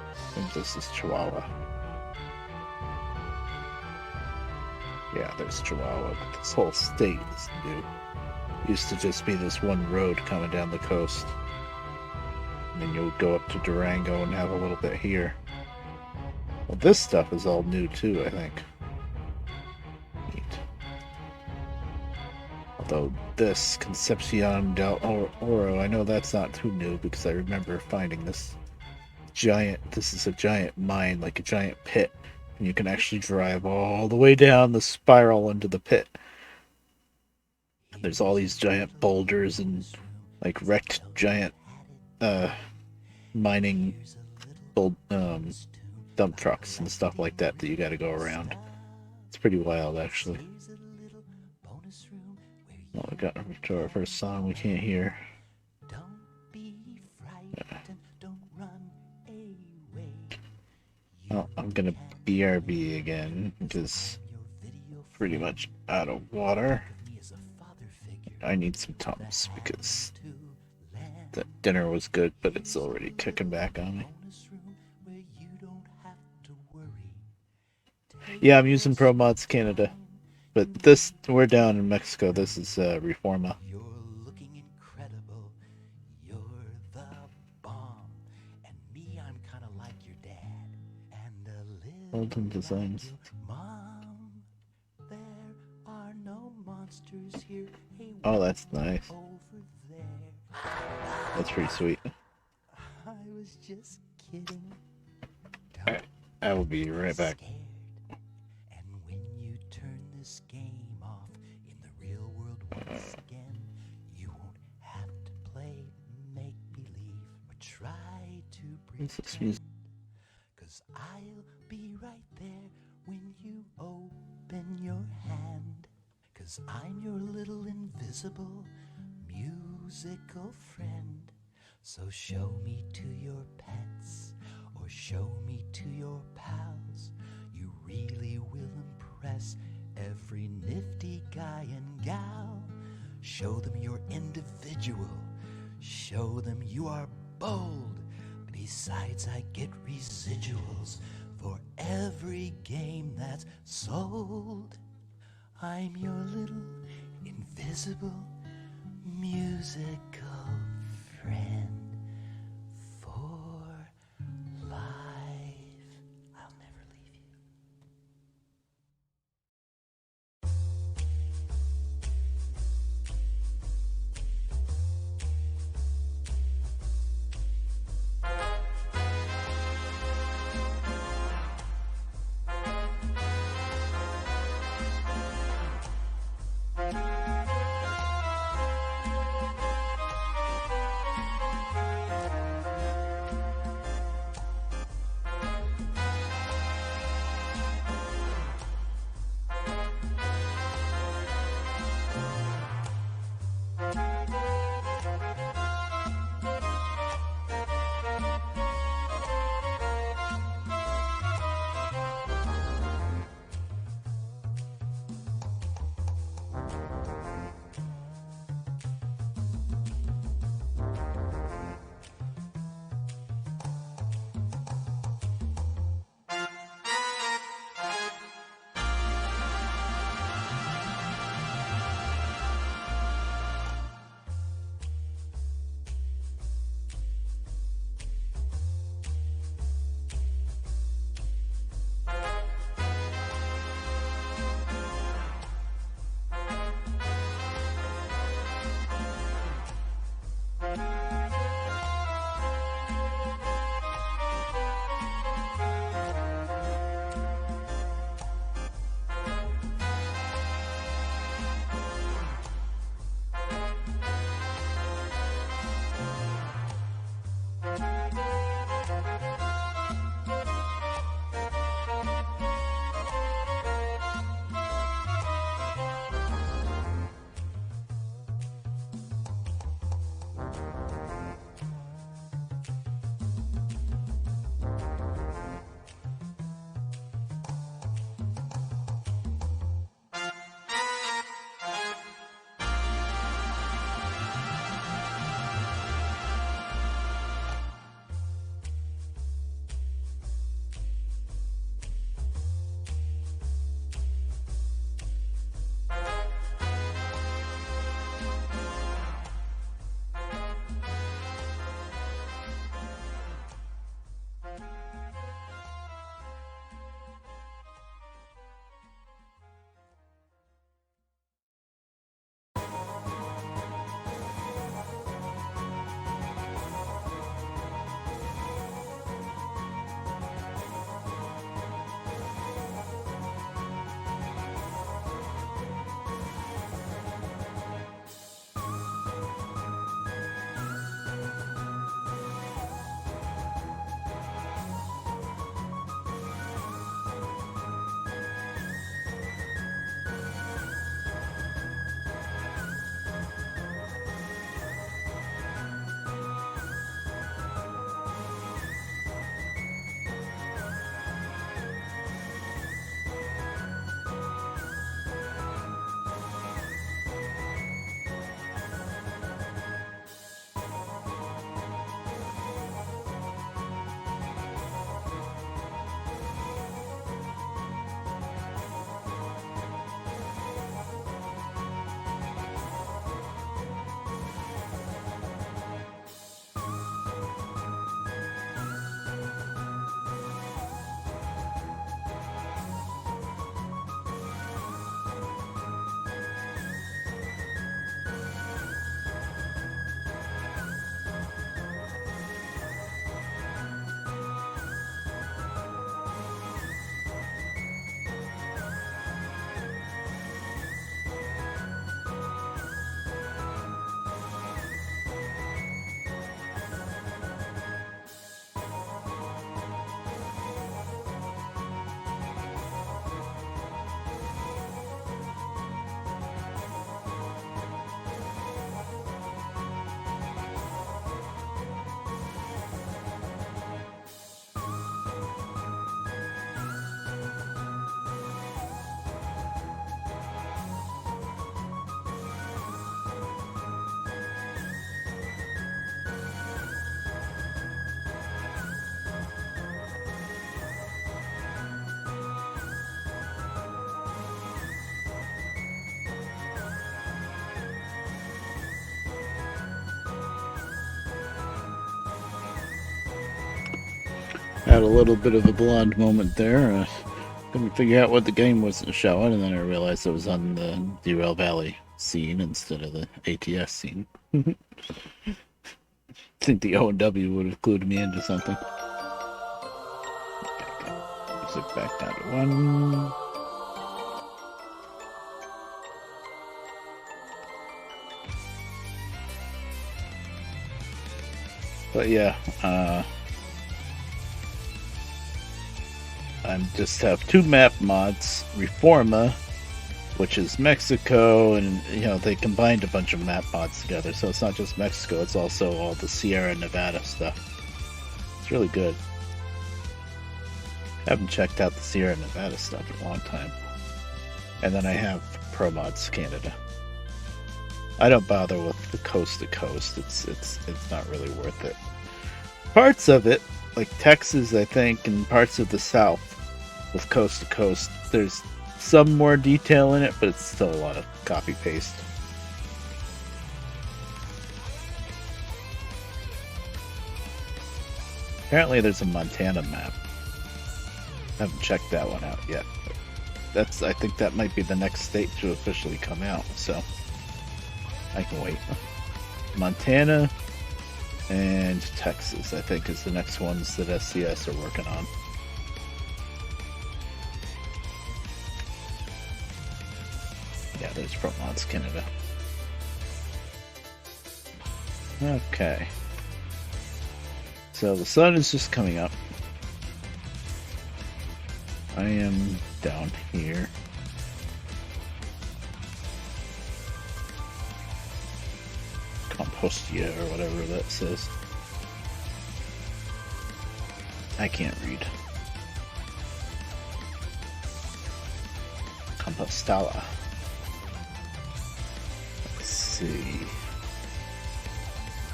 Speaker 3: I think this is Chihuahua. Yeah, there's Chihuahua, but this whole state is new. Used to just be this one road coming down the coast. And then you would go up to Durango and have a little bit here. Well, this stuff is all new too, I think. Neat. Although this Concepcion del Oro, I know that's not too new because I remember finding this is a giant mine, like a giant pit. And you can actually drive all the way down the spiral into the pit. And there's all these giant boulders and like wrecked giant mining dump trucks and stuff like that you got to go around. It's pretty wild, actually. Well, we got to our first song we can't hear.
Speaker 5: Don't be frightened, don't run away.
Speaker 3: Well, I'm gonna BRB again because pretty much out of water. I need some Tums because the dinner was good, but it's already kicking back on me. Yeah, I'm using Pro Mods Canada, but this we're down in Mexico. This is Reforma.
Speaker 5: You're looking incredible. You're the bomb. And me, I'm kind of like your dad. And a little
Speaker 3: Olden Designs.
Speaker 5: like your mom. There are no monsters here. Hey,
Speaker 3: Oh, that's nice.
Speaker 5: over there.
Speaker 3: That's pretty sweet.
Speaker 5: I was just kidding.
Speaker 3: Alright, I will be right back.
Speaker 5: Scared. And when you turn this game off in the real world once again, you won't have to play make-believe or try to
Speaker 3: What's this
Speaker 5: pretend.
Speaker 3: music?
Speaker 5: 'Cause I'll be right there when you open your hand. 'Cause I'm your little invisible musical friend. So show me to your pets or show me to your pals. You really will impress every nifty guy and gal. Show them you're individual. Show them you are bold. Besides, I get residuals for every game that's sold. I'm your little invisible musical friend for life. I'll never leave you.
Speaker 3: Had a little bit of a blonde moment there. Couldn't figure out what the game wasn't showing, and then I realized it was on the Derail Valley scene instead of the ATS scene. I think the O&W would have clued me into something. Okay, music back down to 1. But yeah, I just have 2 map mods, Reforma, which is Mexico, and they combined a bunch of map mods together, so it's not just Mexico, it's also all the Sierra Nevada stuff. It's really good. Haven't checked out the Sierra Nevada stuff in a long time. And then I have Pro Mods Canada. I don't bother with the coast to coast. It's not really worth it. Parts of it, like Texas, I think, and parts of the South with coast to coast, there's some more detail in it, but it's still a lot of copy paste. Apparently there's a Montana map. I haven't checked that one out yet. I think that might be the next state to officially come out, so I can wait. Montana and Texas, I think, is the next ones that SCS are working on. Yeah, there's Pro Mods Canada. Okay. So the sun is just coming up. I am down here. Compostia or whatever that says. I can't read. Compostela. Let's see.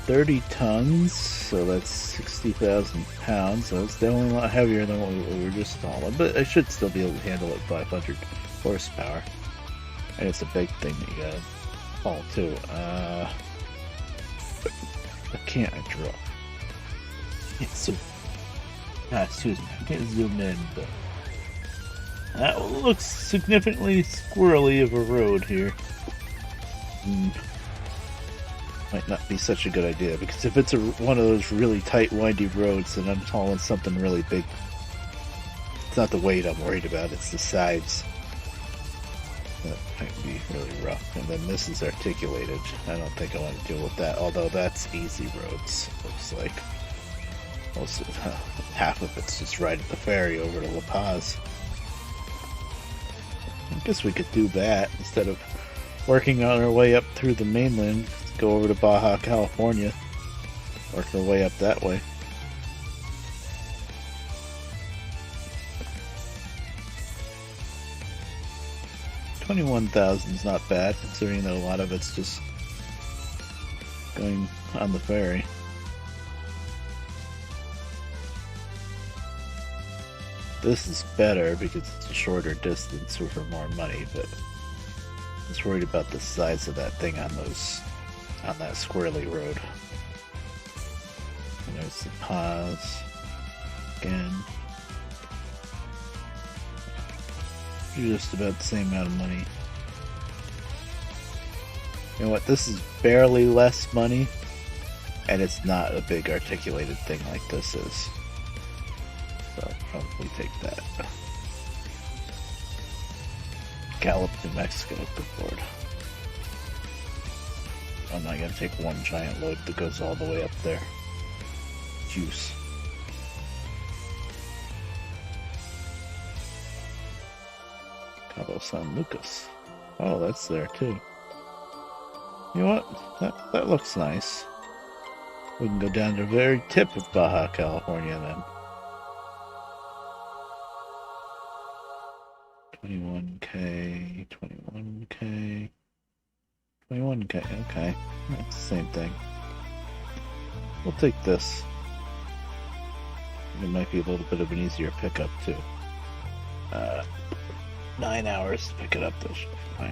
Speaker 3: 30 tons, so that's 60,000 pounds. So it's definitely a lot heavier than what we were just hauling, but I should still be able to handle it 500 horsepower. And it's a big thing that you gotta haul too. I can't draw. Excuse me, I can't zoom in, but that looks significantly squirrely of a road here. Might not be such a good idea, because if it's one of those really tight, windy roads, then I'm hauling something really big. It's not the weight I'm worried about, it's the size. That might be really rough. And then this is articulated. I don't think I want to deal with that, although that's easy roads. Looks like most of half of it's just right at the ferry over to La Paz. I guess we could do that instead of working on our way up through the mainland. Go over to Baja California, work our way up that way. $21,000 is not bad, considering that a lot of it's just going on the ferry. This is better because it's a shorter distance for more money, but I was worried about the size of that thing on that squirrely road. And there's the pause again. Just about the same amount of money. You know what? This is barely less money, and it's not a big articulated thing like this is. So I'll probably take that. Gallup, New Mexico, good lord. I'm not gonna take one giant load that goes all the way up there. Juice. Cabo San Lucas. Oh, that's there too. You know what? That looks nice. We can go down to the very tip of Baja California then. 21K, 21K. 21K, okay. That's the same thing. We'll take this. It might be a little bit of an easier pickup too. 9 hours to pick it up, though. Fine.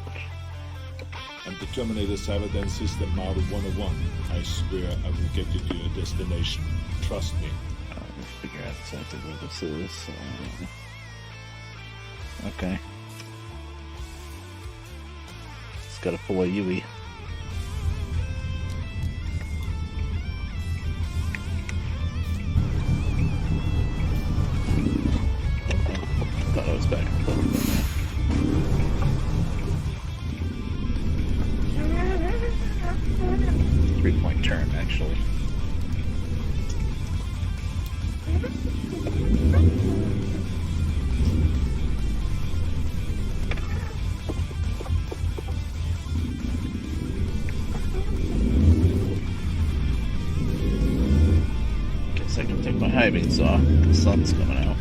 Speaker 4: And the Terminator Cyberden System Model 101. I swear I will get you to your destination. Trust me.
Speaker 3: figure out exactly where this is. Okay. It's got a full of Yui. Thought I was back and forth. 3-point turn, actually. Guess I can take my high beams off. The sun's coming out.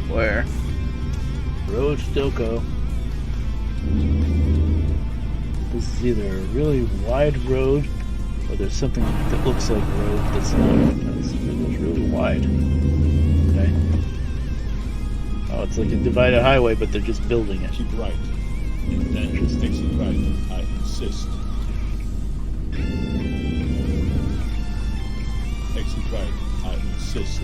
Speaker 3: Where? Road Stoko. This is either a really wide road or there's something that looks like a road that's not. It's really wide. Okay. Oh, it's like a divided highway, but they're just building it.
Speaker 4: Keep right. And then just exit right. I insist. Exit right. I insist.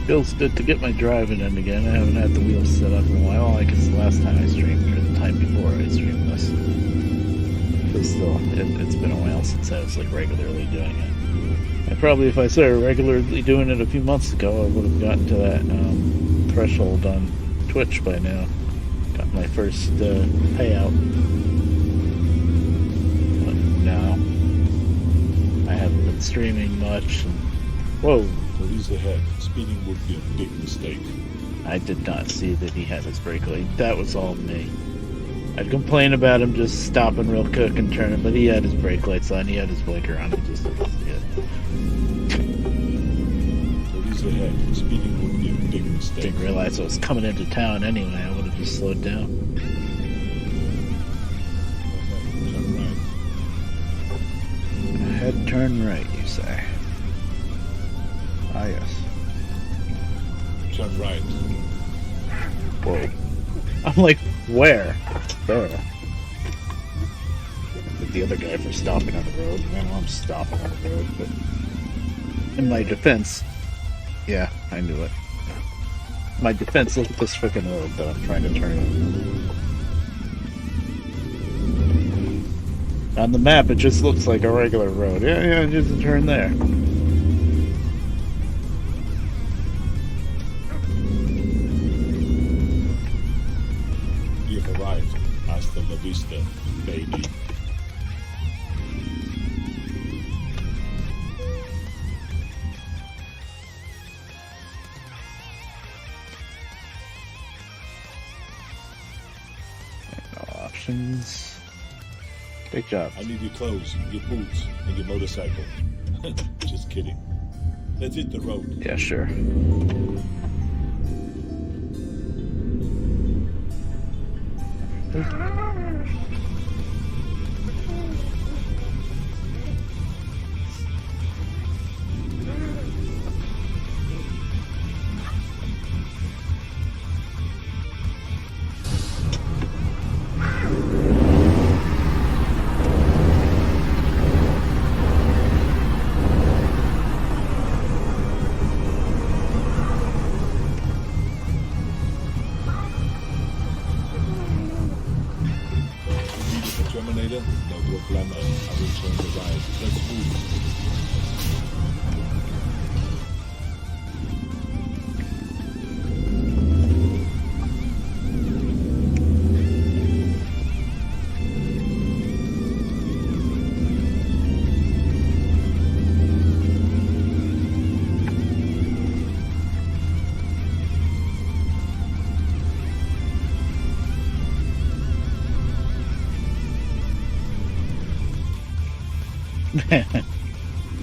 Speaker 3: Feels good to get my driving in again. I haven't had the wheels set up in a while, like it's the last time I streamed, or the time before I streamed this. But still, it's been a while since I was like regularly doing it. And probably if I started regularly doing it a few months ago, I would have gotten to that threshold on Twitch by now. Got my first payout. But no. I haven't been streaming much. And, whoa.
Speaker 4: Police ahead. Speeding would be a big mistake.
Speaker 3: I did not see that he had his brake light. That was all me. I'd complain about him just stopping real quick and turning, but he had his brake lights on, he had his blinker on, I just didn't see it.
Speaker 4: Police ahead. Speeding would be a big mistake.
Speaker 3: Didn't realize I was coming into town anyway, I would have just slowed down.
Speaker 4: Turn right.
Speaker 3: Head turn right, you say? Ah, yes.
Speaker 4: Turn right.
Speaker 3: Whoa. I'm like, where? There. But the other guy for stopping on the road. Man, I'm stopping on the road, but in my defense, yeah, I knew it. My defense, look at this freaking road that I'm trying to turn on. On the map, it just looks like a regular road. Yeah, just a turn there.
Speaker 4: You've arrived. Hasta la vista, baby.
Speaker 3: Options. Great job.
Speaker 4: I need your clothes, your boots, and your motorcycle. Just kidding. Let's hit the road.
Speaker 3: Yeah, sure.
Speaker 4: Terminator, no problemo. I will turn the ride. Let's move.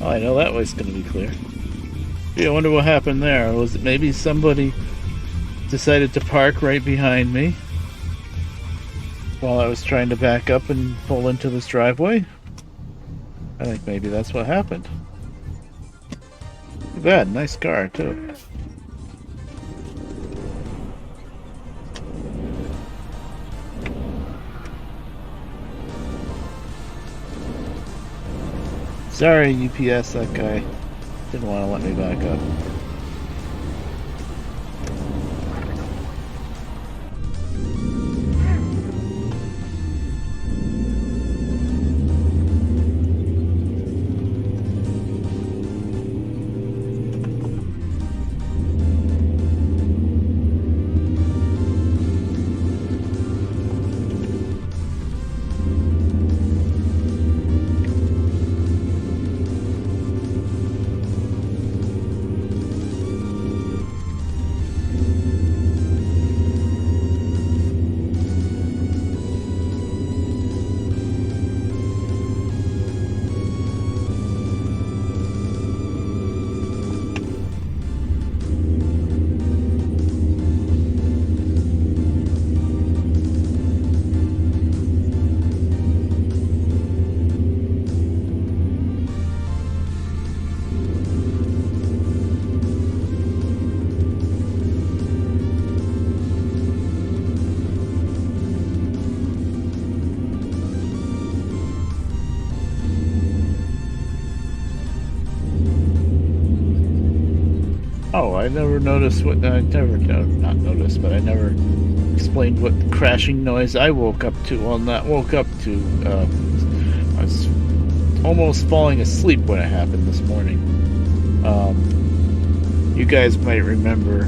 Speaker 3: Oh, I know that way's gonna be clear. Gee, I wonder what happened there. Was it maybe somebody decided to park right behind me while I was trying to back up and pull into this driveway? I think maybe that's what happened. Too bad, nice car too. Sorry, UPS, that guy didn't want to let me back up. Oh, I never noticed what I never no, not noticed, but I never explained what crashing noise I woke up to. Well, not woke up to. I was almost falling asleep when it happened this morning. You guys might remember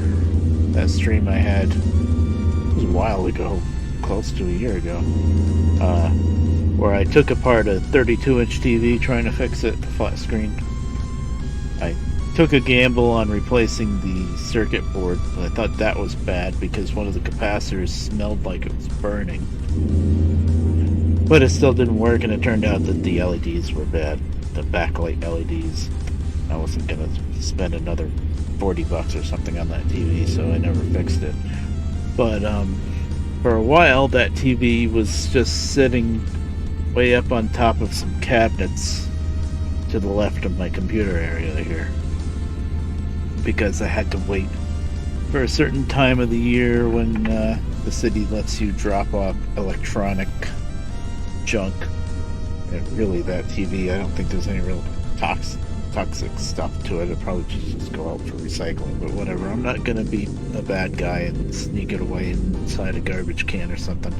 Speaker 3: that stream I had. It was a while ago, close to a year ago, where I took apart a 32-inch TV trying to fix it, the flat screen. I took a gamble on replacing the circuit board, but I thought that was bad because one of the capacitors smelled like it was burning. But it still didn't work, and it turned out that the LEDs were bad. The backlight LEDs. I wasn't gonna spend another $40 or something on that TV, so I never fixed it. But for a while, that TV was just sitting way up on top of some cabinets to the left of my computer area here, because I had to wait for a certain time of the year when the city lets you drop off electronic junk. And really, that TV, I don't think there's any real toxic stuff to it. It'll probably just go out for recycling, but whatever. I'm not gonna be a bad guy and sneak it away inside a garbage can or something.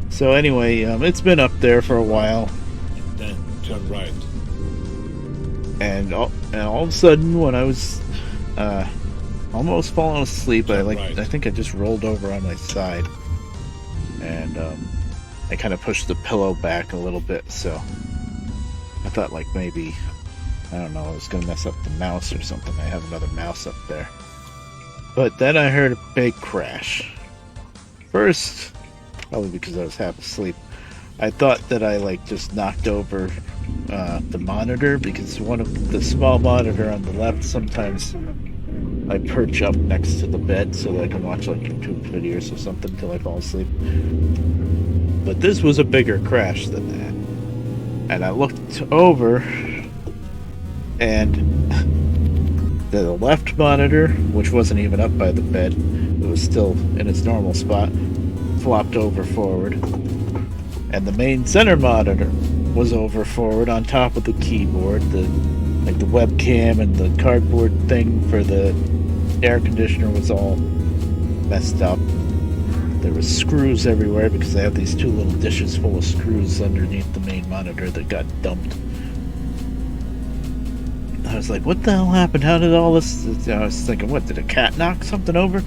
Speaker 3: So anyway, it's been up there for a while.
Speaker 4: And then turn right.
Speaker 3: And all of a sudden, when I was almost falling asleep, I think I just rolled over on my side, and I kind of pushed the pillow back a little bit. So I thought, like, maybe, I don't know, I was gonna mess up the mouse or something. I have another mouse up there, but then I heard a big crash. First, probably because I was half asleep, I thought that I just knocked over the monitor, because one of the small monitor on the left, sometimes I perch up next to the bed so that I can watch YouTube videos or something until I fall asleep. But this was a bigger crash than that. And I looked over, and the left monitor, which wasn't even up by the bed, it was still in its normal spot, flopped over forward. And the main center monitor was over forward on top of the keyboard. The webcam and the cardboard thing for the air conditioner was all messed up. There was screws everywhere because they have these two little dishes full of screws underneath the main monitor that got dumped. I was like, what the hell happened? How did all this... I was thinking, what, did a cat knock something over?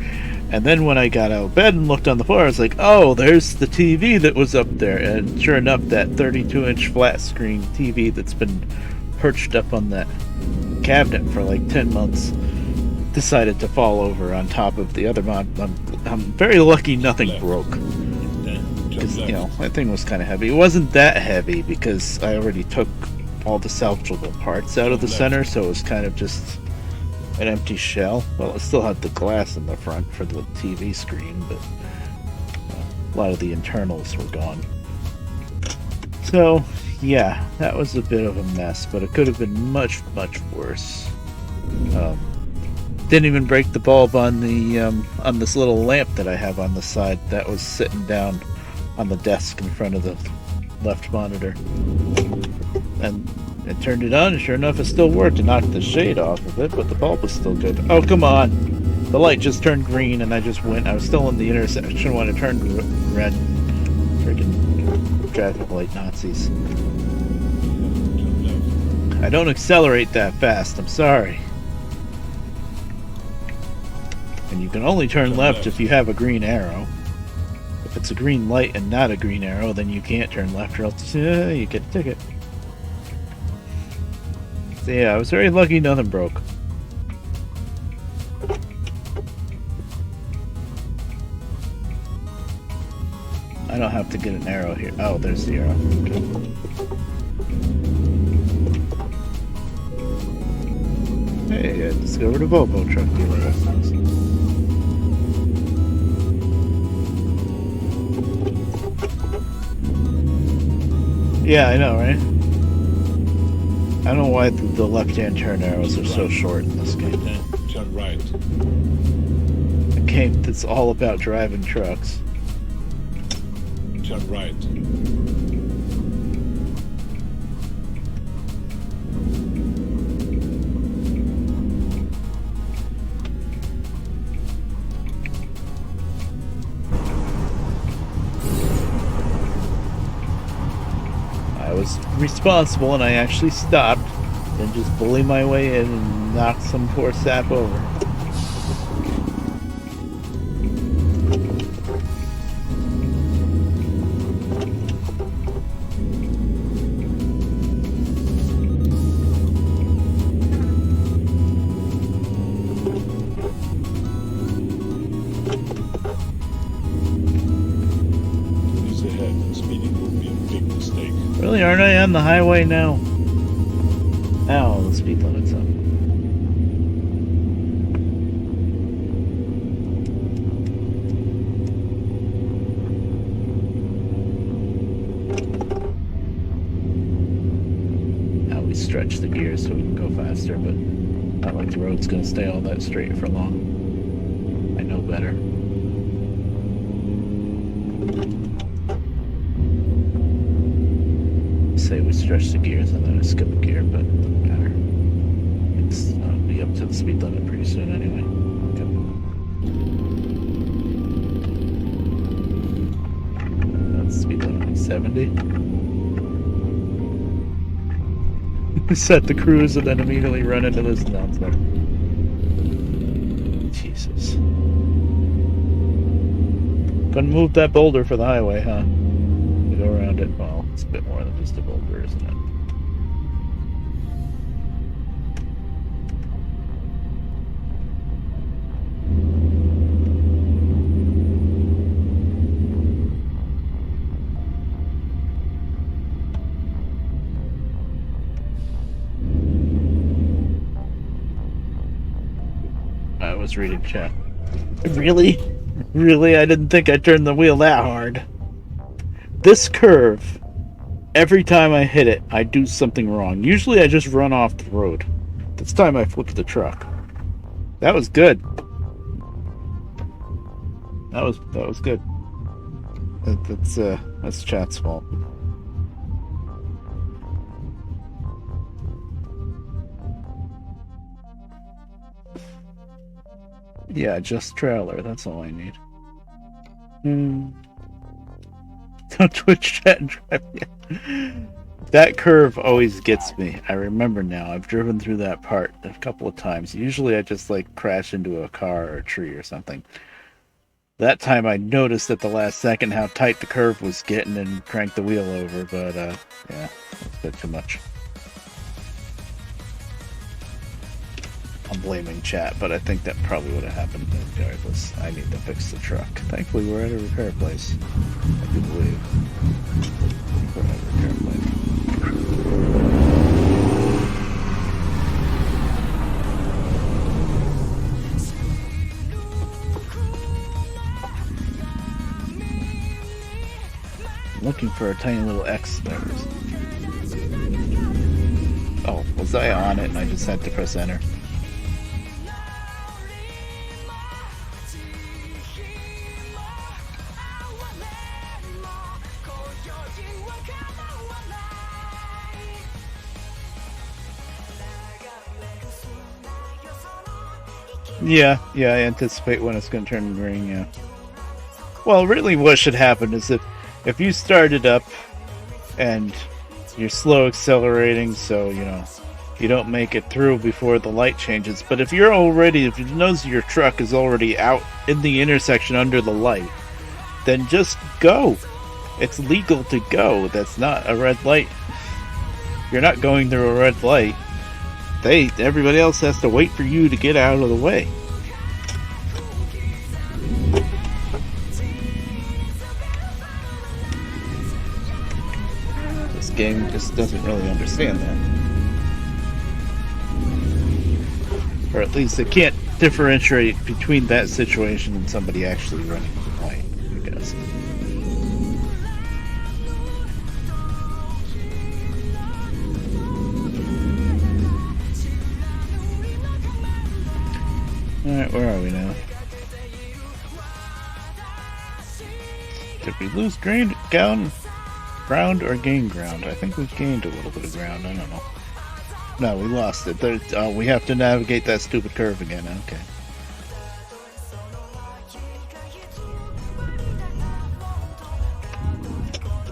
Speaker 3: And then when I got out of bed and looked on the floor, I was like, oh, there's the TV that was up there. And sure enough, that 32-inch flat screen TV that's been perched up on that cabinet for like 10 months decided to fall over on top of the other I'm very lucky nothing broke. Because, that thing was kind of heavy. It wasn't that heavy because I already took all the salvageable parts out of the center, so it was kind of just an empty shell. Well, it still had the glass in the front for the TV screen, but a lot of the internals were gone. So, yeah, that was a bit of a mess, but it could have been much, much worse. Didn't even break the bulb on the on this little lamp that I have on the side that was sitting down on the desk in front of the left monitor. And I turned it on, and sure enough, it still worked. It knocked the shade off of it, but the bulb was still good. Oh, come on! The light just turned green, and I just went. I was still in the intersection when it turned red. Freaking traffic light Nazis. I don't accelerate that fast, I'm sorry. And you can only turn left if you have a green arrow. If it's a green light and not a green arrow, then you can't turn left or else you get a ticket. So yeah, I was very lucky nothing broke. I don't have to get an arrow here. Oh, there's the arrow. Okay. Hey, I discovered a Volvo truck dealer. Yeah, I know, right? I don't know why the left-hand turn arrows are so short in this game.
Speaker 4: Turn right.
Speaker 3: A game that's all about driving trucks.
Speaker 4: Turn right.
Speaker 3: I was responsible and I actually stopped and just bullied my way in and knocked some poor sap over.
Speaker 4: Police ahead. Speeding will be a big mistake.
Speaker 3: Really, aren't I on the highway now? Ow, the speed limit's up. Now we stretch the gears so we can go faster, but not like the road's gonna stay all that straight for long. I know better. Say we stretch the gears and then I skip a gear, but it doesn't matter. It's be up to the speed limit pretty soon anyway. Okay. That's the speed limit, 70. We set the cruise and then immediately run into this nonsense. Jesus. Couldn't move that boulder for the highway, huh? To go around it. Well, it's a bit more than just a boulder, isn't it? I was reading chat. Really? Really? I didn't think I turned the wheel that hard. This curve, every time I hit it, I do something wrong. Usually I just run off the road. This time I flipped the truck. That was good. That was good. That's chat's fault. Yeah, just trailer. That's all I need. Don't Twitch chat and drive. Yeah. That curve always gets me. I remember now. I've driven through that part a couple of times. Usually I just like crash into a car or a tree or something. That time I noticed at the last second how tight the curve was getting and cranked the wheel over, but yeah, that's a bit too much. I'm blaming chat, but I think that probably would have happened regardless. I need to fix the truck. Thankfully, we're at a repair place. I do believe we're at a repair place. for a tiny little X there. Oh, was I on it and I just had to press enter? Yeah, I anticipate when it's going to turn green, yeah. Well, really what should happen is if you started up and you're slow accelerating, so, you know, you don't make it through before the light changes. But if you know your truck is already out in the intersection under the light, then just go. It's legal to go. That's not a red light. You're not going through a red light. Everybody else has to wait for you to get out of the way. This game just doesn't really understand that. Or at least it can't differentiate between that situation and somebody actually running the light, I guess. Alright, where are we now? Did we lose ground or gain ground? I think we've gained a little bit of ground, I don't know. No, we lost it. We have to navigate that stupid curve again, okay.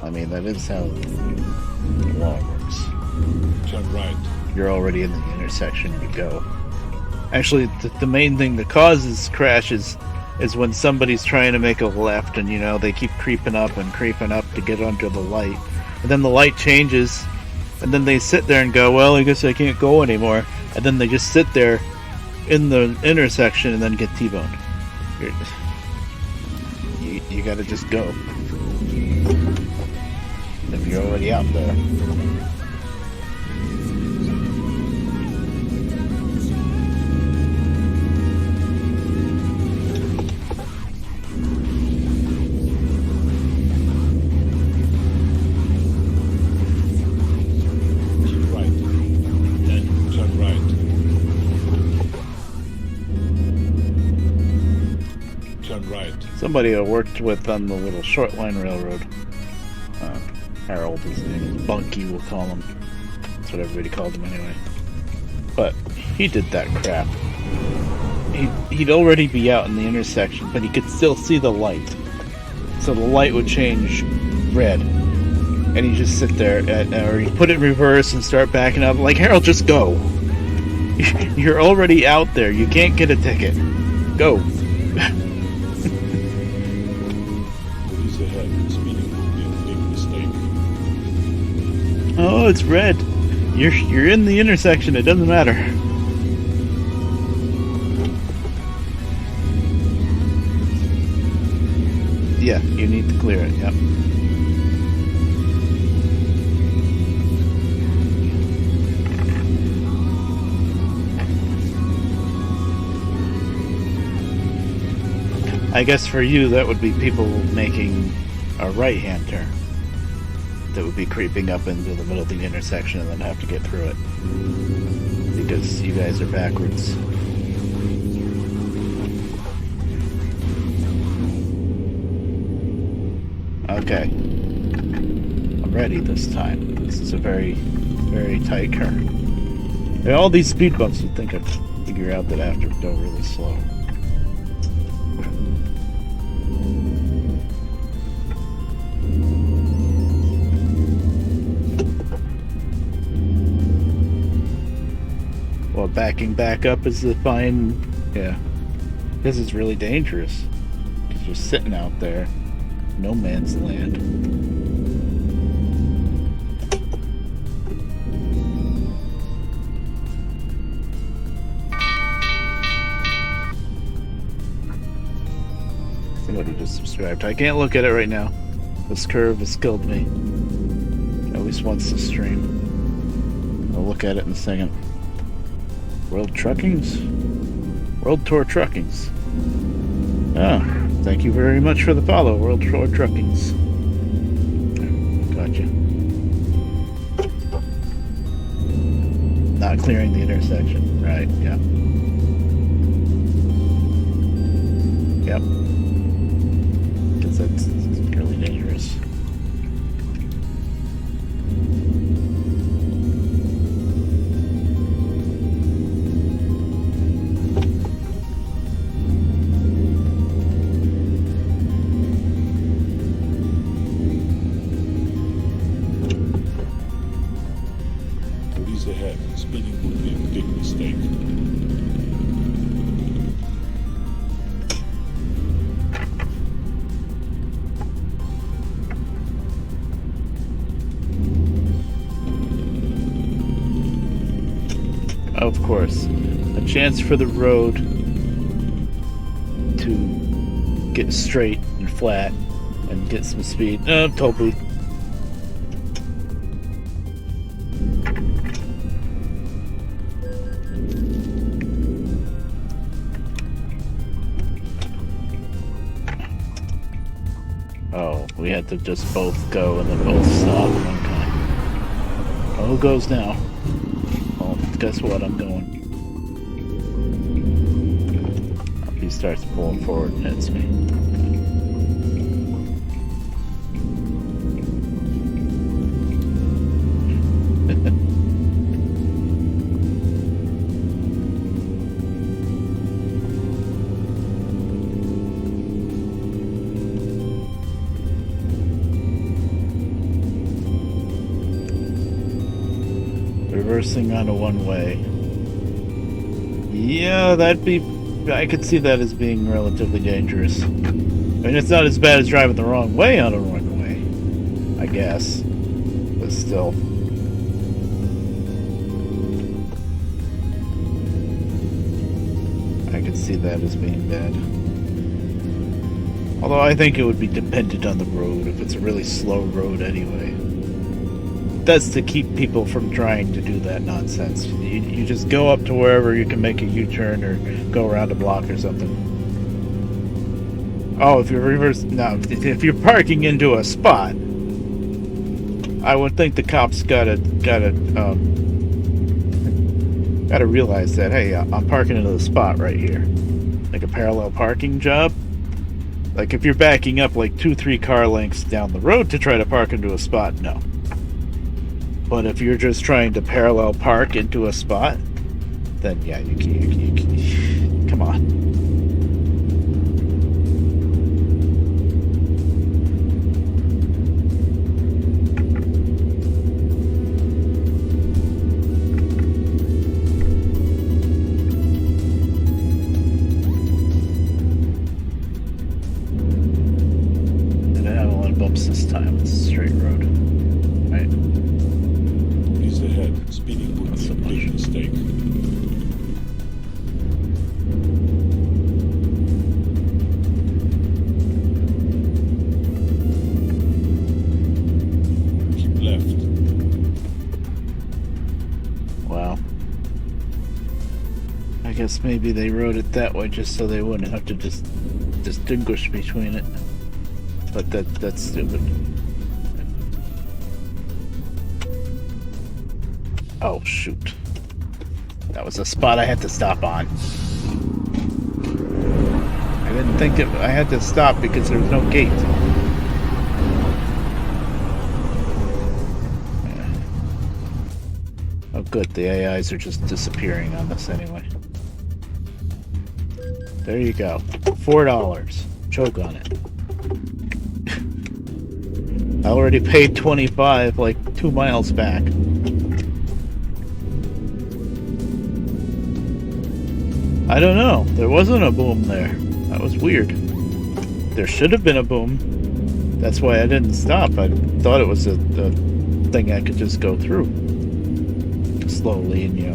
Speaker 3: I mean, that is how the law works.
Speaker 4: Turn right.
Speaker 3: You're already in the intersection, you go. Actually, the main thing that causes crashes is when somebody's trying to make a left and, you know, they keep creeping up to get under the light. And then the light changes, and then they sit there and go, well, I guess I can't go anymore. And then they just sit there in the intersection and then get T-boned. You gotta just go. If you're already out there. Somebody I worked with on the little short line railroad. Harold, his name is Bunky, we'll call him. That's what everybody called him anyway. But he did that crap. He'd already be out in the intersection, but he could still see the light. So the light would change red. And he'd just sit there, or he'd put it in reverse and start backing up. Like, Harold, just go. You're already out there. You can't get a ticket. Go. Oh, it's red. You're in the intersection. It doesn't matter. Yeah, you need to clear it. Yep. I guess for you, that would be people making a right-hand turn. That would be creeping up into the middle of the intersection and then have to get through it. Because you guys are backwards. Okay. I'm ready this time. This is a very, very tight curve. And all these speed bumps you'd think I'd figure out that I have to go really slow. Well, backing back up is the fine, yeah. This is really dangerous. Because you're sitting out there, no man's land. Somebody just subscribed. I can't look at it right now. This curve has killed me. At least once this stream. I'll look at it in a second. World Truckings? World Tour Truckings. Ah, thank you very much for the follow, World Tour Truckings. not clearing the intersection. Right, yeah. Yep. Because that's really dangerous.
Speaker 4: Police ahead. Speeding would be a big mistake.
Speaker 3: Of course. A chance for the road to get straight and flat and get some speed. Toll booth. Oh, we had to just both go and then both stop at one time. Oh, who goes now? Well, guess what? I'm going. He starts pulling forward and hits me. Reversing on a one-way. Yeah, that'd be... I could see that as being relatively dangerous. I mean, it's not as bad as driving the wrong way on a one-way, I guess. But still. I could see that as being bad. Although I think it would be dependent on the road, if it's a really slow road anyway. That's to keep people from trying to do that nonsense. You just go up to wherever you can make a U-turn or go around a block or something. Oh, if you're if you're parking into a spot, I would think the cops gotta realize that, hey, I'm parking into the spot right here, like a parallel parking job. Like if you're backing up like 2-3 car lengths down the road to try to park into a spot, no. But if you're just trying to parallel park into a spot, then yeah, you can. Come on. And I have a lot of bumps this time. It's a straight road. Right?
Speaker 4: Ahead. Speeding would be a big mistake. Keep left.
Speaker 3: Wow. I guess maybe they wrote it that way just so they wouldn't have to just distinguish between it. But that's stupid. Oh, shoot. That was a spot I had to stop on. I didn't think that I had to stop because there was no gate. Yeah. Oh, good. The AIs are just disappearing on this anyway. There you go. $4. Choke on it. I already paid $25 like 2 miles back. I don't know. There wasn't a boom there. That was weird. There should have been a boom. That's why I didn't stop. I thought it was a thing I could just go through. Slowly, and you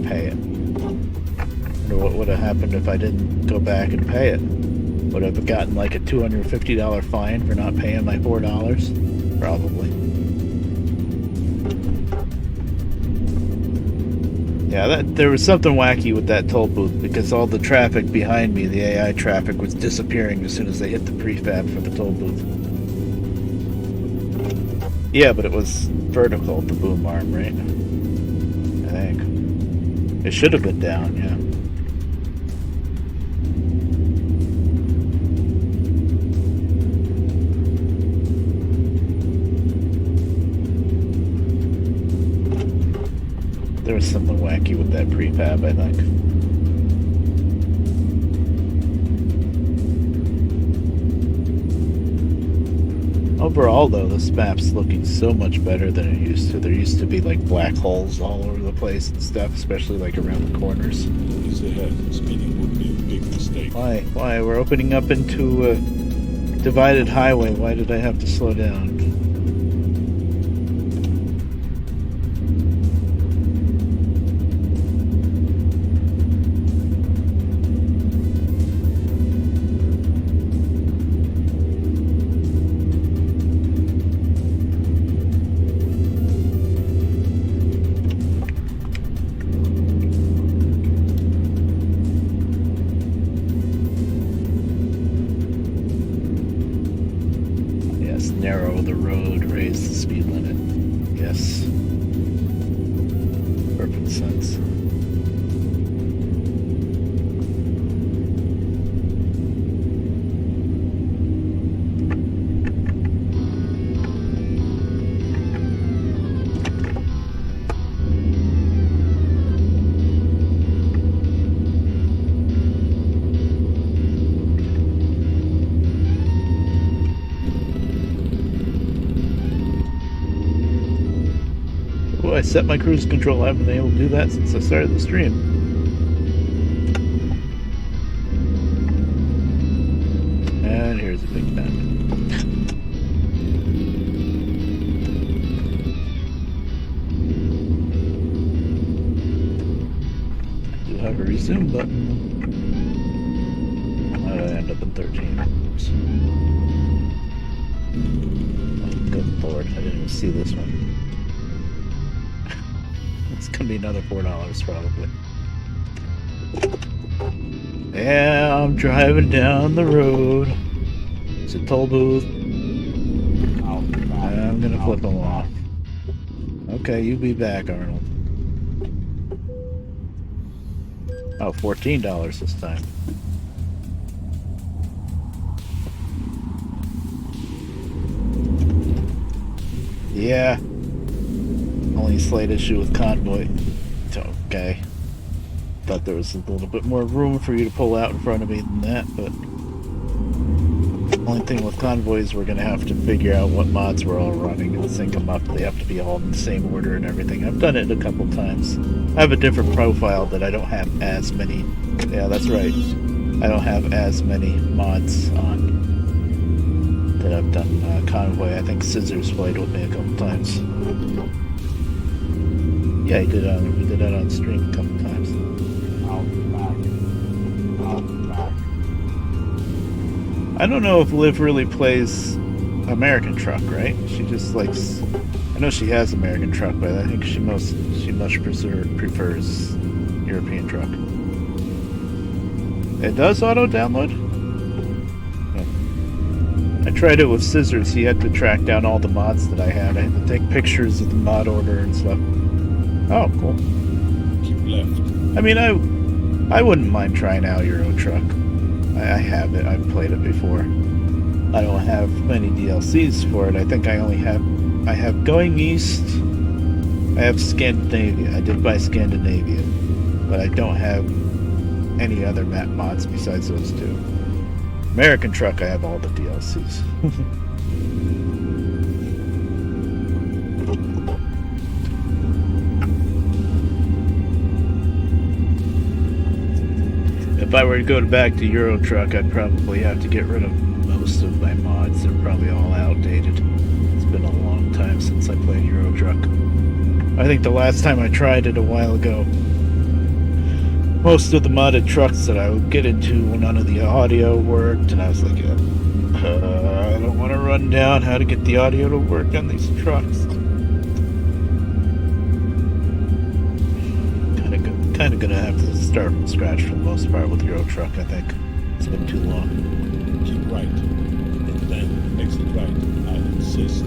Speaker 3: pay it. I wonder what would have happened if I didn't go back and pay it. Would I have gotten like a $250 fine for not paying my $4? Probably. Yeah, there was something wacky with that toll booth because all the traffic behind me, the AI traffic, was disappearing as soon as they hit the prefab for the toll booth. Yeah, but it was vertical, the boom arm, right? think. It should have been down, yeah. There was something wacky with that prefab, I think. Overall, though, this map's looking so much better than it used to. There used to be, like, black holes all over the place and stuff, especially, like, around the corners.
Speaker 4: Police ahead. Speeding would be a big mistake.
Speaker 3: Why? Why? We're opening up into a divided highway. Why did I have to slow down? Narrow the road, raise the speed limit. Yes. Perfect sense. I set my cruise control. I haven't been able to do that since I started the stream. And here's a big bend. I do have a resume button. How did I end up in 13? Oops. Oh, good lord, I didn't even see this one. It's gonna be another $4 probably. Yeah, I'm driving down the road. It's a toll booth. I'm gonna flip them off. Okay, you be back, Arnold. Oh, $14 this time. Yeah. Only slight issue with convoy. It's okay. Thought there was a little bit more room for you to pull out in front of me than that, but only thing with convoys, we're gonna have to figure out what mods we're all running and sync them up. They have to be all in the same order and everything. I've done it a couple times. I have a different profile that I don't have as many. Yeah, that's right. I don't have as many mods on that I've done convoy. I think Scissors played with me a couple times. Yeah, he did. We did that on stream a couple times. I don't know if Liv really plays American Truck, right? She just likes. I know she has American Truck, but I think she much prefers European Truck. It does auto download. Yeah. I tried it with Scissors. He had to track down all the mods that I had. I had to take pictures of the mod order and stuff. Oh, cool.
Speaker 4: Keep left.
Speaker 3: I mean, I wouldn't mind trying out Euro Truck. I have it. I've played it before. I don't have many DLCs for it. I think I have Going East. I have Scandinavia. I did buy Scandinavia, but I don't have any other map mods besides those two. American Truck, I have all the DLCs. If I were to go back to Euro Truck, I'd probably have to get rid of most of my mods. They're probably all outdated. It's been a long time since I played Euro Truck. I think the last time I tried it a while ago, most of the modded trucks that I would get into, none of the audio worked, and I was like, I don't want to run down how to get the audio to work on these trucks. Kind of gonna have to start from scratch for the most part with Euro Truck, I think. It's been too long.
Speaker 4: Keep right. And then exit right. I insist.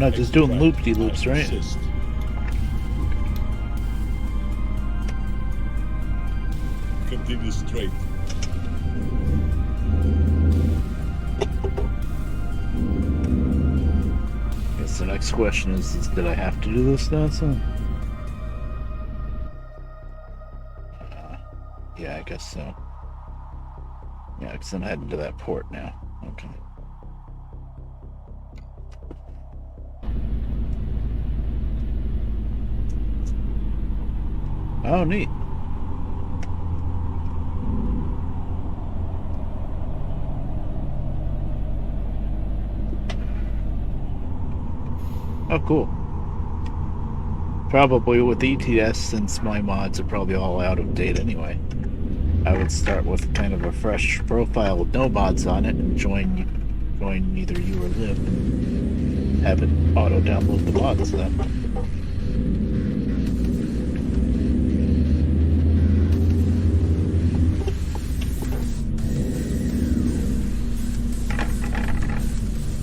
Speaker 3: Not just doing loop-de-loops, right?
Speaker 4: Assist. Continue straight.
Speaker 3: Guess the next question is did I have to do this now, son? Yeah, I guess so. Yeah, because I'm heading to that port now. Okay. Oh, neat. Oh, cool. Probably with ETS, since my mods are probably all out of date anyway. I would start with kind of a fresh profile with no mods on it and join either you or Liv and have it auto download the mods then.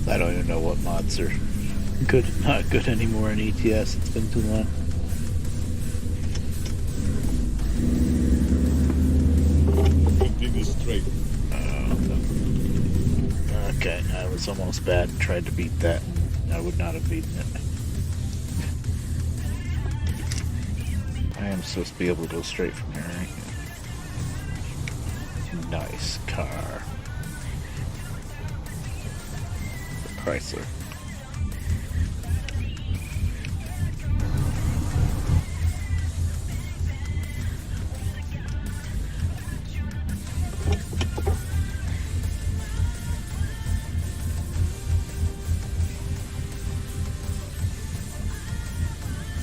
Speaker 3: I don't even know what mods are good, not good anymore in ETS. It's been too long.
Speaker 4: Continue straight.
Speaker 3: Okay, I was almost bad and tried to beat that, and I would not have beaten it. I am supposed to be able to go straight from here, right? Nice car. Chrysler.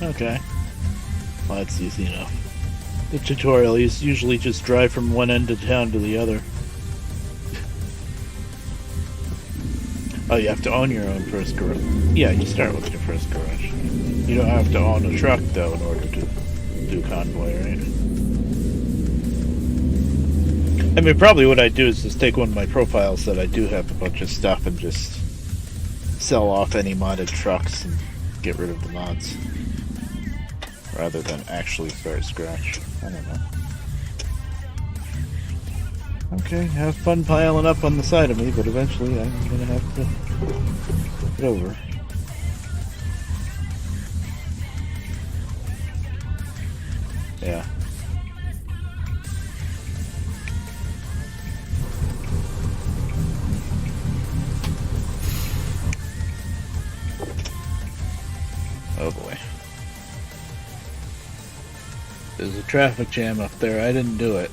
Speaker 3: Okay. Well, that's easy enough. The tutorial is usually just drive from one end of town to the other. Oh, you have to own your own first garage. Yeah, you start with your first garage. You don't have to own a truck, though, in order to do convoy, right? I mean, probably what I'd do is just take one of my profiles that I do have a bunch of stuff and just sell off any modded trucks and get rid of the mods. Rather than actually start scratch. I don't know. Okay, have fun piling up on the side of me, but eventually I'm gonna have to get over. Yeah. Oh boy. There's a traffic jam up there. I didn't do it.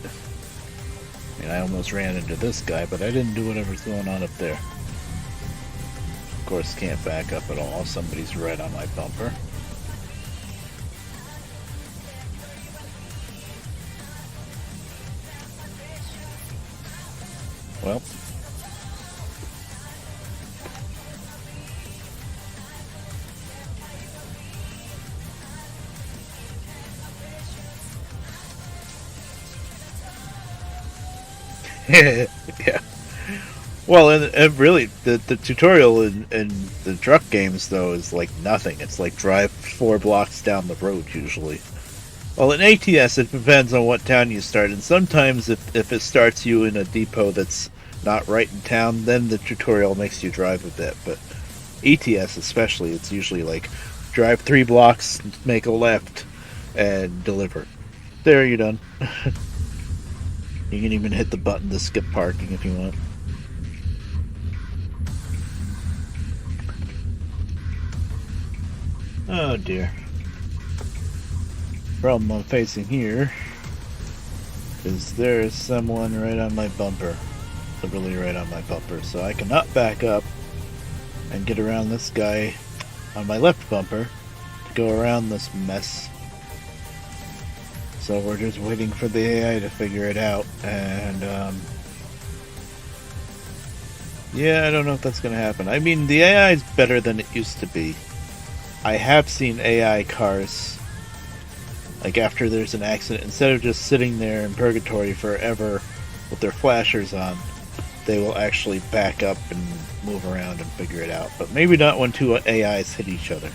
Speaker 3: I mean, I almost ran into this guy, but I didn't do whatever's going on up there. Of course, can't back up at all. Somebody's right on my bumper. Well. Yeah. Well, and really, the tutorial in the truck games, though, is like nothing. It's like drive 4 blocks down the road, usually. Well, in ATS, it depends on what town you start. And sometimes, if it starts you in a depot that's not right in town, then the tutorial makes you drive a bit. But ETS, especially, it's usually like drive 3 blocks, make a left, and deliver. There, you're done. You can even hit the button to skip parking if you want. Oh dear. Problem I'm facing here is there is someone right on my bumper. Literally right on my bumper. So I cannot back up and get around this guy on my left bumper to go around this mess. So we're just waiting for the AI to figure it out, and yeah, I don't know if that's going to happen. I mean, the AI is better than it used to be. I have seen AI cars, like after there's an accident, instead of just sitting there in purgatory forever with their flashers on, they will actually back up and move around and figure it out. But maybe not when two AIs hit each other.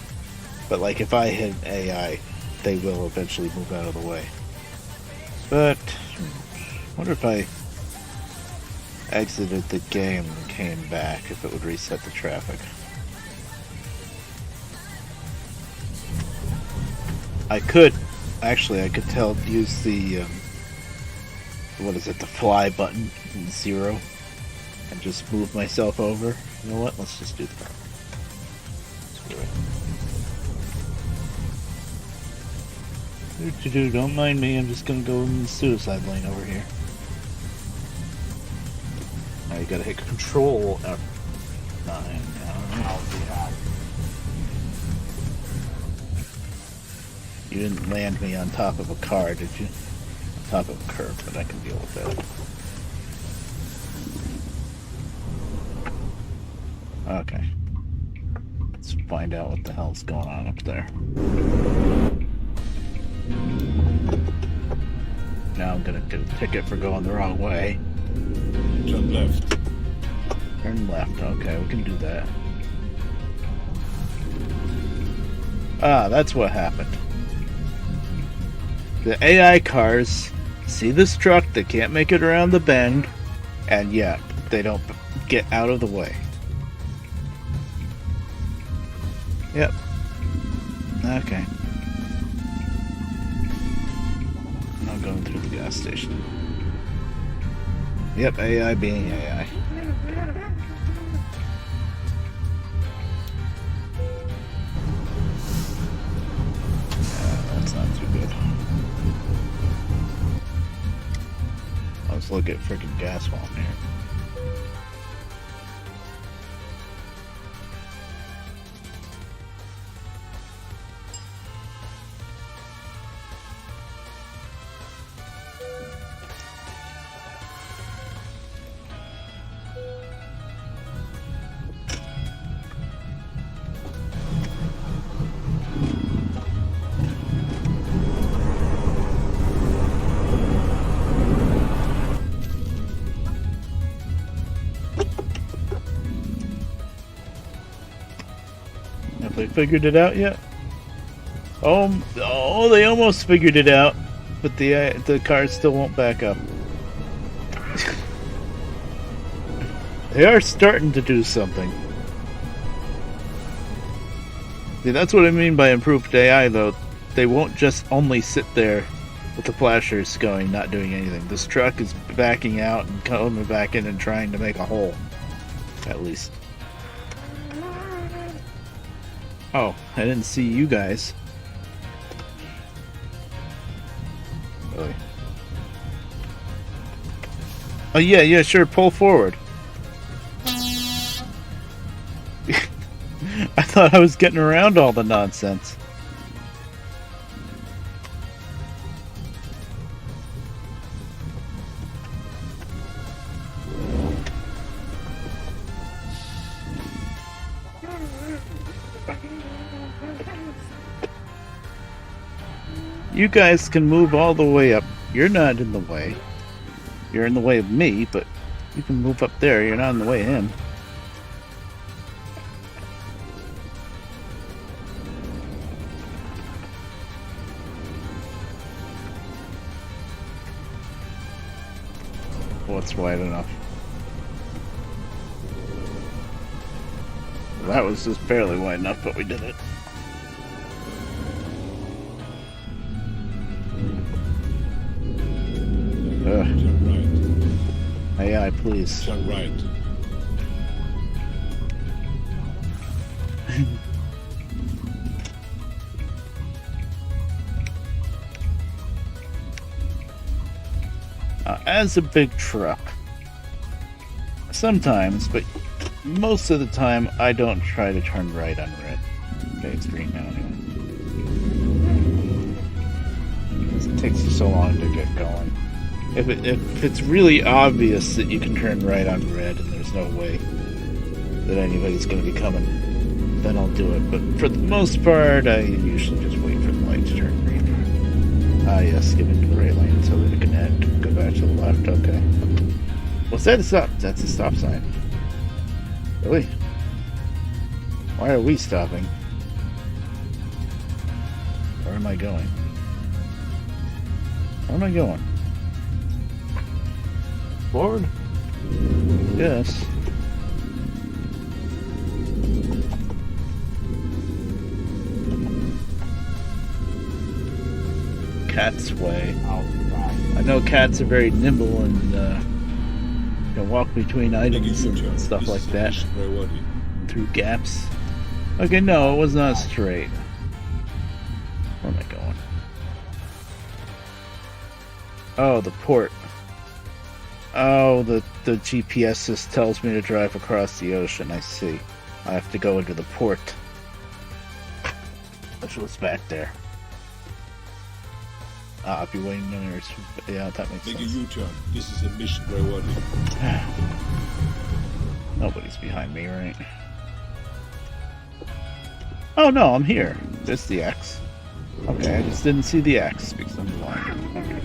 Speaker 3: But like if I hit an AI, they will eventually move out of the way. But I wonder if I exited the game and came back, if it would reset the traffic. I could use the what is it, the fly button in 0 and just move myself over. You know what? Let's just do that. Screw it. Don't mind me. I'm just gonna go in the suicide lane over here. Now you gotta hit Control F9. You didn't land me on top of a car, did you? On top of a curb, but I can deal with that. Okay. Let's find out what the hell's going on up there. Now I'm gonna get a ticket for going the wrong way.
Speaker 4: Turn left.
Speaker 3: Turn left. Okay, we can do that. Ah, that's what happened. The AI cars see this truck, they can't make it around the bend, and yeah, they don't get out of the way. Yep. Okay. I'm going through the gas station. Yep, AI being AI. That's not too good. Let's look at freaking gas while I'm here. Have they figured it out yet? Oh, they almost figured it out, but the cars still won't back up. They are starting to do something. See, that's what I mean by improved AI, though. They won't just only sit there with the flashers going, not doing anything. This truck is backing out and coming back in and trying to make a hole. At least. Oh, I didn't see you guys. Really? Oh yeah, sure, pull forward. I thought I was getting around all the nonsense. You guys can move all the way up. You're not in the way. You're in the way of me, but you can move up there. You're not in the way of him. What's wide enough? Well, that was just barely wide enough, but we did it.
Speaker 4: Turn right.
Speaker 3: AI, please.
Speaker 4: Turn right.
Speaker 3: As a big truck, sometimes, but most of the time, I don't try to turn right on red. Okay, it's green now anyway. Because it takes you so long to get going. If it's really obvious that you can turn right on red and there's no way that anybody's going to be coming, then I'll do it. But for the most part, I usually just wait for the light to turn green. Ah, yes, get into the right lane so that it can go back to the left. Okay. Was that a stop? That's a stop sign. Really? Why are we stopping? Where am I going? Where am I going? Forward? Yes. Cat's way. I know cats are very nimble and can walk between items and stuff like that through gaps. Okay, no, it was not straight. Where am I going? Oh, the port. Oh, the GPS just tells me to drive across the ocean. I see. I have to go into the port, which was back there. I'll be waiting on yours. Yeah, that makes sense.
Speaker 4: Make a U-turn. This is a mission priority.
Speaker 3: Nobody's behind me, right? Oh no, I'm here. There's the X. Okay, I just didn't see the X because I'm blind. Okay.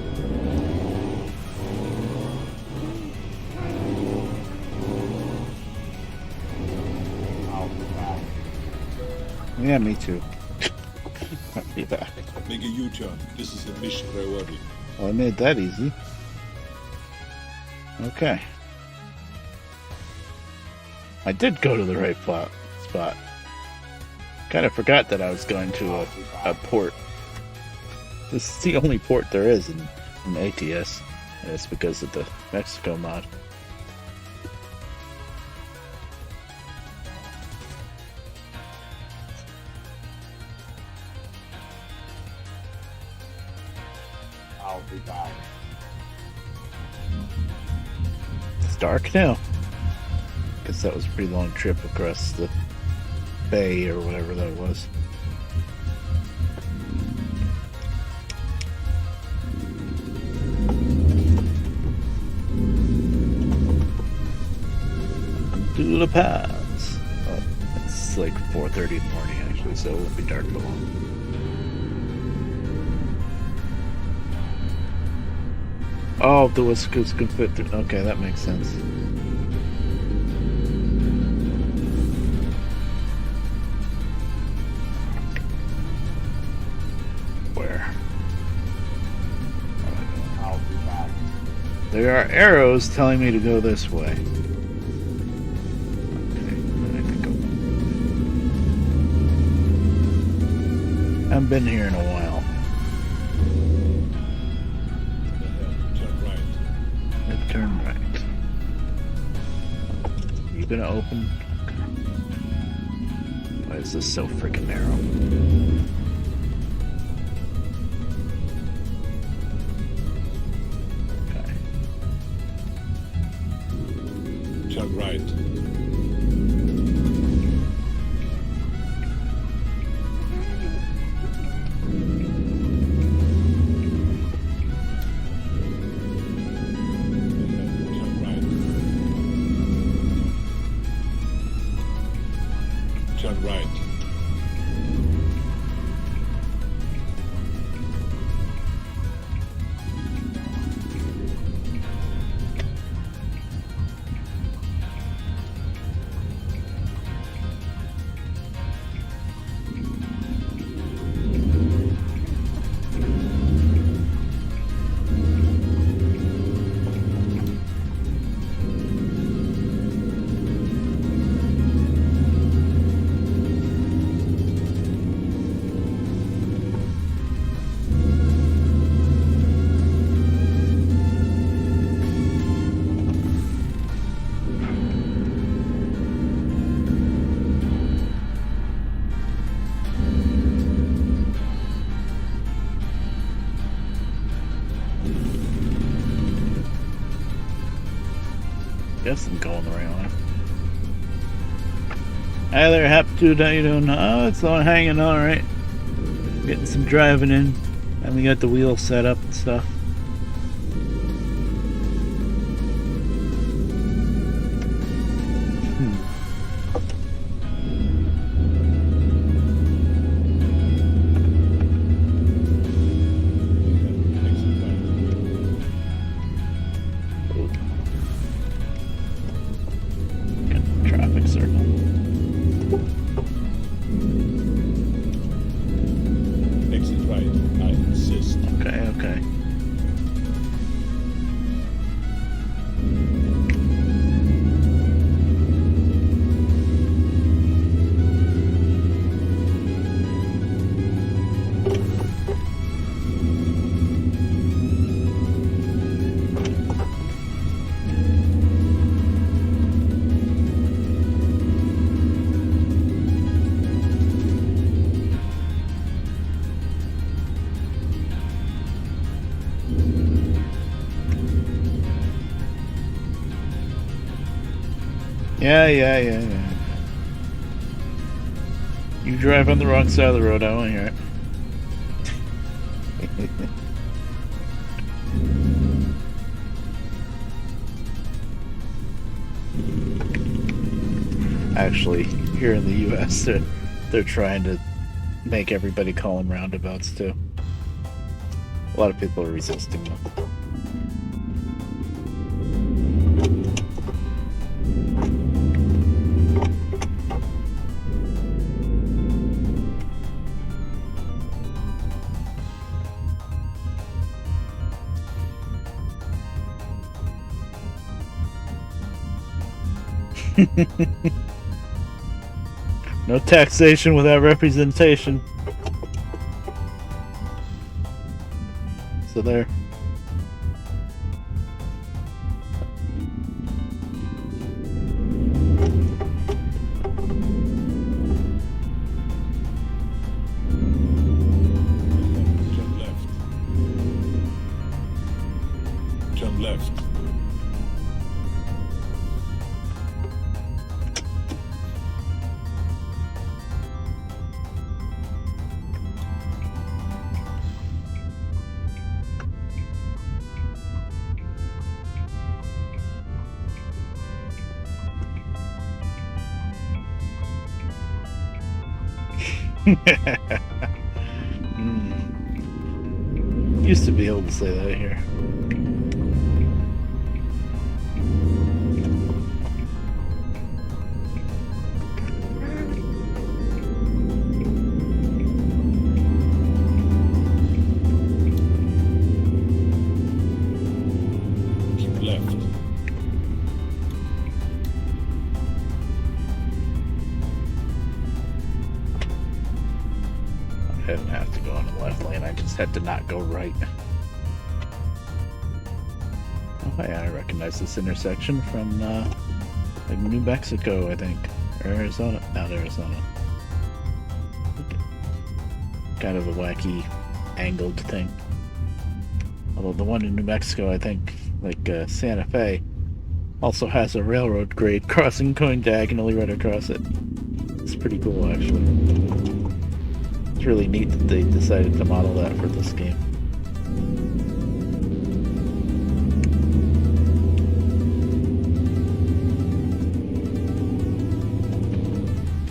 Speaker 3: Yeah, me too. I'll be back.
Speaker 4: Make a U-turn. This is a mission priority.
Speaker 3: Well, I made that easy. Okay. I did go to the right spot. Kind of forgot that I was going to a port. This is the only port there is in ATS. And it's because of the Mexico mod.
Speaker 6: I'll be back.
Speaker 3: It's dark now. Guess that was a pretty long trip across the bay or whatever that was. To the paths. Oh, it's like 4:30 in the morning actually, so it won't be dark for long. Oh, the whiskers can fit through. Okay, that makes sense. Where?
Speaker 6: I'll be back.
Speaker 3: There are arrows telling me to go this way. Okay, I think I haven't been here in a while.
Speaker 4: Turn right.
Speaker 3: Then turn right. You gonna open? Why is this so freaking narrow? Okay.
Speaker 4: Turn right. Turn right.
Speaker 3: Guess I'm going the right way. Hi there, Haptude, how you doing? Oh, it's all hanging all right. Getting some driving in. And we got the wheel set up and stuff. Okay. Yeah. You drive on the wrong side of the road, I won't hear it. Actually, here in the U.S., they're trying to make everybody call them roundabouts too. A lot of people are resisting them. No taxation without representation. So there.
Speaker 4: Turn left.
Speaker 3: Used to be able to say that here.
Speaker 4: Keep left.
Speaker 3: I didn't have to go in the left lane, I just had to not go right. Oh yeah, I recognize this intersection from like New Mexico, I think. Or Arizona. Not Arizona. Kind of a wacky angled thing. Although the one in New Mexico, I think, like Santa Fe, also has a railroad grade crossing going diagonally right across it. It's pretty cool, actually. It's really neat that they decided to model that for this game.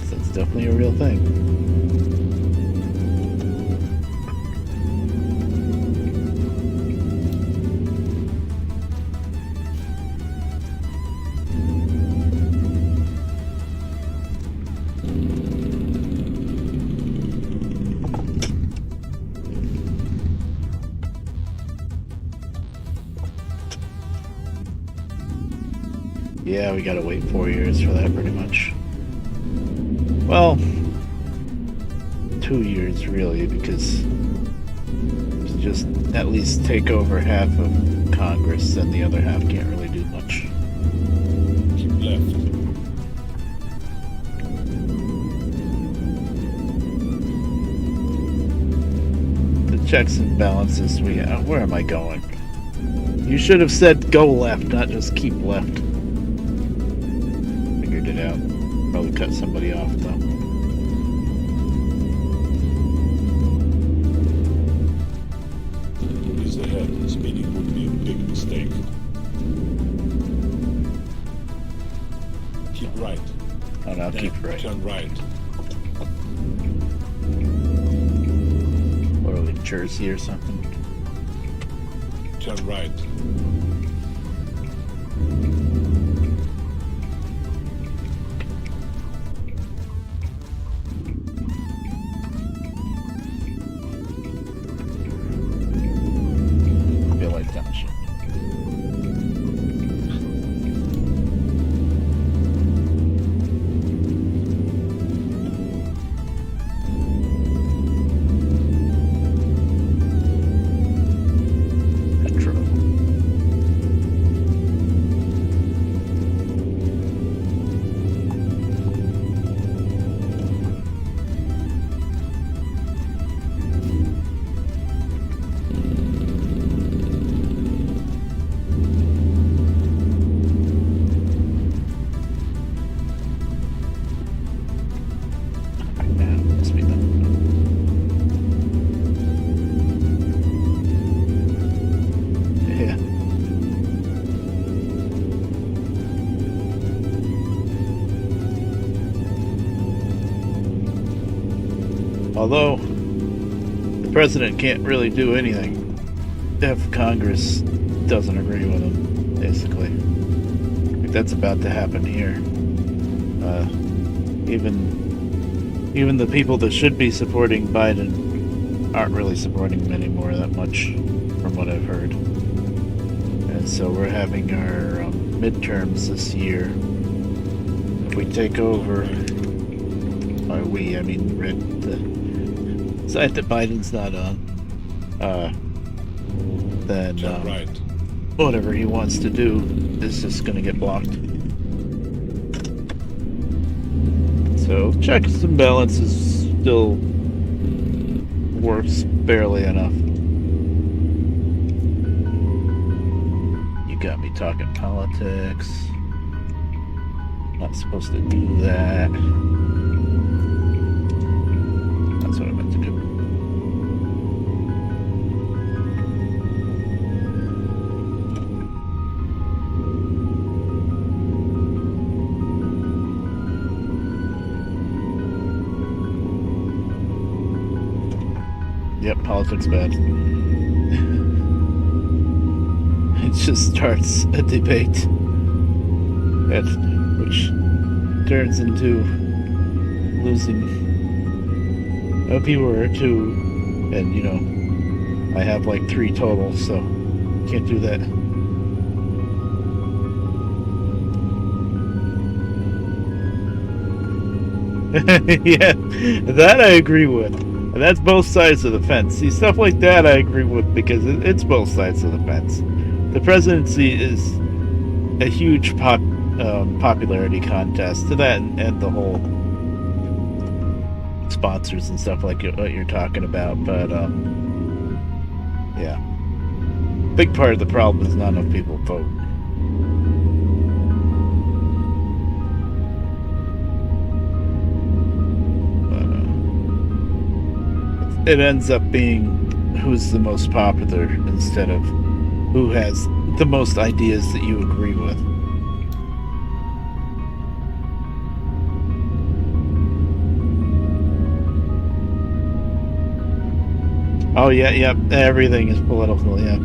Speaker 3: So it's definitely a real thing. Yeah, we gotta wait 4 years for that, pretty much. Well, 2 years, really, because to just at least take over half of Congress, and the other half can't really do much.
Speaker 4: Keep left.
Speaker 3: The checks and balances we have. Where am I going? You should have said go left, not just keep left. Figured it out. Probably cut somebody off, though.
Speaker 4: Police ahead. Speeding would be a big mistake. Keep right.
Speaker 3: Oh no,
Speaker 4: Then
Speaker 3: keep right.
Speaker 4: Turn right.
Speaker 3: What are we, Jersey or something?
Speaker 4: Turn right.
Speaker 3: although the president can't really do anything if Congress doesn't agree with him, basically. I think that's about to happen here. Even the people that should be supporting Biden aren't really supporting him anymore that much, from what I've heard. And so we're having our midterms this year. If we take over, by we, I mean Rick, the side that Biden's not on, then
Speaker 4: Right.
Speaker 3: whatever he wants to do is just going to get blocked. So checks and balances still works barely enough. You got me talking politics. Not supposed to do that. That's what I meant to do. Yep, politics bad. It just starts a debate, which turns into losing a viewer or two, and you know, I have like 3 total, so can't do that. Yeah, that I agree with. And that's both sides of the fence. See, stuff like that I agree with because it's both sides of the fence. The presidency is a huge popularity contest to that, and the whole sponsors and stuff like what you're talking about. But yeah, big part of the problem is not enough people vote. It ends up being who's the most popular instead of who has the most ideas that you agree with. Oh yeah, everything is political, yeah.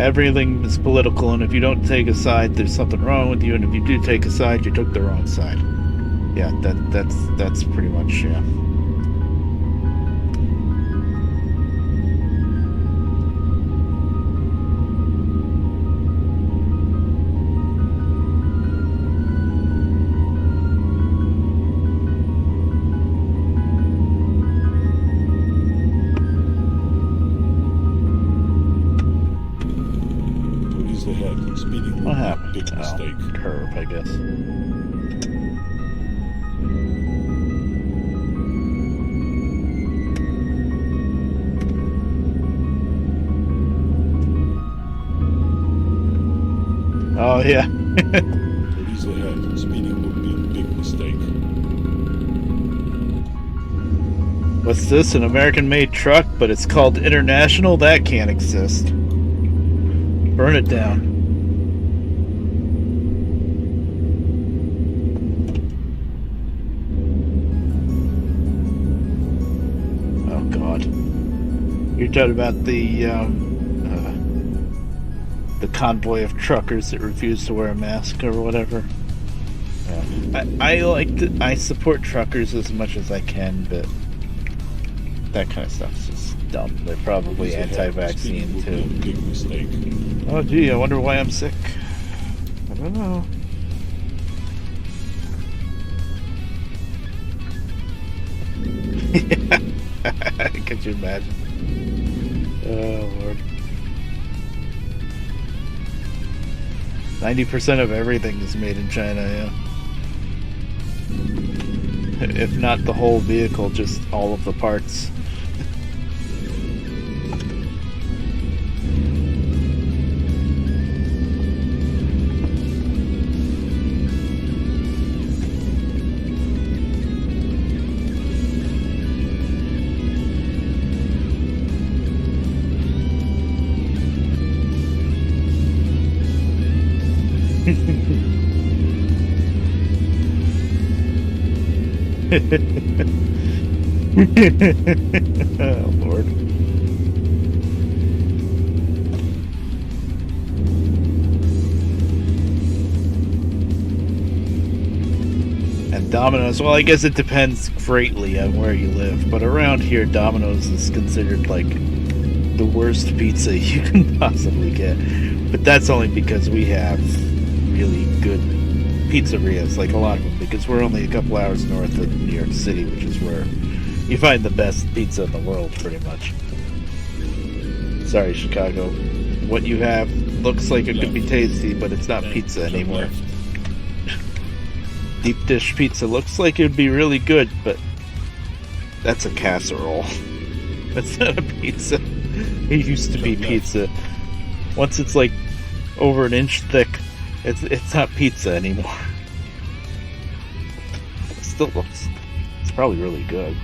Speaker 3: Everything is political, and if you don't take a side, there's something wrong with you, and if you do take a side, you took the wrong side. Yeah, that's pretty much, yeah. What happened?
Speaker 4: Big mistake.
Speaker 3: Curve, I guess. Oh yeah.
Speaker 4: Police ahead. Speeding would be a big mistake.
Speaker 3: What's this? An American-made truck, but it's called International? That can't exist. Burn it down. Oh God. You're talking about the convoy of truckers that refuse to wear a mask or whatever. Yeah. I support truckers as much as I can, but that kind of stuff is just dumb. They're probably anti-vaccine too.
Speaker 4: Big mistake.
Speaker 3: Oh gee, I wonder why I'm sick. I don't know. Could you imagine? Oh Lord. 90% of everything is made in China, yeah. If not the whole vehicle, just all of the parts. Oh, Lord. And Domino's, well, I guess it depends greatly on where you live, but around here, Domino's is considered like the worst pizza you can possibly get. But that's only because we have really good pizzerias, like a lot of them, because we're only a couple hours north of New York City, which is where you find the best pizza in the world, pretty much. Sorry, Chicago. What you have looks like it could be tasty, but it's not pizza anymore. Deep dish pizza looks like it'd be really good, but that's a casserole. That's not a pizza. It used to be pizza. Once it's like over an inch thick, it's not pizza anymore. It still looks, it's probably really good,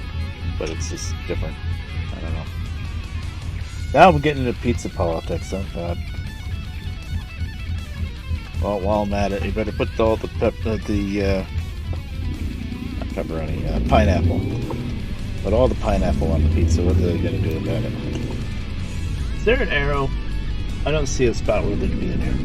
Speaker 3: but it's just different. I don't know. Now I'm getting into pizza politics, thank God. Well, while I'm at it, you better put all the pepperoni, pineapple. Put all the pineapple on the pizza. What are they gonna do about it? Is there an arrow? I don't see a spot where there could be an arrow.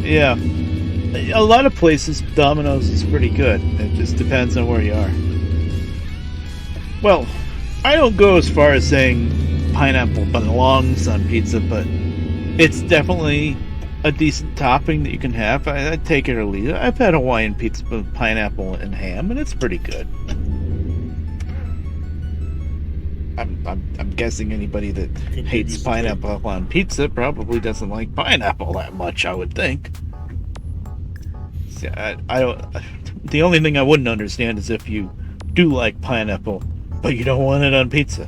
Speaker 3: Yeah. A lot of places, Domino's is pretty good. It just depends on where you are. Well, I don't go as far as saying pineapple belongs on pizza, but it's definitely a decent topping that you can have. I take it or leave it. I've had Hawaiian pizza with pineapple and ham, and it's pretty good. I'm guessing anybody that hates pineapple on pizza probably doesn't like pineapple that much, I would think. See, I don't. The only thing I wouldn't understand is if you do like pineapple, but you don't want it on pizza.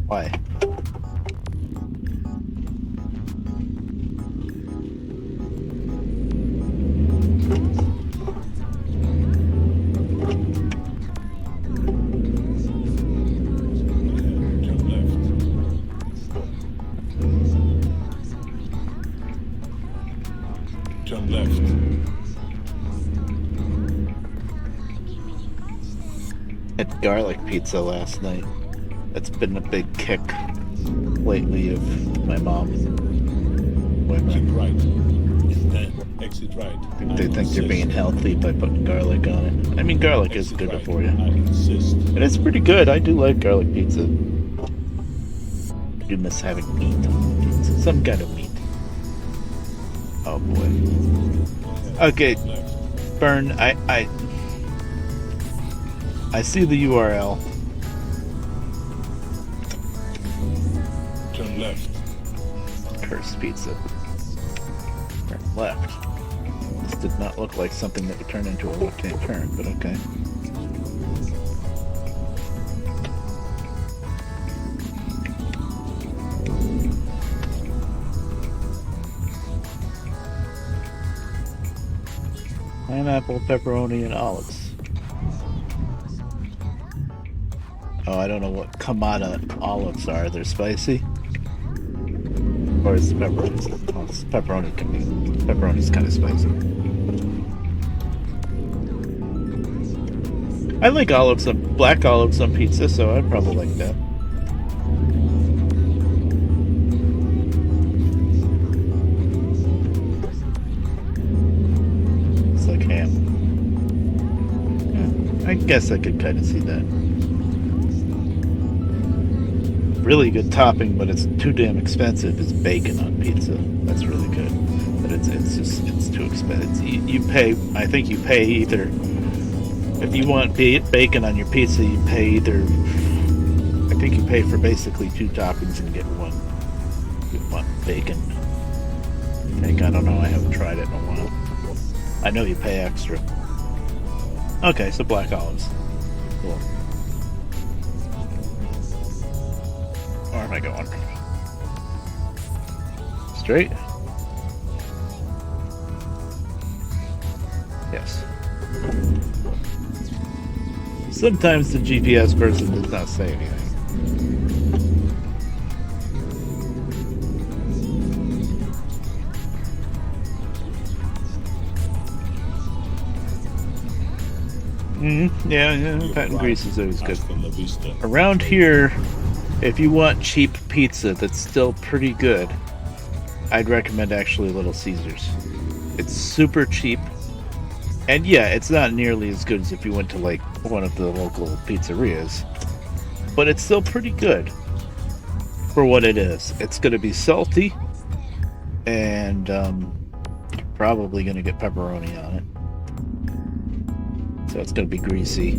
Speaker 3: Why?
Speaker 4: Turn left.
Speaker 3: Had garlic pizza last night. That's been a big kick lately of my mom.
Speaker 4: Exit right. Then exit right.
Speaker 3: I think they think they're being healthy by putting garlic on it. I mean, garlic is good for you.
Speaker 4: I insist.
Speaker 3: And it's pretty good. I do like garlic pizza. I do miss having meat on the pizza. Some kind of meat. Oh boy. Okay, Burn, I see the URL.
Speaker 4: Turn left.
Speaker 3: Cursed pizza. Turn left. This did not look like something that would turn into a left-hand turn, but okay. Pineapple, pepperoni, and olives. Oh, I don't know what Kamada olives are. They're spicy? Or is it pepperoni? Oh, it's pepperoni can be. Pepperoni's kind of spicy. I like olives, black olives on pizza, so I'd probably like that. It's like ham. Yeah, I guess I could kind of see that. Really good topping, but it's too damn expensive. Is bacon on pizza. That's really good, but it's too expensive. You pay. I think you pay either. If you want bacon on your pizza, you pay either. I think you pay for basically two toppings and get one. You want bacon? I think, I don't know. I haven't tried it in a while. I know you pay extra. Okay, so black olives. Cool. Where am I going? Straight? Yes. Sometimes the GPS person does not say anything. Yeah,
Speaker 4: You're
Speaker 3: fat and
Speaker 4: right.
Speaker 3: grease is always good.
Speaker 4: Hasta la vista.
Speaker 3: Around here, if you want cheap pizza that's still pretty good, I'd recommend actually Little Caesars. It's super cheap. And yeah, it's not nearly as good as if you went to like one of the local pizzerias. But it's still pretty good for what it is. It's going to be salty, and probably going to get pepperoni on it. So it's going to be greasy.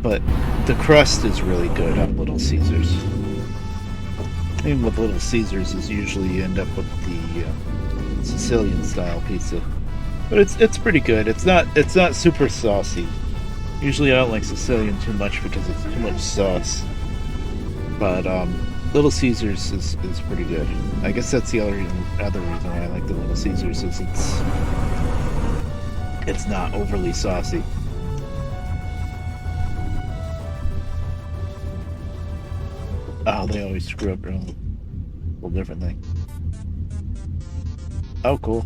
Speaker 3: But the crust is really good on Little Caesars. Even with Little Caesars is usually you end up with the Sicilian style pizza. But it's pretty good. It's not super saucy. Usually I don't like Sicilian too much because it's too much sauce. But Little Caesars is pretty good. I guess that's the other reason why I like the Little Caesars is it's not overly saucy. Oh, they always screw up their own whole different thing. Oh, cool.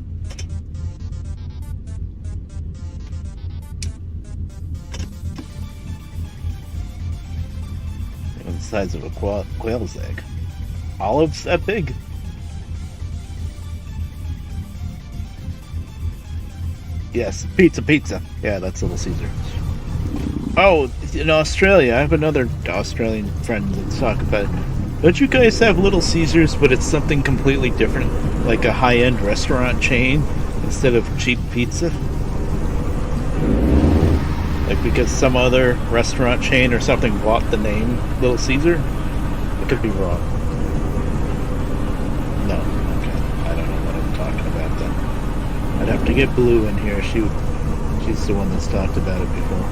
Speaker 3: The size of a quail's egg. Olives that big? Yes, pizza. Yeah, that's Little Caesar. Oh, in Australia, I have another Australian friend that's talking about it. Don't you guys have Little Caesars, but it's something completely different? Like a high-end restaurant chain instead of cheap pizza? Like because some other restaurant chain or something bought the name Little Caesar? I could be wrong. No, okay. I don't know what I'm talking about then. I'd have to get Blue in here. She's the one that's talked about it before.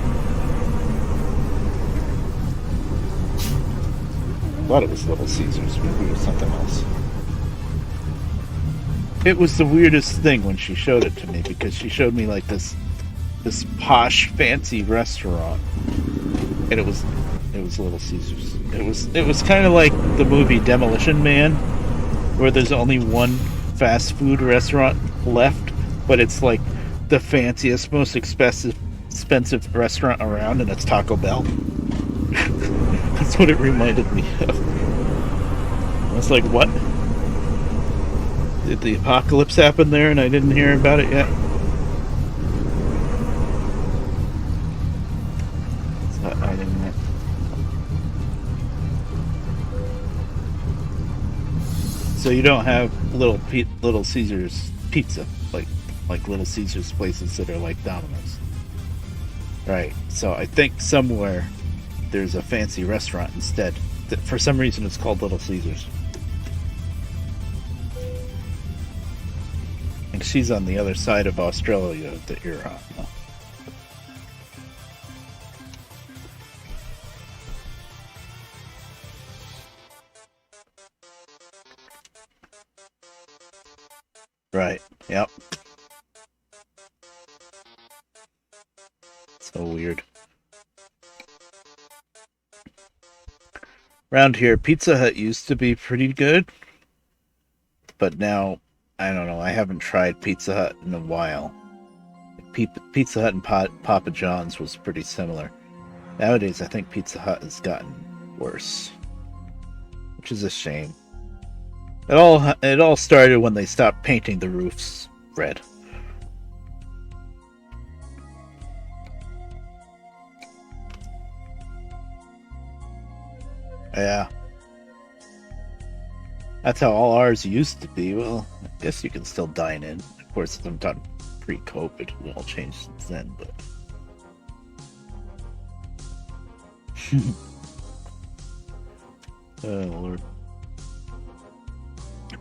Speaker 3: I thought it was Little Caesars, maybe it was something else. It was the weirdest thing when she showed it to me because she showed me like this posh, fancy restaurant, and it was Little Caesars. It was kind of like the movie Demolition Man, where there's only one fast food restaurant left, but it's like the fanciest, most expensive restaurant around, and it's Taco Bell. That's what it reminded me of. I was like, what? Did the apocalypse happen there and I didn't hear about it yet? I didn't know. So you don't have Little Caesars pizza, like Little Caesars places that are like Domino's. Right. So I think somewhere there's a fancy restaurant instead. That for some reason it's called Little Caesars. And she's on the other side of Australia that you're on. Huh? Right. Yep. So weird. Around here, Pizza Hut used to be pretty good, but now, I don't know, I haven't tried Pizza Hut in a while. Pizza Hut and Papa John's was pretty similar. Nowadays, I think Pizza Hut has gotten worse, which is a shame. It all started when they stopped painting the roofs red. Yeah. That's how all ours used to be. Well, I guess you can still dine in. Of course, I'm talking pre-COVID. It all changed since then, but... Oh, Lord.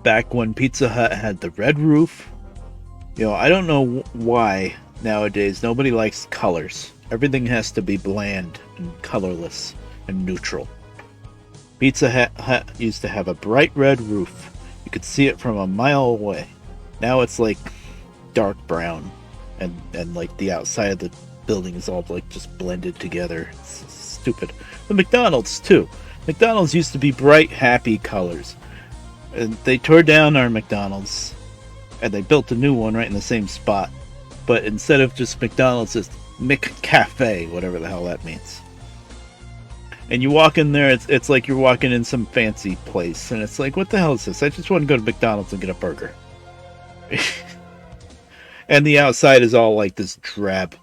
Speaker 3: Back when Pizza Hut had the red roof, I don't know why nowadays nobody likes colors. Everything has to be bland and colorless and neutral. Pizza Hut used to have a bright red roof. You could see it from a mile away. Now it's like dark brown, and like the outside of the building is all like just blended together. It's stupid. The McDonald's too. McDonald's used to be bright, happy colors. And they tore down our McDonald's, and they built a new one right in the same spot. but instead of just McDonald's, it's McCafe, whatever the hell that means. And you walk in there, it's like you're walking in some fancy place, and it's like, what the hell is this? I just want to go to McDonald's and get a burger. And the outside is all like this drab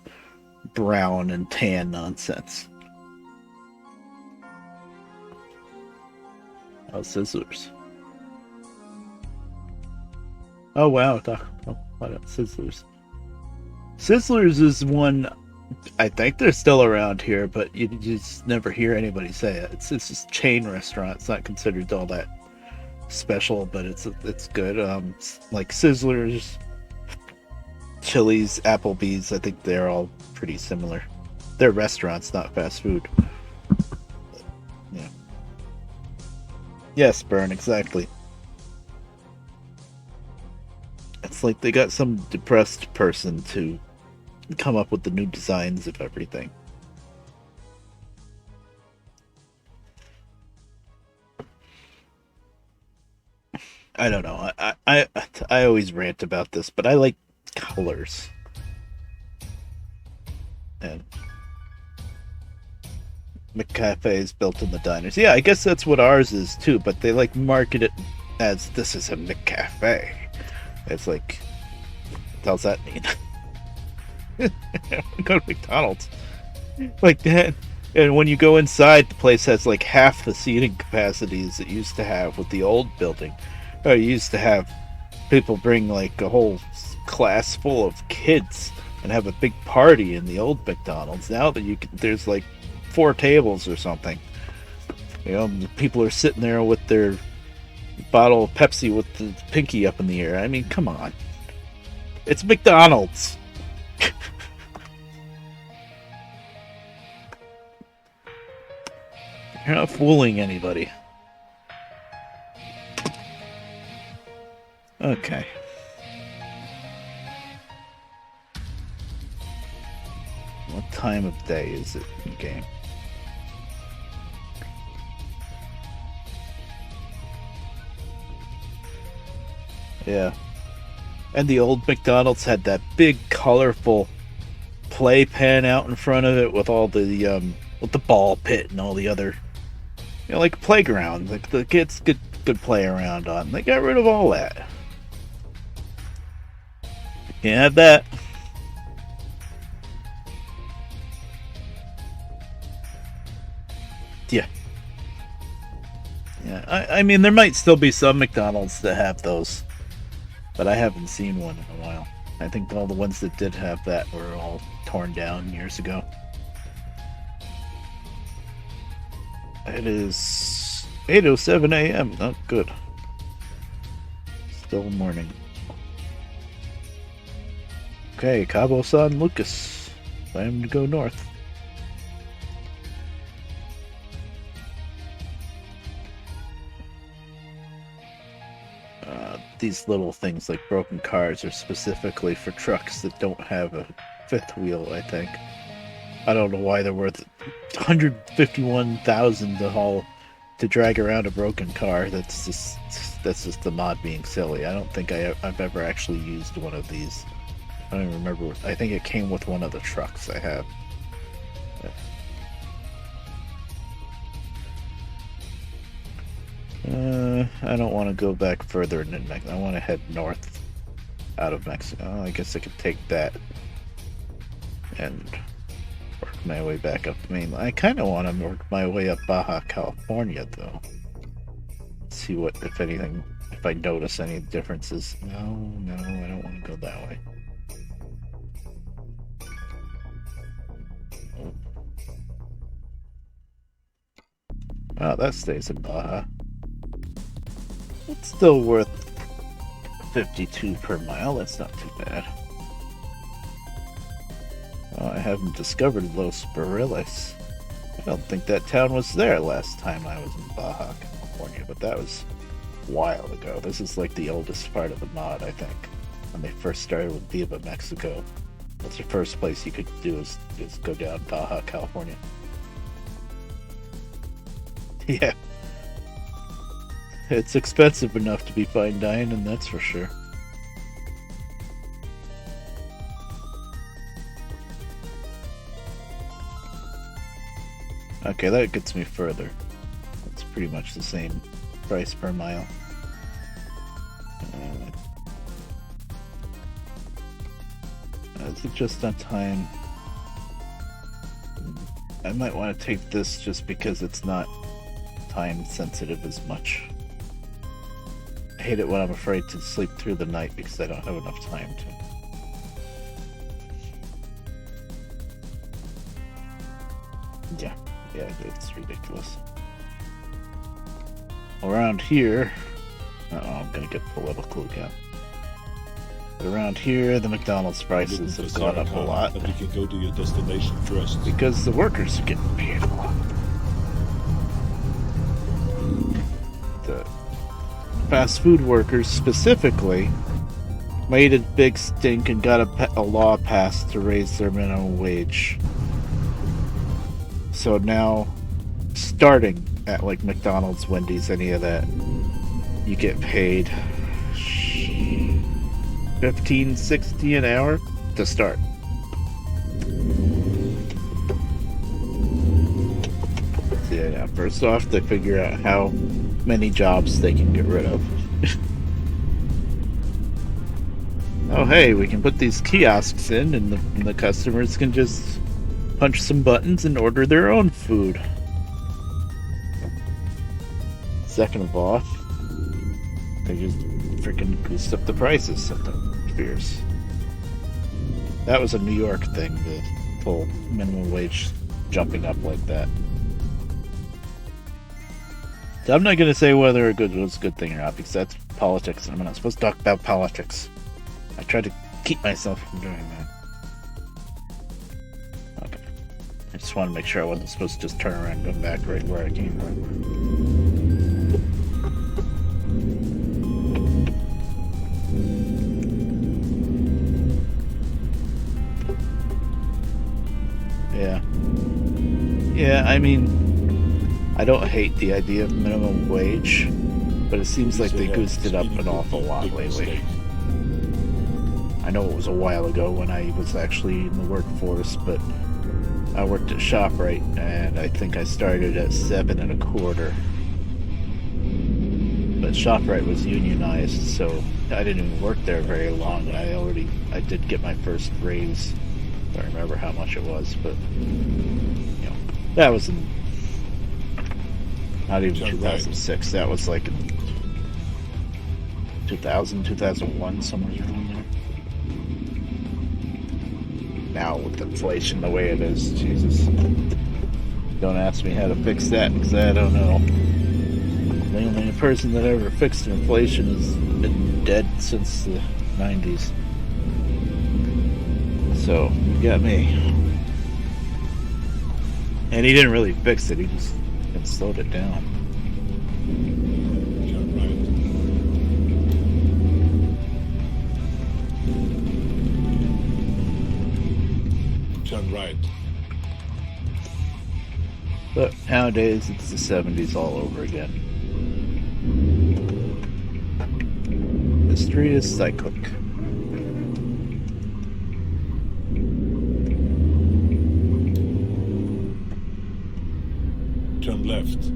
Speaker 3: brown and tan nonsense. Oh, Sizzlers. Oh, wow. Oh, what else? Sizzlers. Sizzlers is one, I think they're still around here, but you just never hear anybody say it. It's just a chain restaurant. It's not considered all that special, but it's good. Like Sizzlers, Chili's, Applebee's, I think they're all pretty similar. They're restaurants, not fast food. Yeah. Yes, Burn, exactly. It's like they got some depressed person to come up with the new designs of everything. I don't know. I always rant about this, but I like colors. And McCafe is built in the diners. Yeah, I guess that's what ours is too, but they like market it as this is a McCafe. It's like, what does that mean? Go to McDonald's. Like that. And when you go inside, the place has like half the seating capacity as it used to have with the old building. You used to have people bring like a whole class full of kids and have a big party in the old McDonald's. Now that there's like 4 tables or something. You know, people are sitting there with their bottle of Pepsi with the pinky up in the air. I mean, come on. It's McDonald's. You're not fooling anybody. Okay. What time of day is it in game? Yeah. And the old McDonald's had that big colorful playpen out in front of it with all the with the ball pit and all the other, you know, like playground, like the kids could play around on. They got rid of all that. Can't have that. Yeah. Yeah, I mean, there might still be some McDonald's that have those, but I haven't seen one in a while. I think all the ones that did have that were all torn down years ago. It is 8:07 a.m. Not good. Still morning. Okay, Cabo San Lucas. Time to go north. These little things like broken cars are specifically for trucks that don't have a 5th wheel, I think. I don't know why they're worth $151,000 to drag around a broken car. That's just the mod being silly. I don't think I've ever actually used one of these. I don't even remember. I think it came with one of the trucks I have. I don't want to go back further in Mexico. I want to head north out of Mexico. I guess I could take that and work my way back up the mainland. I kind of want to work my way up Baja California, though. See what, if anything, if I notice any differences. No, I don't want to go that way. Oh, that stays in Baja. It's still worth 52 per mile. That's not too bad. Oh, I haven't discovered Los Barriles. I don't think that town was there last time I was in Baja California, but that was a while ago. This is like the oldest part of the mod, I think. When they first started with Viva Mexico. That's the first place you could do is go down Baja California. Yeah. It's expensive enough to be fine dining, that's for sure. Okay, that gets me further. It's pretty much the same price per mile. Is it just on time? I might want to take this just because it's not time sensitive as much. I hate it when I'm afraid to sleep through the night because I don't have enough time to. Yeah, it's ridiculous. Around here, I'm gonna get political again. But around here, the McDonald's prices have gone up a lot.
Speaker 4: But you can go to your destination first.
Speaker 3: Because the workers are getting paid a lot. The fast food workers specifically made a big stink and got a law passed to raise their minimum wage. So now, starting at like McDonald's, Wendy's, any of that, you get paid $15.60 an hour to start. So yeah, first off, they figure out how many jobs they can get rid of. Oh hey, we can put these kiosks in and the customers can just punch some buttons and order their own food. Second of all, they just freaking goosed up the prices of the beers. That was a New York thing, the full minimum wage jumping up like that. So I'm not going to say whether it was a good thing or not, because that's politics, and I'm not supposed to talk about politics. I try to keep myself from doing that. Okay. I just want to make sure I wasn't supposed to just turn around and go back right where I came from. Yeah, I mean, I don't hate the idea of minimum wage, but it seems like they goosed it up an awful lot lately. I know it was a while ago when I was actually in the workforce, but I worked at ShopRite, and I think I started at $7.25. But ShopRite was unionized, so I didn't even work there very long, and I did get my first raise. I don't remember how much it was, but that was in not even 2006. That was like in 2000, 2001, somewhere around there. Now with inflation the way it is, Jesus. Don't ask me how to fix that because I don't know. The only person that ever fixed inflation has been dead since the 90s. So, you got me. And he didn't really fix it, he just slowed it down.
Speaker 4: Turn right.
Speaker 3: But nowadays, it's the 70s all over again. History is cyclic.
Speaker 4: Turn left.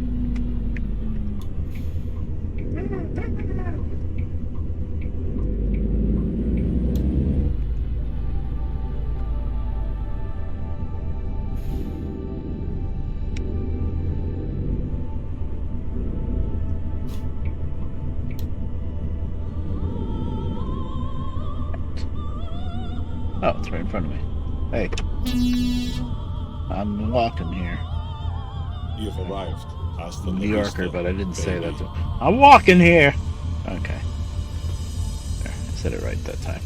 Speaker 3: Oh, it's right in front of me. Hey. I'm walking here.
Speaker 4: You've arrived. Hasta
Speaker 3: New
Speaker 4: la
Speaker 3: Yorker,
Speaker 4: vista,
Speaker 3: but I didn't say
Speaker 4: baby.
Speaker 3: that. I'm walking here! Okay. There, I said it right that time.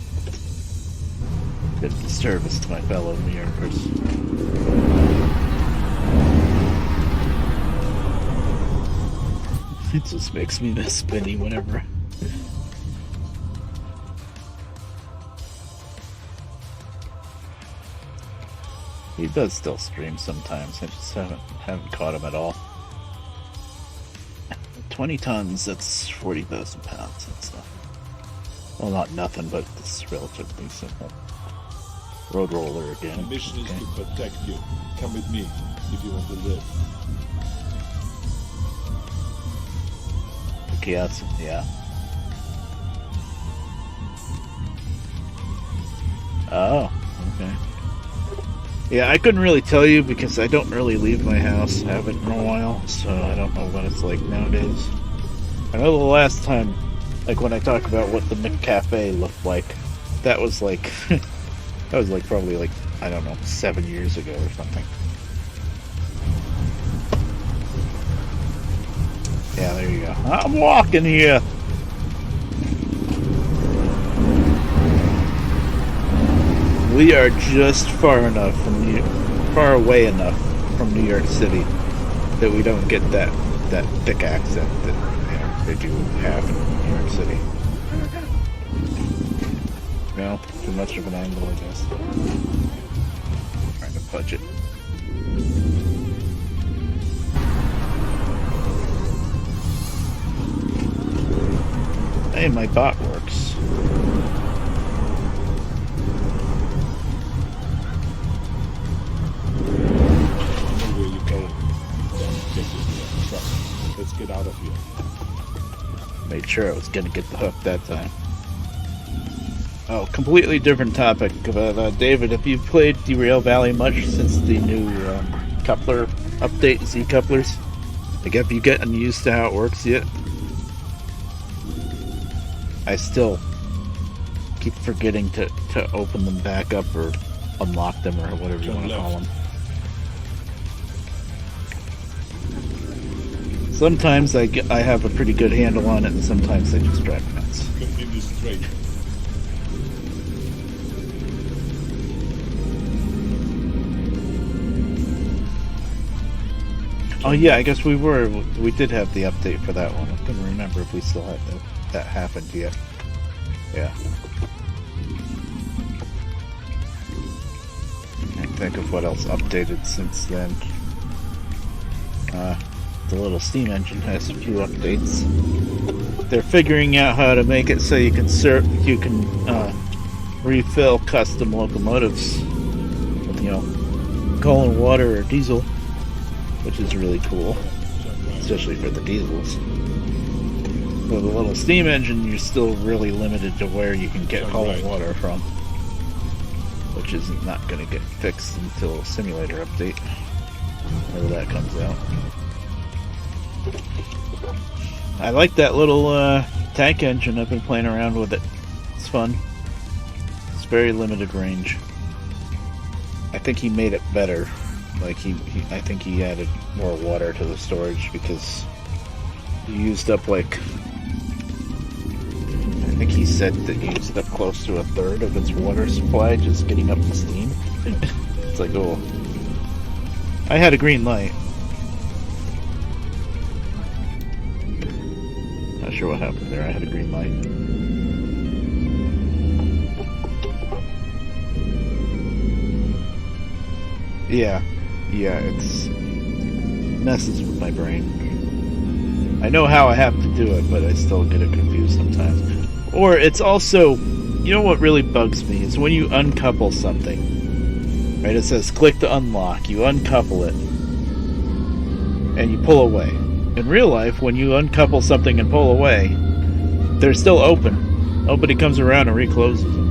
Speaker 3: Good service to my fellow New Yorkers. It just makes me miss Benny whenever. He does still stream sometimes. I just haven't caught him at all. 20 tons, that's 40,000 pounds. That's nothing. Well, not nothing, but it's relatively simple. road roller
Speaker 4: My
Speaker 3: again.
Speaker 4: mission is
Speaker 3: Okay.
Speaker 4: to protect you. Come with me if you want to live.
Speaker 3: Okay, yeah. Oh, okay. Yeah, I couldn't really tell you because I don't really leave my house. I haven't in a while, so I don't know what it's like nowadays. I know the last time, like when I talk about what the McCafe looked like, that was like, that was like probably like, I don't know, 7 years ago or something. Yeah, there you go. I'm walking here. We are just far away enough from New York City that we don't get that thick accent that they do have in New York City. No, too much of an angle, I guess. Trying to fudge it. Hey, my bot works.
Speaker 4: I know where you're going. Then get in the truck. Let's get out of here.
Speaker 3: Made sure I was gonna get the hook that time. Oh, completely different topic. But David, have you played Derail Valley much since the new coupler update, Z couplers? Like, have you gotten used to how it works yet? I still keep forgetting to open them back up or unlock them or whatever you
Speaker 4: Turn
Speaker 3: want to call
Speaker 4: left.
Speaker 3: them. Sometimes I have a pretty good handle on it, and sometimes they just drive me nuts.
Speaker 4: Continue straight.
Speaker 3: Oh yeah, I guess we did have the update for that one. I couldn't remember if we still had that happened yet. Yeah. Can't think of what else updated since then. The little steam engine has a few updates. They're figuring out how to make it so you can refill custom locomotives with, coal and water or diesel, which is really cool, especially for the diesels. For the little steam engine, you're still really limited to where you can get coal and water from, which is not going to get fixed until simulator update, whenever that comes out. I like that little tank engine. I've been playing around with it. It's fun. It's very limited range. I think he made it better. Like I think he added more water to the storage because he used up I think he said that he used up close to a third of its water supply just getting up to steam. It's like, oh, I had a green light. Not sure what happened there. I had a green light. Yeah, it's messes with my brain. I know how I have to do it, but I still get it confused sometimes. Or it's also, what really bugs me is when you uncouple something, right? It says click to unlock. You uncouple it, and you pull away. In real life, when you uncouple something and pull away, they're still open. Nobody comes around and recloses them.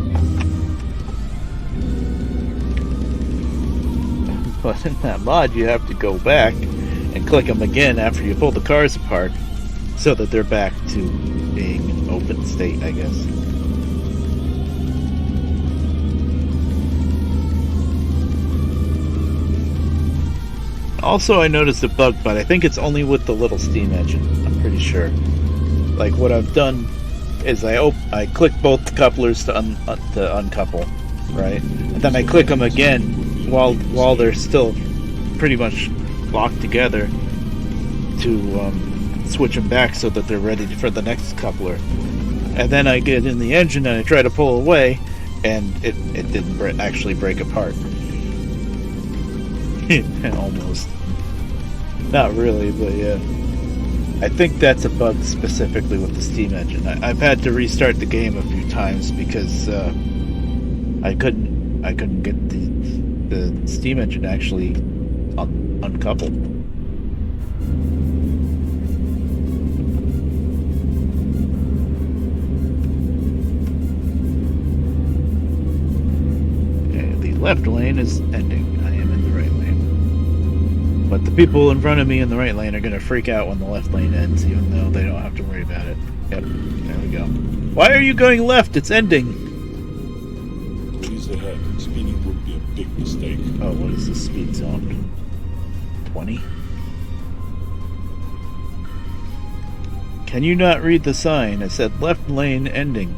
Speaker 3: But in that mod, you have to go back and click them again after you pull the cars apart, so that they're back to being an open state, I guess. Also, I noticed a bug, but I think it's only with the little steam engine. I'm pretty sure. Like, what I've done is I click both couplers to uncouple, right? And then I click them again while they're still pretty much locked together to switch them back so that they're ready for the next coupler. And then I get in the engine and I try to pull away, and it didn't actually break apart. Almost. Not really, but yeah. I think that's a bug specifically with the steam engine. I've had to restart the game a few times because I couldn't I couldn't get the steam engine actually uncoupled. Okay, the left lane is ending. I am in the right lane. But the people in front of me in the right lane are going to freak out when the left lane ends, even though they don't have to worry about it. Yep, there we go. Why are you going left? It's ending.
Speaker 4: Please ahead. Speeding would be a big mistake.
Speaker 3: Oh, what is the speed zone? 20? Can you not read the sign? It said left lane ending.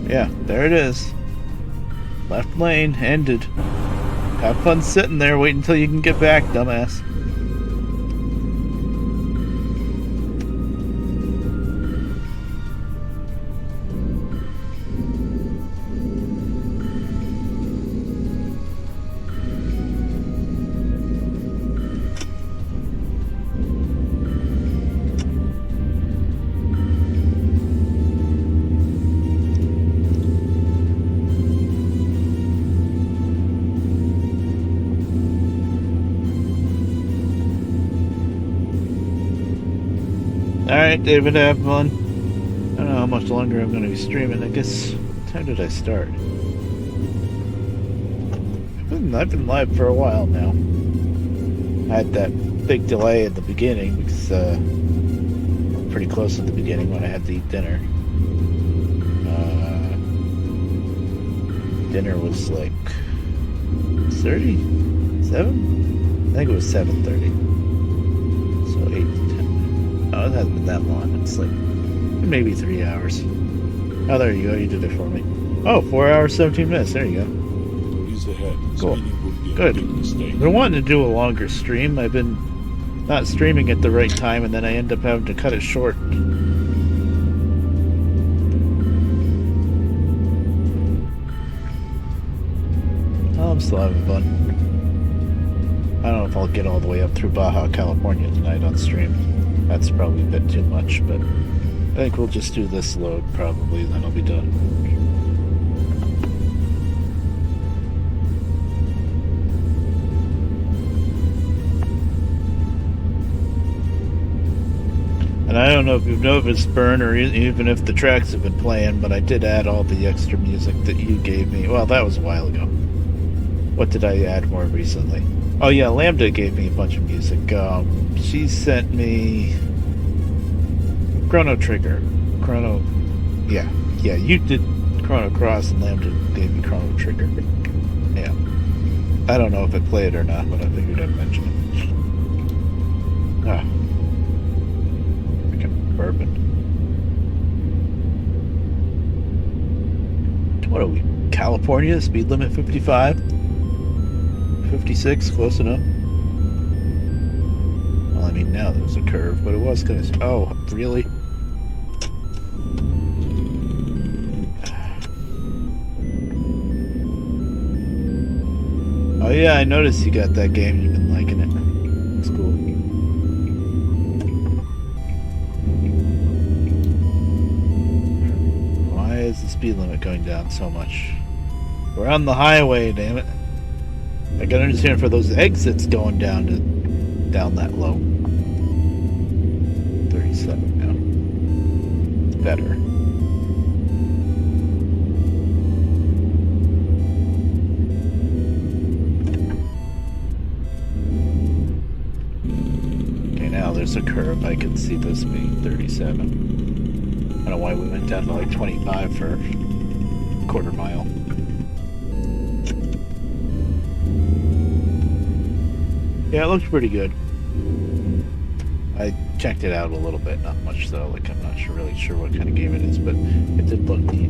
Speaker 3: Yeah, there it is. Left lane ended. Have fun sitting there, wait until you can get back, dumbass. Alright, David, have fun. I don't know how much longer I'm going to be streaming. I guess, what time did I start? I've been live for a while now. I had that big delay at the beginning because, pretty close at the beginning when I had to eat dinner. Dinner was like 37? I think it was 7:30. So 8 to 10. Oh, it hasn't been that long. It's like maybe 3 hours. Oh, there you go. You did it for me. Oh, 4 hours, 17 minutes. There you go.
Speaker 4: Please ahead.
Speaker 3: Cool.
Speaker 4: Speeding would be a
Speaker 3: Good.
Speaker 4: big mistake.
Speaker 3: I've been wanting to do a longer stream. I've been not streaming at the right time, and then I end up having to cut it short. Oh, I'm still having fun. I don't know if I'll get all the way up through Baja California tonight on stream. That's probably a bit too much, but I think we'll just do this load probably, then I'll be done. And I don't know if you've noticed, Burn, or even if the tracks have been playing, but I did add all the extra music that you gave me. Well, that was a while ago. What did I add more recently? Oh yeah, Lambda gave me a bunch of music. She sent me Chrono Trigger. Yeah, you did Chrono Cross and Lambda gave me Chrono Trigger. Yeah. I don't know if it played or not, but I figured I'd mention it. Ah. Freaking bourbon. What are we? California? Speed limit 55? 56, close enough. Well, I mean, now there's a curve, but it was gonna... Oh, really? Oh yeah, I noticed you got that game. You've been liking it. It's cool. Why is the speed limit going down so much? We're on the highway, damn it. I can understand for those exits going down that low. 37 now. Better. Okay, now there's a curve. I can see this being 37. I don't know why we went down to like 25 for a quarter mile. Yeah, it looks pretty good. I checked it out a little bit, not much though. Like, I'm not really sure what kind of game it is, but it did look neat.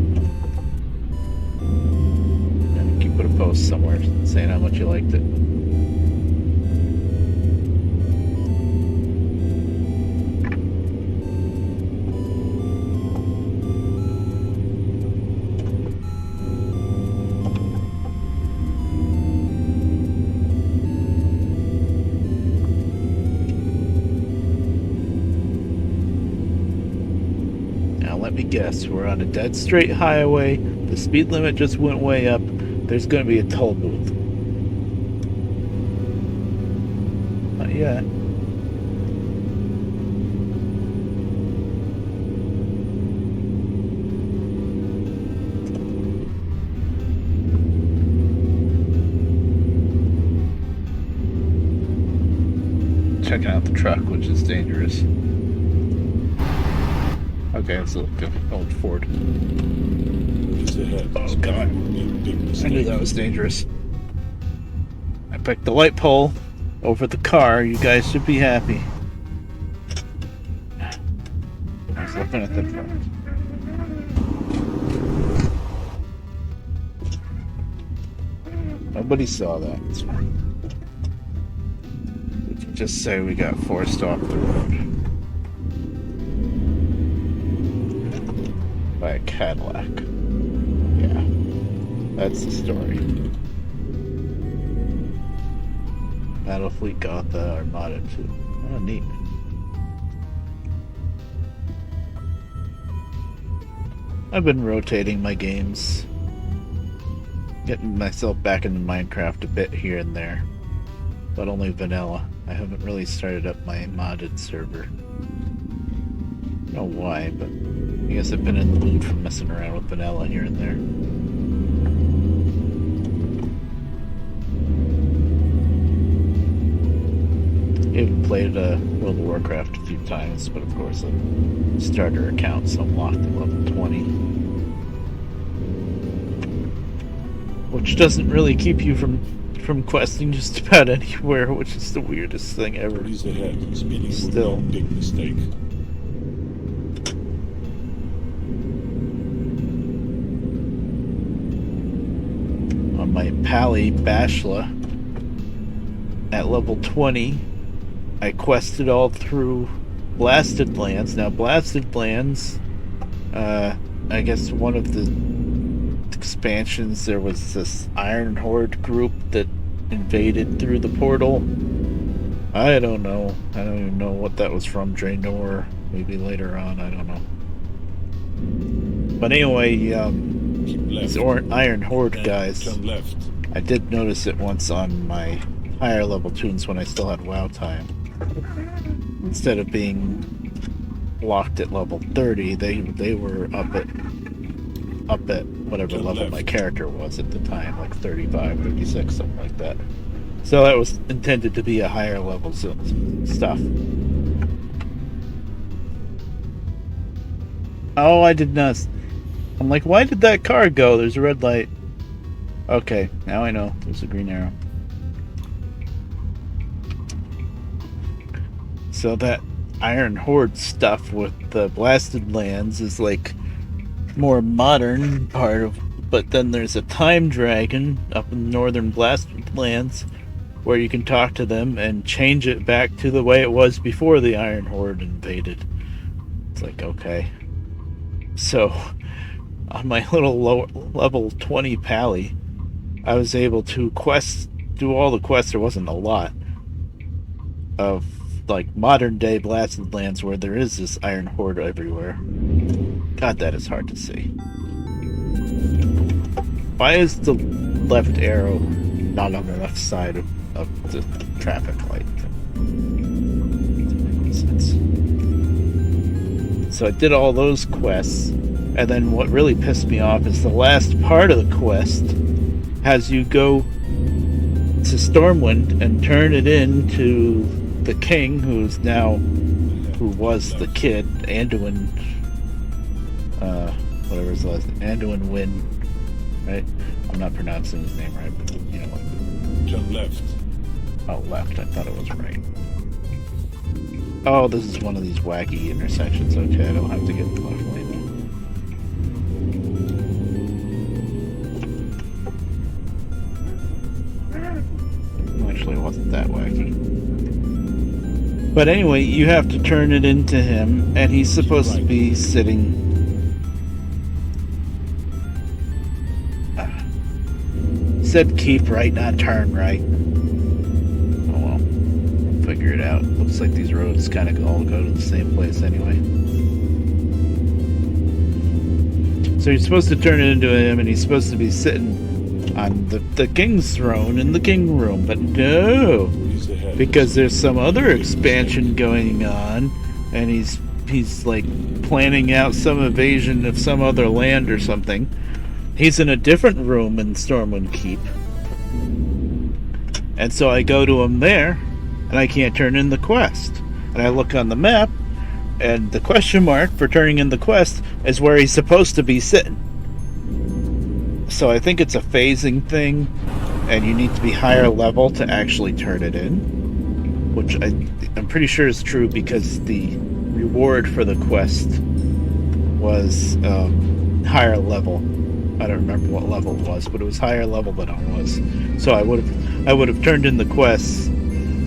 Speaker 3: And you put a post somewhere saying how much you liked it. Let me guess, we're on a dead straight highway, the speed limit just went way up, There's going to be a toll booth. Not yet. Checking out the truck, which is dangerous. Okay, it's a old Ford.
Speaker 4: What is ahead?
Speaker 3: Oh god.
Speaker 4: Big
Speaker 3: I
Speaker 4: mistake.
Speaker 3: knew that was dangerous. I picked the light pole over the car. You guys should be happy. I was looking at the truck. Nobody saw that. Just say we got forced off the road by a Cadillac. Yeah, that's the story. Battlefleet got the Armada too. Oh, neat. I've been rotating my games, getting myself back into Minecraft a bit here and there, but only vanilla. I haven't really started up my modded server. I don't know why, but I guess I've been in the mood for messing around with vanilla here and there. I've played World of Warcraft a few times, but of course a starter account, so I'm locked at level 20. Which doesn't really keep you from questing just about anywhere, which is the weirdest thing ever.
Speaker 4: What is ahead? Speeding
Speaker 3: Still.
Speaker 4: would be a big mistake.
Speaker 3: On my Pally Bashla at level 20, I quested all through Blasted Lands. Now, Blasted Lands, I guess one of the expansions, there was this Iron Horde group that invaded through the portal. I don't know. I don't even know what that was from. Draenor, maybe later on. I don't know. But anyway,
Speaker 4: Keep left.
Speaker 3: these Iron Horde
Speaker 4: And
Speaker 3: guys,
Speaker 4: turn left.
Speaker 3: I did notice it once on my higher level tunes when I still had WoW time. Instead of being locked at level 30, they were up at whatever
Speaker 4: Turn
Speaker 3: level
Speaker 4: left.
Speaker 3: my character was at the time, like 35, 36, something like that. So that was intended to be a higher level stuff. Oh, I did not. I'm like, why did that car go? There's a red light. Okay, now I know. There's a green arrow. So that Iron Horde stuff with the Blasted Lands is like more modern part of, but then there's a Time Dragon up in the northern Blasted Lands where you can talk to them and change it back to the way it was before the Iron Horde invaded. It's like, okay. So on my little level 20 Pally, I was able to do all the quests. There wasn't a lot of like modern day Blasted Lands where there is this Iron Horde everywhere. God, that is hard to see. Why is the left arrow not on the left side of the traffic light? Doesn't make sense. So I did all those quests, and then what really pissed me off is the last part of the quest has you go to Stormwind and turn it into the king, who was the kid, Anduin, whatever his last name, Anduin Wynn, right? I'm not pronouncing his name right, but you know what.
Speaker 4: Turn left.
Speaker 3: Oh, left. I thought it was right. Oh, this is one of these wacky intersections. Okay, I don't have to get in the left lane now. Actually, it wasn't that wacky. But anyway, you have to turn it into him, and he's supposed to be sitting... Said keep right, not turn right. Oh well, we'll figure it out. Looks like these roads kind of all go to the same place anyway. So you're supposed to turn it into him, and he's supposed to be sitting on the king's throne in the king room, but no, because there's some other expansion going on, and he's like planning out some invasion of some other land or something. He's in a different room in Stormwind Keep, and so I go to him there, and I can't turn in the quest. And I look on the map, and the question mark for turning in the quest is where he's supposed to be sitting. So I think it's a phasing thing, and you need to be higher level to actually turn it in, which I'm pretty sure is true because the reward for the quest was higher level. I don't remember what level it was, but it was higher level than I was. So I would have turned in the quests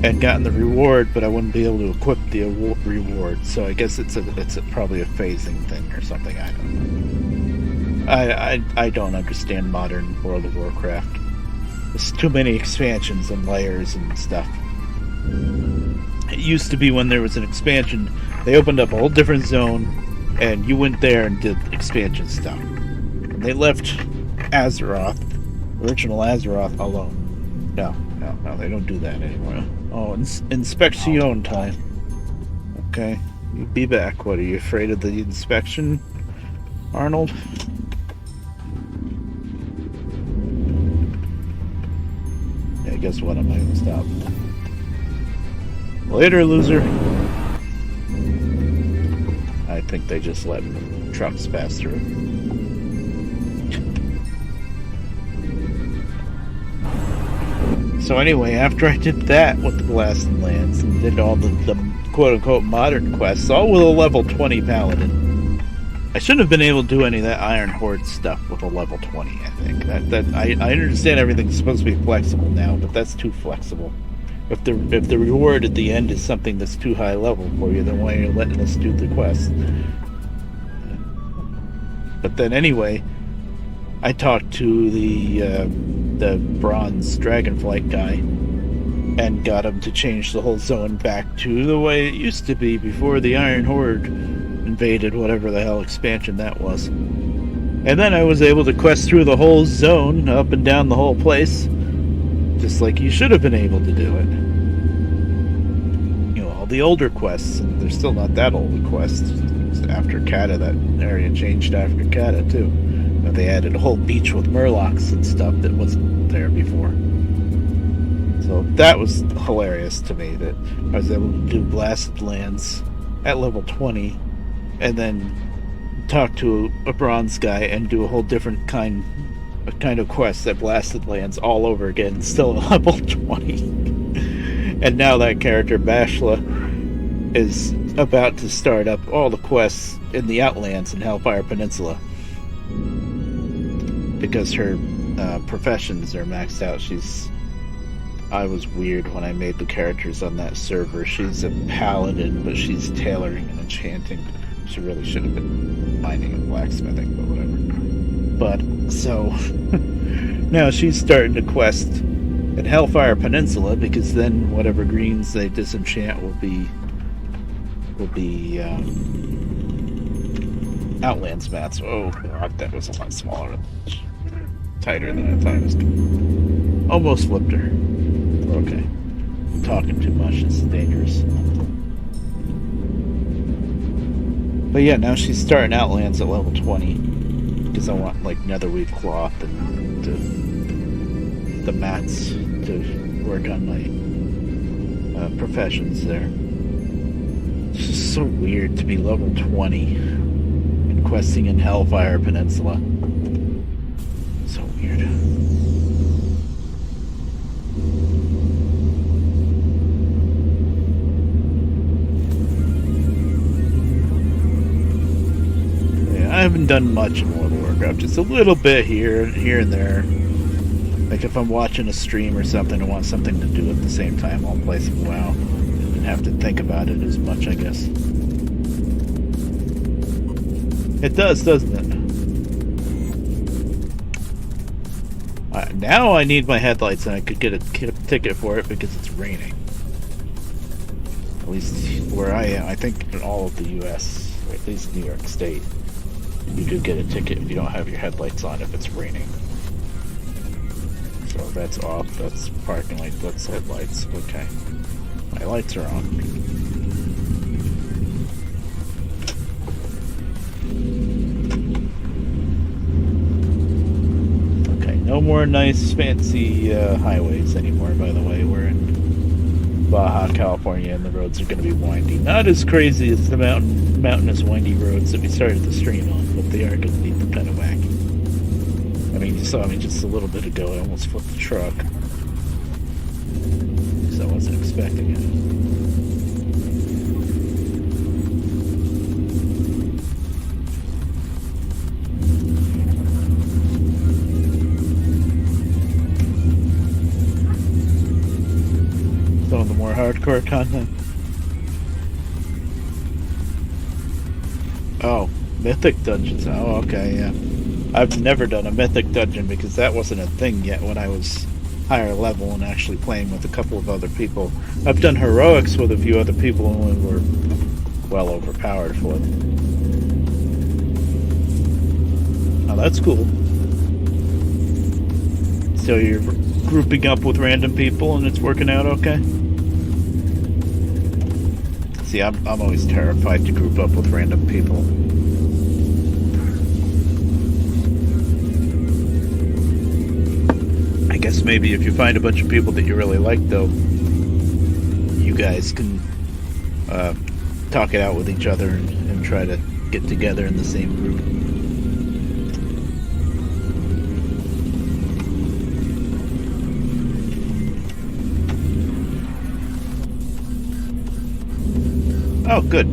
Speaker 3: and gotten the reward, but I wouldn't be able to equip the reward. So I guess it's probably a phasing thing or something. I don't know. I don't understand modern World of Warcraft. There's too many expansions and layers and stuff. It used to be when there was an expansion, they opened up a whole different zone, and you went there and did expansion stuff. And they left Azeroth, original Azeroth, alone. No, they don't do that anymore. Oh, inspection time. Okay, you be back. What, are you afraid of the inspection, Arnold? Yeah, guess what? I'm not gonna stop. Later, loser. I think they just let trucks pass through. So anyway, after I did that with the Blasted Lands and did all the quote-unquote modern quests, all with a level 20 paladin, I shouldn't have been able to do any of that Iron Horde stuff with a level 20, I think. I understand everything's supposed to be flexible now, but that's too flexible. If the reward at the end is something that's too high level for you, then why are you letting us do the quest? But then anyway, I talked to the bronze dragonflight guy and got him to change the whole zone back to the way it used to be before the Iron Horde invaded whatever the hell expansion that was. And then I was able to quest through the whole zone, up and down the whole place, just like you should have been able to do it. You know, all the older quests, and they're still not that old a quest. After Kata, that area changed after Kata too. And they added a whole beach with murlocs and stuff that wasn't there before. So that was hilarious to me, that I was able to do Blasted Lands at level 20 and then talk to a bronze guy and do a whole different kind of quest at Blasted Lands all over again, still at level 20. And now that character, Bashla, is about to start up all the quests in the Outlands in Hellfire Peninsula. Because her professions are maxed out. I was weird when I made the characters on that server. She's a paladin, but she's tailoring and enchanting. She really should have been mining and blacksmithing, but whatever. But, so, now she's starting to quest at Hellfire Peninsula, because then whatever greens they disenchant will be Outlands mats. Oh god, that was a lot smaller. Tighter than I thought it was going to be. Almost flipped her. Okay. I'm talking too much. It's dangerous. But yeah, now she's starting Outlands at level 20. Because I want, like, netherweave cloth and the mats to work on my professions there. It's just so weird to be level 20 and questing in Hellfire Peninsula. So weird. Yeah, I haven't done much in World of Warcraft. Just a little bit here and there. Like if I'm watching a stream or something, I want something to do at the same time while play some WoW. And have to think about it as much, I guess. It does, doesn't it? Now I need my headlights, and I could get a ticket for it because it's raining. At least where I am. I think in all of the U.S., or at least New York State, you could get a ticket if you don't have your headlights on if it's raining. So that's off. That's parking light. That's headlights. Okay. My lights are on. Okay, no more nice fancy highways anymore, by the way. We're in Baja, California, and the roads are going to be windy. Not as crazy as the mountainous windy roads that we started the stream on, but they are going to be kind of wacky. I mean, you saw me just a little bit ago. I almost flipped the truck. Because I wasn't expecting it. Some of the more hardcore content. Oh, mythic dungeons. Oh, okay, yeah. I've never done a mythic dungeon because that wasn't a thing yet when I was higher level and actually playing with a couple of other people. I've done heroics with a few other people and we were well overpowered for them. Oh, that's cool. So you're grouping up with random people and it's working out okay? See, I'm always terrified to group up with random people. I guess maybe if you find a bunch of people that you really like, though, you guys can talk it out with each other and try to get together in the same group. Oh, good.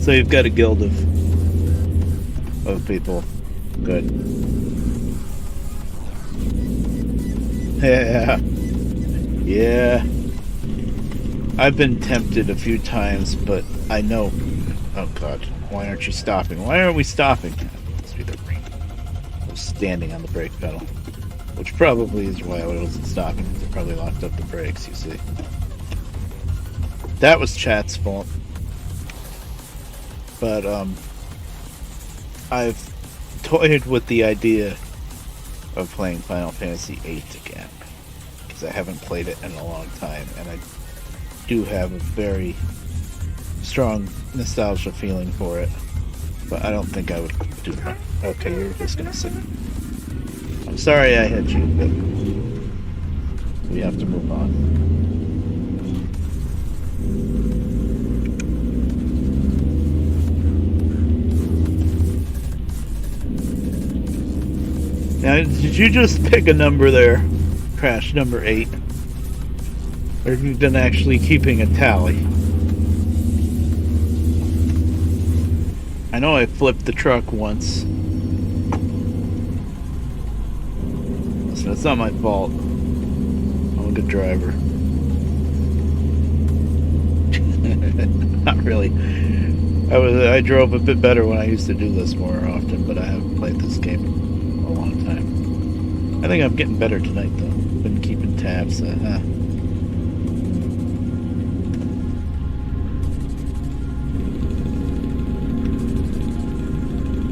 Speaker 3: So you've got a guild of people. Good. Yeah. Yeah. I've been tempted a few times, but I know... Oh, God. Why aren't you stopping? Why aren't we stopping? Must be the rain. I was standing on the brake pedal. Which probably is why I wasn't stopping. They probably locked up the brakes, you see. That was chat's fault. But, I've toyed with the idea of playing Final Fantasy VIII again. Because I haven't played it in a long time. And I do have a very strong nostalgia feeling for it. But I don't think I would do it. Okay, you're just gonna sit. I'm sorry I hit you, but we have to move on. Now, did you just pick a number there? Crash number 8? Or have you been actually keeping a tally? I know I flipped the truck once. So it's not my fault. I'm a good driver. Not really. I drove a bit better when I used to do this more often, but I haven't played this game a long time. I think I'm getting better tonight, though. Been keeping tabs.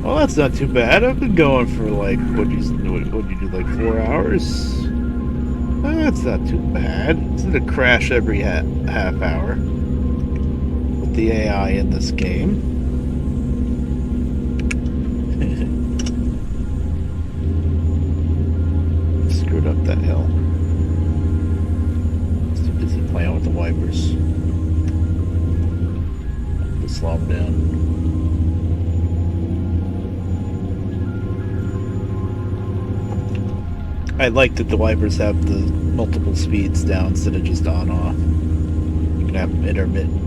Speaker 3: Well, that's not too bad. I've been going for like what'd you do, like 4 hours? That's not too bad. It's gonna crash every half hour with the AI in this game. Screwed up that hill. Too busy playing with the wipers. To slow them down. I like that the wipers have the multiple speeds down instead of just on off. You can have them intermittent.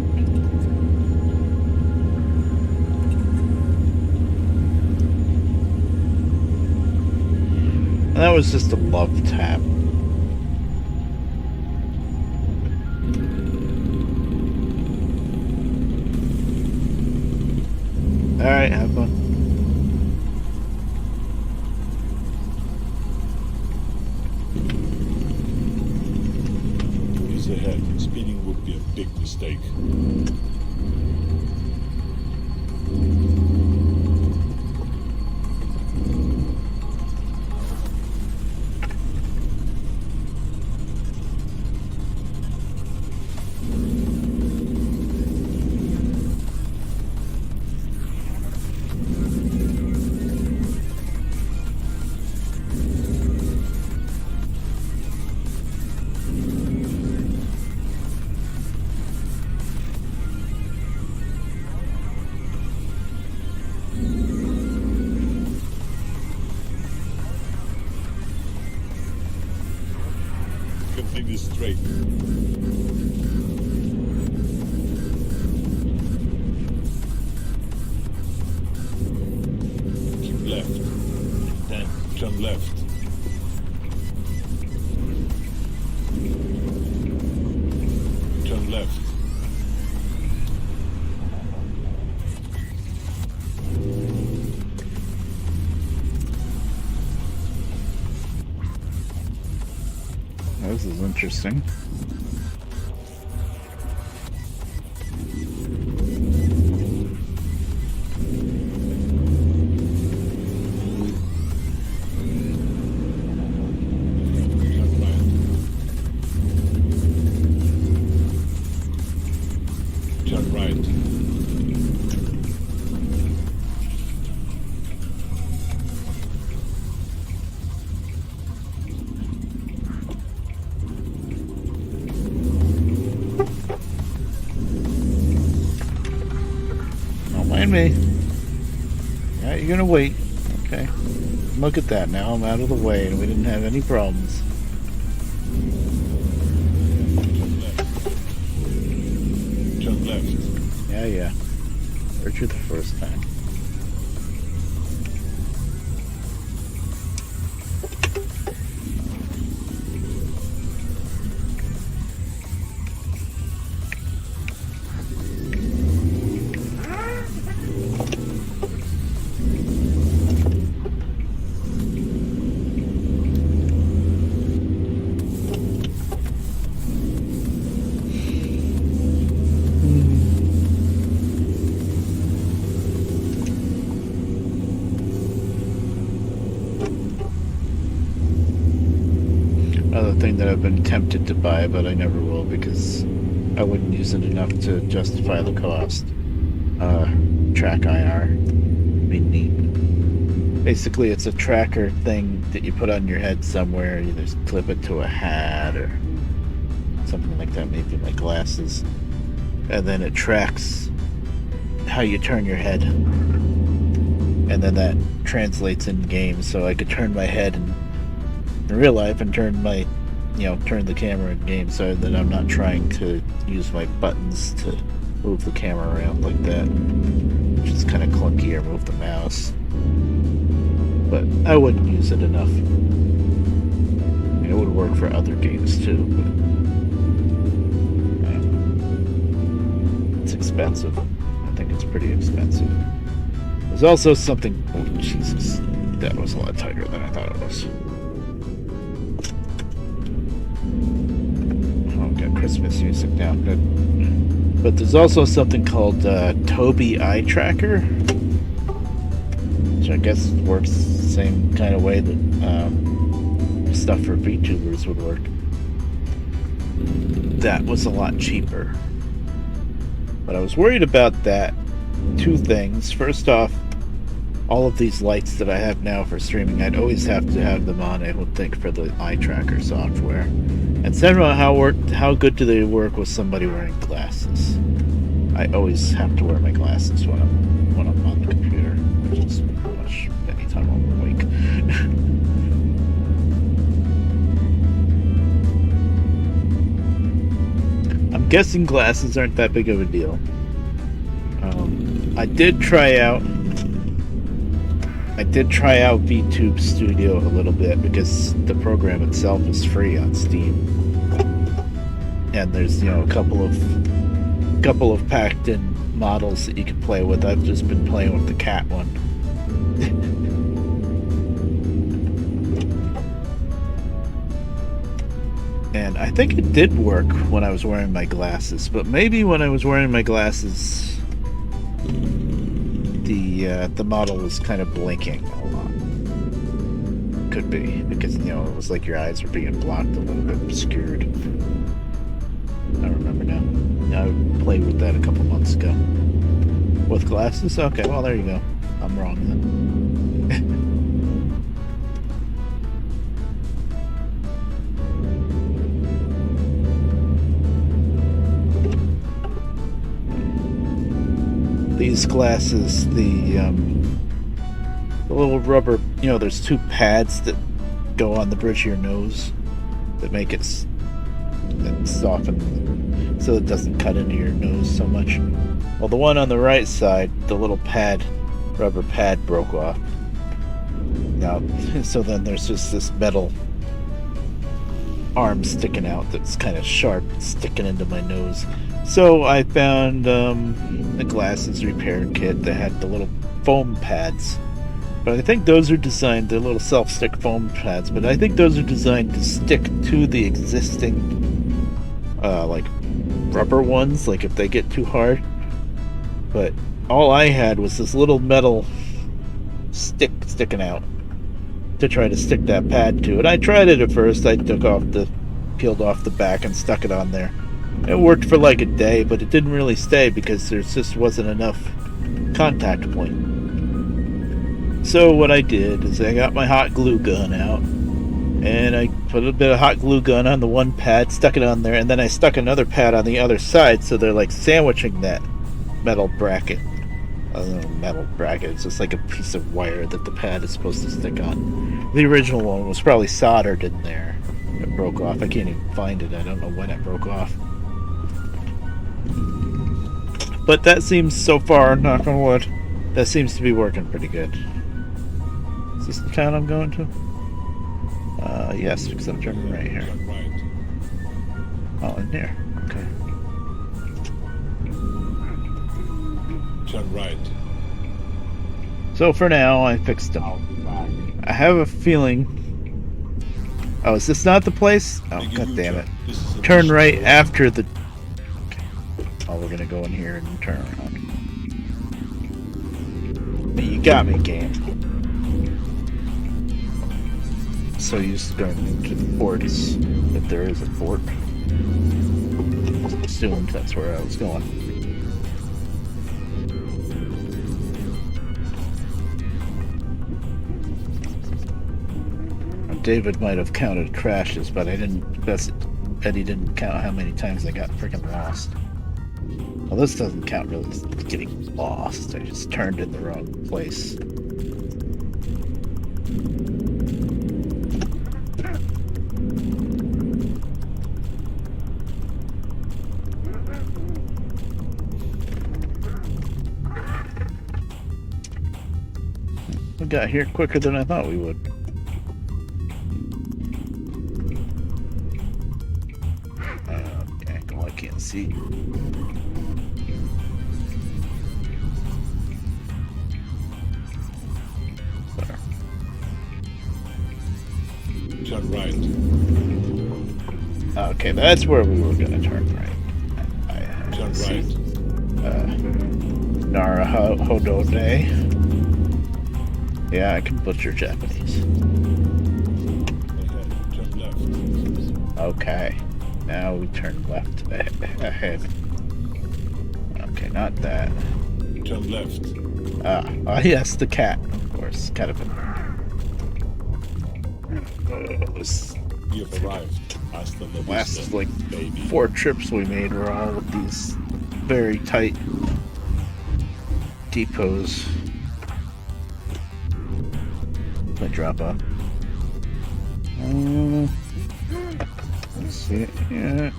Speaker 3: And that was just a love tap. Alright, have fun.
Speaker 4: Ahead. Speeding would be a big mistake. Make this straight. Keep left. Then turn left. Turn left.
Speaker 3: This is interesting.
Speaker 4: Turn right.
Speaker 3: Don't mind me. Yeah, you're gonna wait. Okay. Look at that. Now I'm out of the way and we didn't have any problems.
Speaker 4: Turn left.
Speaker 3: Yeah. Heard you the first time. Another thing that I've been tempted to buy, but I never will because I wouldn't use it enough to justify the cost. Track IR. Be neat. Basically, it's a tracker thing that you put on your head somewhere. You just clip it to a hat or something like that, maybe my glasses. And then it tracks how you turn your head. And then that translates in game, so I could turn my head in real life and turn my, turn the camera in game, so that I'm not trying to use my buttons to move the camera around like that, which is kind of clunky, or move the mouse. But I wouldn't use it enough. I mean, it would work for other games too, but it's expensive. I think it's pretty expensive. There's also something. Oh, Jesus. That was a lot tighter than I thought it was. Oh, got Christmas music now. Good. But there's also something called Tobii Eye Tracker, which I guess works the same kind of way that stuff for VTubers would work. That was a lot cheaper. But I was worried about that. Two things. First off, all of these lights that I have now for streaming, I'd always have to have them on, I would think, for the eye tracker software. And second of all, how good do they work with somebody wearing glasses? I always have to wear my glasses when I'm on the computer, which is pretty much anytime I'm awake. I'm guessing glasses aren't that big of a deal. I did try out VTube Studio a little bit because the program itself is free on Steam, and there's a couple of packed-in models that you can play with. I've just been playing with the cat one. And I think it did work when I was wearing my glasses, but maybe when I was wearing my glasses, the model was kind of blinking a lot. Could be, because, it was like your eyes were being blocked, a little bit obscured. I remember now. I played with that a couple months ago. With glasses? Okay, well, there you go. I'm wrong then. These glasses, the little rubber, there's two pads that go on the bridge of your nose that make it and soften so it doesn't cut into your nose so much. Well, the one on the right side, the little pad, rubber pad, broke off. Now, so then there's just this metal arm sticking out that's kind of sharp, sticking into my nose. So I found the glasses repair kit that had the little foam pads. But I think those are designed, they're little self-stick foam pads, but I think those are designed to stick to the existing, like, rubber ones, like if they get too hard. But all I had was this little metal stick sticking out to try to stick that pad to it. I tried it at first. I peeled off the back and stuck it on there. It worked for like a day, but it didn't really stay because there just wasn't enough contact point. So what I did is I got my hot glue gun out, and I put a bit of hot glue gun on the one pad, stuck it on there, and then I stuck another pad on the other side, so they're like sandwiching that metal bracket. Metal bracket, it's just like a piece of wire that the pad is supposed to stick on. The original one was probably soldered in there. It broke off. I can't even find it. I don't know when it broke off. But that seems, so far, knock on wood, that seems to be working pretty good. Is this the town I'm going to? Yes, because I'm turning right here.
Speaker 4: Turn right.
Speaker 3: Oh, in here. Okay.
Speaker 4: Turn right.
Speaker 3: So for now, I fixed them.
Speaker 6: I'll be back.
Speaker 3: I have a feeling... Oh, is this not the place? Oh,
Speaker 4: Make a
Speaker 3: god damn it.
Speaker 4: U-turn. This is a
Speaker 3: Turn
Speaker 4: mission.
Speaker 3: right after the... Okay. Oh, we're gonna go in here and turn around. You got me, game. So used to going into the forts, if there is a fort. Assumed that's where I was going. David might have counted crashes, but I didn't. Eddie didn't count how many times I got freaking lost. Well, this doesn't count really getting lost. I just turned in the wrong place. We got here quicker than I thought we would. I can't see. There.
Speaker 4: Turn right.
Speaker 3: Okay, that's where we were gonna turn right.
Speaker 4: Turn right.
Speaker 3: Narahodode. Yeah, I can butcher Japanese.
Speaker 4: Ahead. Turn left.
Speaker 3: Okay. Now we turn left ahead. Okay, not that.
Speaker 4: Turn left.
Speaker 3: Yes, the cat, of course. Caterpillar.
Speaker 4: You have arrived. Hasta la
Speaker 3: Last,
Speaker 4: vista,
Speaker 3: like,
Speaker 4: baby.
Speaker 3: 4 trips we made were all with these very tight depots. I drop off. Let's see it. Yeah.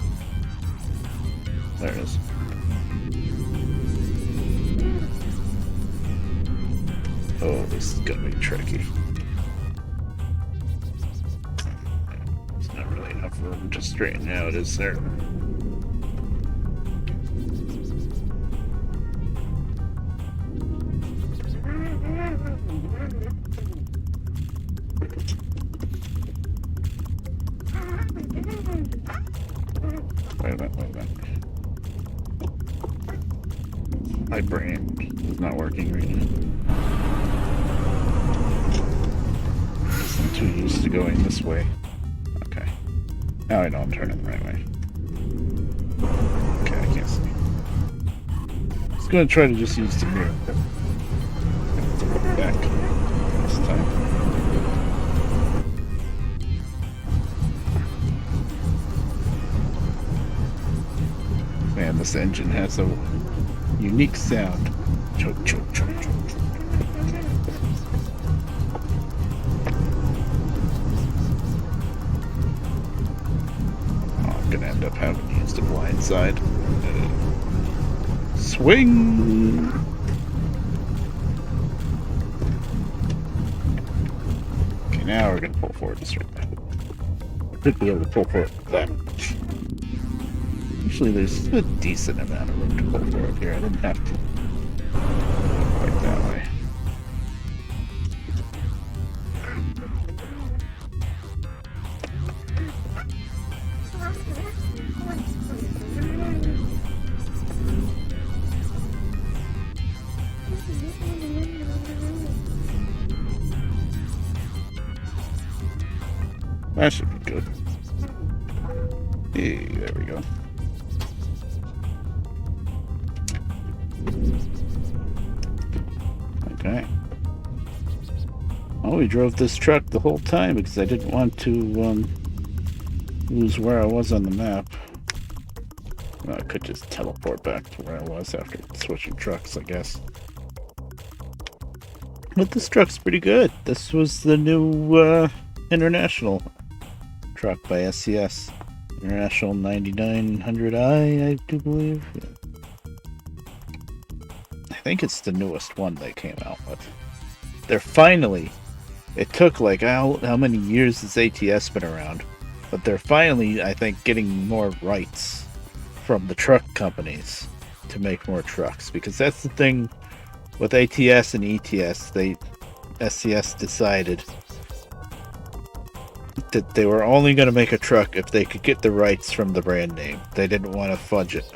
Speaker 3: There it is. Oh, this is gonna be tricky. There's not really enough room to straighten out, is there? Wait a minute. My brain is not working right now. I'm too used to going this way. Okay. Now I know I'm turning the right way. Okay, I can't see. I'm just gonna try to just use the mirror. Back this time. Man, this engine has a unique sound. Choke, choke, choke, choke. Oh, gonna end up having to use the blind side. Swing! Okay, now we're gonna pull forward this right now. I should be able to pull forward that much. Actually, there's a decent amount of room to pull forward here. I didn't have to quite that way. That should be good. Hey, there we go. Okay. Oh, we drove this truck the whole time because I didn't want to lose where I was on the map. Well, I could just teleport back to where I was after switching trucks, I guess. But this truck's pretty good. This was the new International truck by SCS. International 9900i, I do believe. Yeah. I think it's the newest one they came out with. They're finally... It took like how many years has ATS been around? But they're finally, I think, getting more rights from the truck companies to make more trucks. Because that's the thing with ATS and ETS. SCS decided that they were only going to make a truck if they could get the rights from the brand name. They didn't want to fudge it.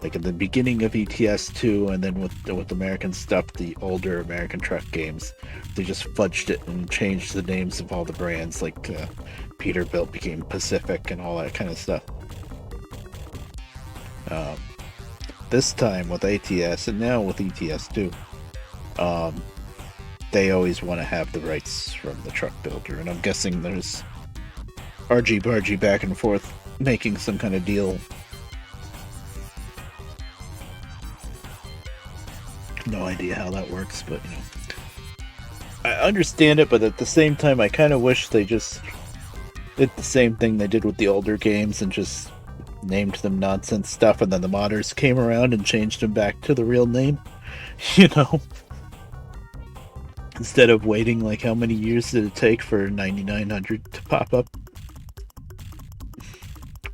Speaker 3: Like in the beginning of ETS 2 and then with American stuff, the older American truck games, they just fudged it and changed the names of all the brands, like Peterbilt became Pacific and all that kind of stuff. This time with ATS and now with ETS 2, they always want to have the rights from the truck builder, and I'm guessing there's argy-bargy back and forth making some kind of deal. No idea how that works, but you know, I understand it, but at the same time I kind of wish they just did the same thing they did with the older games and just named them nonsense stuff, and then the modders came around and changed them back to the real name, you know? Instead of waiting, like, how many years did it take for 9900 to pop up?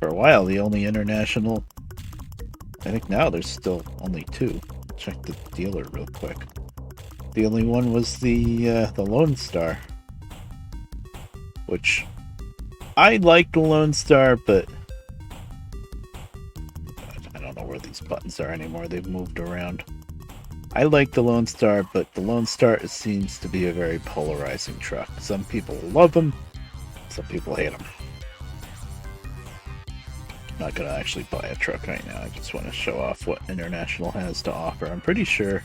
Speaker 3: For a while, the only international... I think now there's still only two. Check the dealer real quick. The only one was the Lone Star. Which... I like the Lone Star, but... I don't know where these buttons are anymore. They've moved around. I like the Lone Star, but the Lone Star seems to be a very polarizing truck. Some people love them, some people hate them. I'm not going to actually buy a truck right now. I just want to show off what International has to offer. I'm pretty sure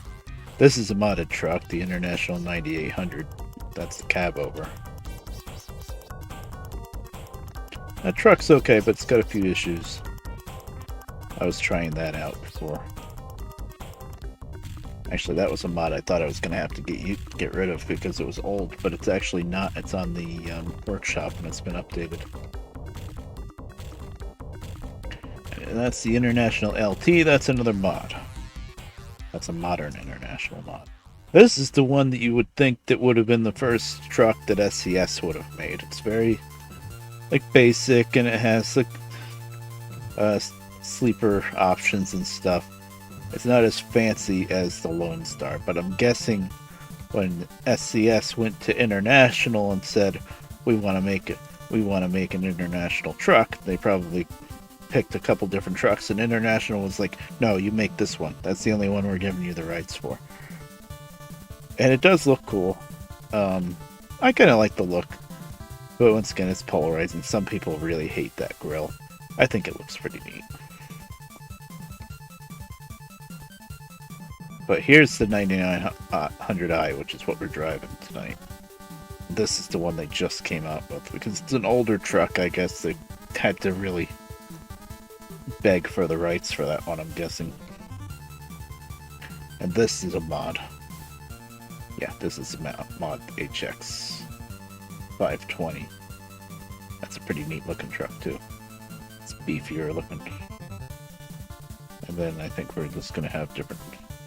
Speaker 3: this is a modded truck, the International 9800. That's the cab over. That truck's okay, but it's got a few issues. I was trying that out before. Actually, that was a mod I thought I was going to have to get rid of because it was old, but it's actually not. It's on the workshop and it's been updated. And that's the International LT. That's another mod. That's a modern International mod. This is the one that you would think that would have been the first truck that SCS would have made. It's very, like, basic, and it has, like, sleeper options and stuff. It's not as fancy as the Lone Star, but I'm guessing when SCS went to International and said, we want to make an international truck, they probably picked a couple different trucks, and International was like, no, you make this one. That's the only one we're giving you the rights for. And it does look cool. I kind of like the look, but once again, it's polarizing. Some people really hate that grille. I think it looks pretty neat. But here's the 9900i, which is what we're driving tonight. This is the one they just came out with, because it's an older truck. I guess they had to really beg for the rights for that one, I'm guessing. And this is a mod. Yeah, this is a mod HX 520. That's a pretty neat looking truck too. It's beefier looking. And then I think we're just gonna have different.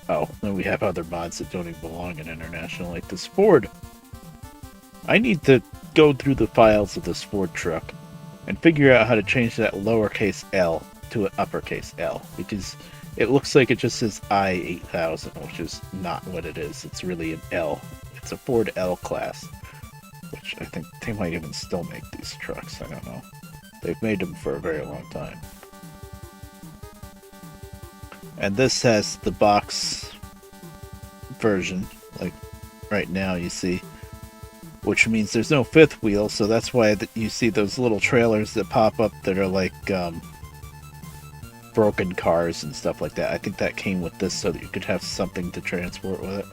Speaker 3: Oh, then we have other mods that don't even belong in International, like this Ford. I need to go through the files of this Ford truck and figure out how to change that lowercase L to an uppercase L, because it looks like it just says I-8000, which is not what it is. It's really an L. It's a Ford L class, which I think they might even still make these trucks. I don't know. They've made them for a very long time. And this has the box version, like right now you see, which means there's no fifth wheel, so that's why you see those little trailers that pop up that are like broken cars and stuff like that. I think that came with this so that you could have something to transport with it.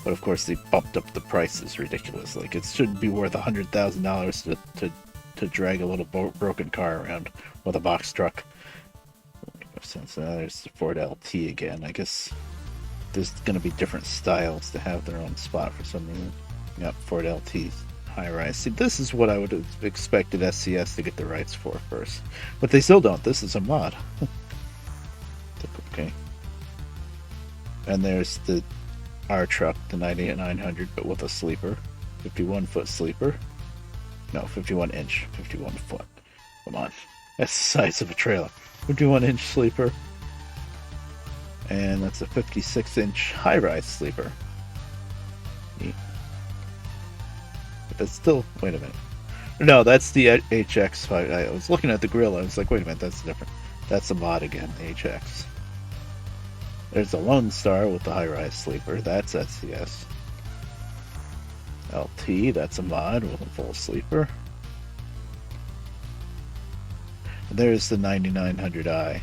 Speaker 3: But of course they bumped up the prices ridiculously. Like, it shouldn't be worth $100,000 to drag a little broken car around with a box truck. Since there's the Ford LT again, I guess there's going to be different styles to have their own spot for some reason. Yep, Ford LT high rise. See, this is what I would have expected SCS to get the rights for first, but they still don't. This is a mod. Okay. And there's the our truck, the 9900, but with a sleeper, 51-foot sleeper. No, 51 inch, 51 foot. Come on, that's the size of a trailer. 51-inch sleeper, and that's a 56-inch high-rise sleeper. Neat. But that's still, wait a minute. No, that's the HX. I was looking at the grill. I was like, wait a minute, that's different. That's a mod again, the HX. There's a Lone Star with the high-rise sleeper. That's SCS. LT, that's a mod with a full sleeper. There's the 9900i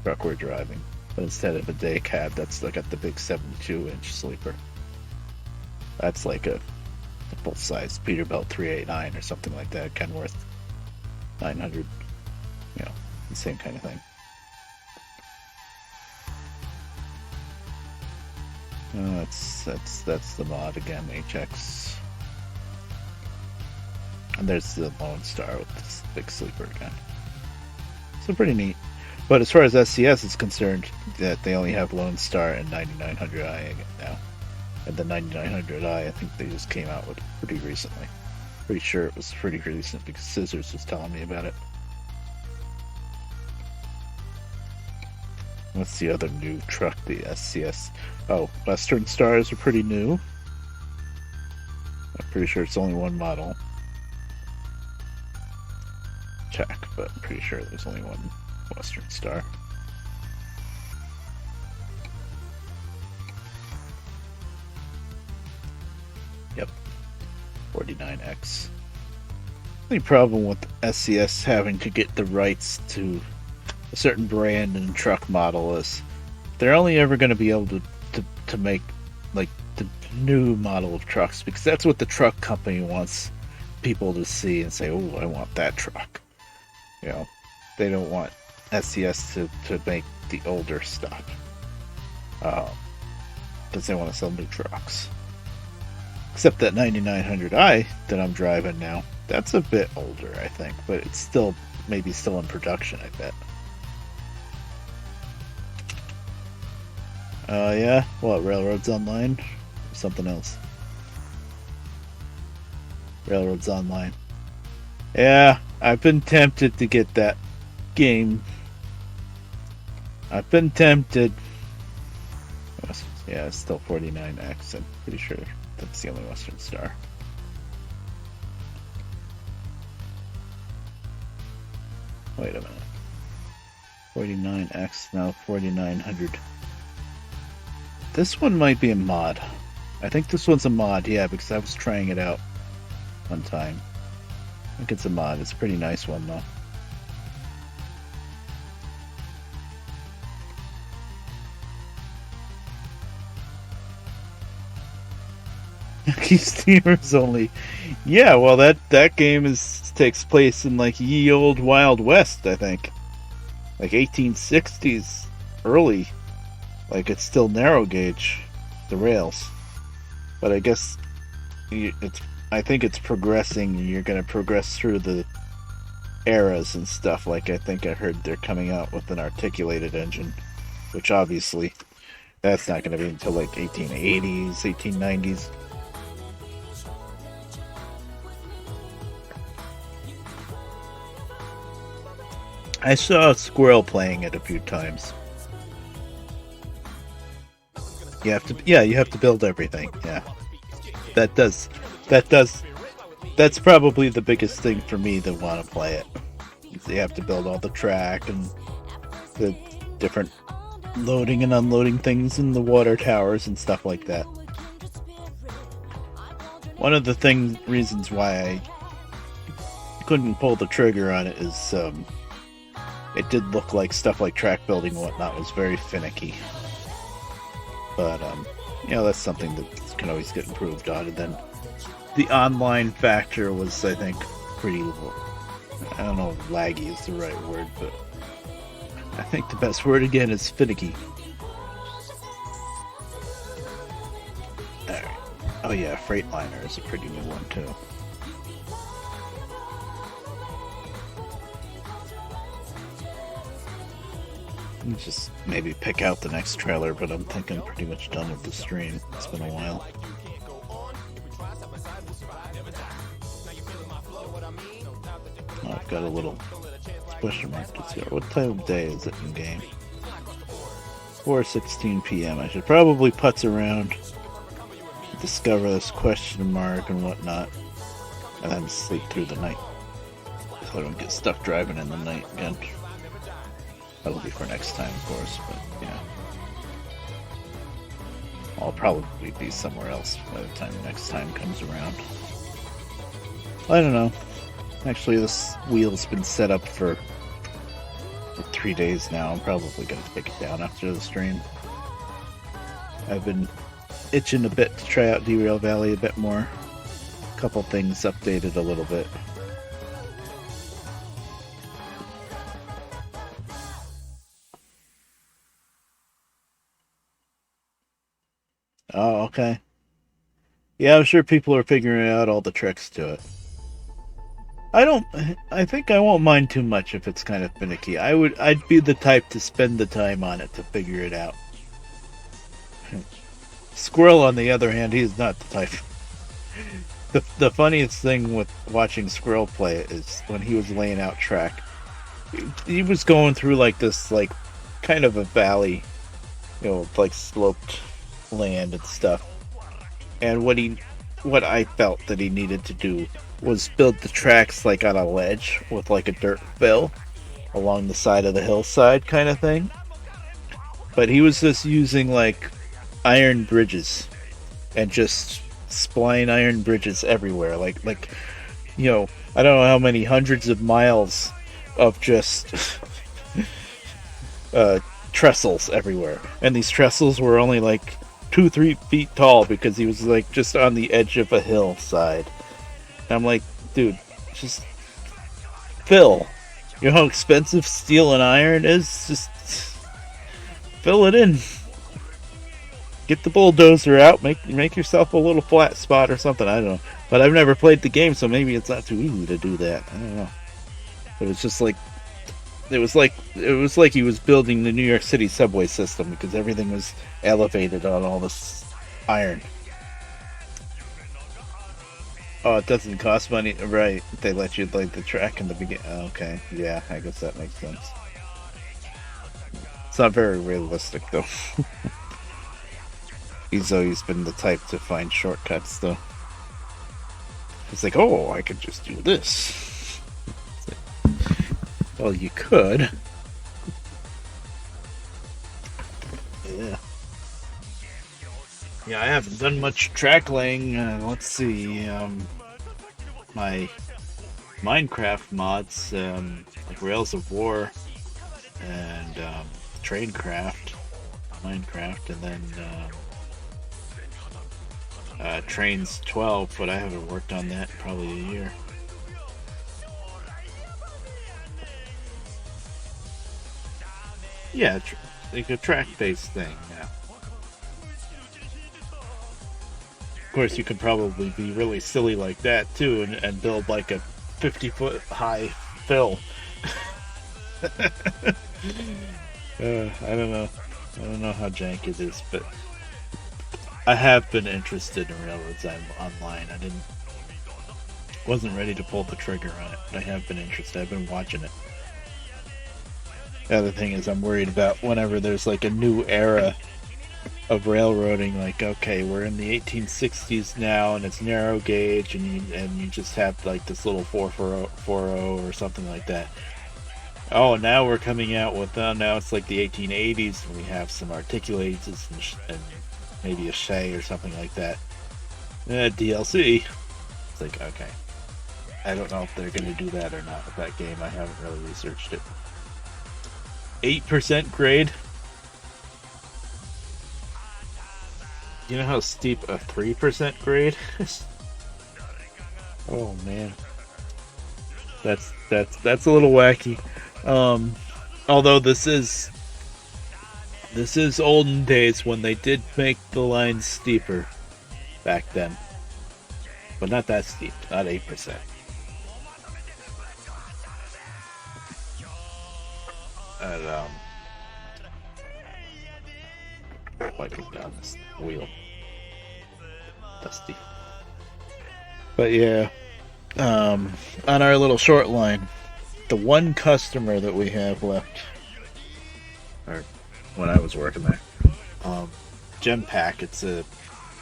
Speaker 3: truck we're driving, but instead of a day cab, that's like got the big 72-inch sleeper. That's like a full-size Peterbilt 389 or something like that, Kenworth 900. You know, the same kind of thing. That's the mod again, HX. And there's the Lone Star with this big sleeper again. So pretty neat. But as far as SCS is concerned, that they only have Lone Star and 9900i now. And the 9900i, I think they just came out with pretty recently. Pretty sure it was pretty recent because Scissors was telling me about it. What's the other new truck? The SCS. Oh, Western Stars are pretty new. I'm pretty sure it's only one model. Check, but I'm pretty sure there's only one Western Star. Yep, 49X. The problem with SCS having to get the rights to a certain brand and truck model is they're only ever going to be able to make like the new model of trucks, because that's what the truck company wants people to see and say, oh, I want that truck. You know, they don't want SCS to make the older stuff, because they want to sell new trucks. Except that 9900i that I'm driving now, that's a bit older, I think, but it's still maybe still in production, I bet. Yeah? What, Railroads Online? Or something else? Railroads Online. Yeah, I've been tempted to get that game. I've been tempted. Yeah, it's still 49X. I'm pretty sure that's the only Western Star. Wait a minute. 49X, now 4900. This one might be a mod. I think this one's a mod, yeah, because I was trying it out one time. I think it's a mod. It's a pretty nice one, though. Steamers only. Yeah, well, that game takes place in like ye old Wild West, I think, like 1860s, early. Like, it's still narrow gauge, the rails, but I guess I think it's progressing. You're gonna progress through the eras and stuff. Like I think I heard they're coming out with an articulated engine, which obviously that's not going to be until like 1880s, 1890s. I saw a squirrel playing it a few times. You have to, yeah, you have to build everything. Yeah, that does, that's probably the biggest thing for me that want to play it. You have to build all the track and the different loading and unloading things in the water towers and stuff like that. One of the reasons why I couldn't pull the trigger on it is it did look like stuff like track building and whatnot was very finicky. But that's something that can always get improved on. And then the online factor was, I think, pretty, I don't know if laggy is the right word, but I think the best word again is finicky. Alright. Oh yeah, Freightliner is a pretty new one too. Just maybe pick out the next trailer, but I'm thinking pretty much done with the stream. It's been a while. Oh, I've got a little question mark to see. What time of day is it in game? 4:16 p.m. I should probably putz around, discover this question mark and whatnot, and then sleep through the night, so I don't get stuck driving in the night again. That'll be for next time, of course, but yeah. I'll probably be somewhere else by the time next time comes around. I don't know. Actually, this wheel's been set up for 3 days now. I'm probably going to take it down after the stream. I've been itching a bit to try out Derail Valley a bit more. A couple things updated a little bit. Oh, okay. Yeah, I'm sure people are figuring out all the tricks to it. I think I won't mind too much if it's kind of finicky. I'd be the type to spend the time on it to figure it out. Squirrel, on the other hand, he's not the type. The funniest thing with watching Squirrel play it is when he was laying out track. He was going through like this, like, kind of a valley, like sloped land and stuff. And what I felt that he needed to do was build the tracks like on a ledge with like a dirt fill along the side of the hillside kind of thing. But he was just using like iron bridges and just spline iron bridges everywhere. Like I don't know how many hundreds of miles of just trestles everywhere. And these trestles were only like 2-3 feet tall because he was like just on the edge of a hillside. And I'm like, dude, just fill. You know how expensive steel and iron is? Just fill it in. Get the bulldozer out. Make yourself a little flat spot or something. I don't know. But I've never played the game, so maybe it's not too easy to do that. I don't know. But it's just like it was like he was building the New York City subway system because everything was elevated on all this iron. Oh, it doesn't cost money, right? They let you like the track in the beginning. Okay, yeah, I guess that makes sense. It's not very realistic though. He's always been the type to find shortcuts though. It's like, oh, I could just do this. Well, you could. Yeah. Yeah, I haven't done much track laying. Let's see. My Minecraft mods, like Rails of War and Traincraft, Minecraft, and then Trains 12, but I haven't worked on that in probably a year. Yeah, like a track-based thing, yeah. Of course, you could probably be really silly like that, too, and build like a 50-foot high fill. I don't know. I don't know how jank it is, but I have been interested in railroads online. Wasn't ready to pull the trigger on it, but I have been interested. I've been watching it. The other thing is I'm worried about whenever there's like a new era of railroading, like, okay, we're in the 1860s now and it's narrow gauge and you just have like this little 440 or something like that. Oh, now we're coming out with, now it's like the 1880s and we have some articulators and maybe a shay or something like that. DLC. It's like, okay. I don't know if they're going to do that or not with that game. I haven't really researched it. 8% grade. You know how steep a 3% grade is? Oh man. That's a little wacky. Although this is olden days when they did make the lines steeper back then. But not that steep, not 8%. And wiping down this wheel. Dusty. But yeah, on our little short line, the one customer that we have left, or when I was working there, Gem Pack, it's a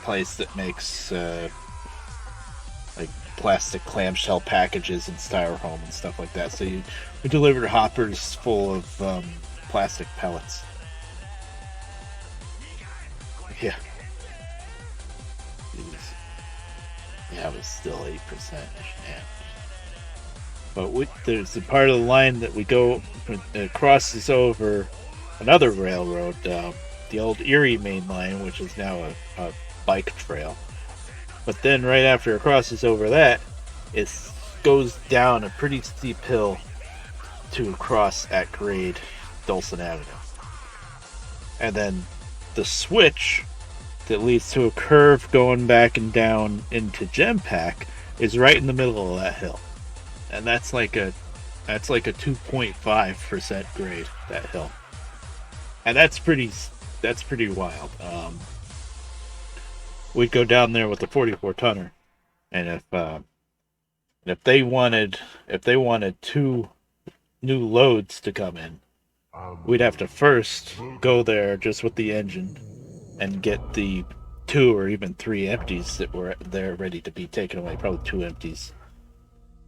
Speaker 3: place that makes like plastic clamshell packages and styrofoam and stuff like that. So we delivered hoppers full of plastic pellets. Yeah. Jeez. Yeah, it was still 8%. Man. But there's a part of the line that we go, it crosses over another railroad, the old Erie Main Line, which is now a bike trail. But then right after it crosses over that, it goes down a pretty steep hill to cross at grade Dulcin Avenue. And then the switch that leads to a curve going back and down into Gem Pack is right in the middle of that hill. And that's like a 2.5% grade, that hill. And that's pretty wild. We'd go down there with the 44 tonner, and if they wanted 2 new loads to come in, we'd have to first go there just with the engine and get the 2 or even 3 empties that were there ready to be taken away, probably 2 empties.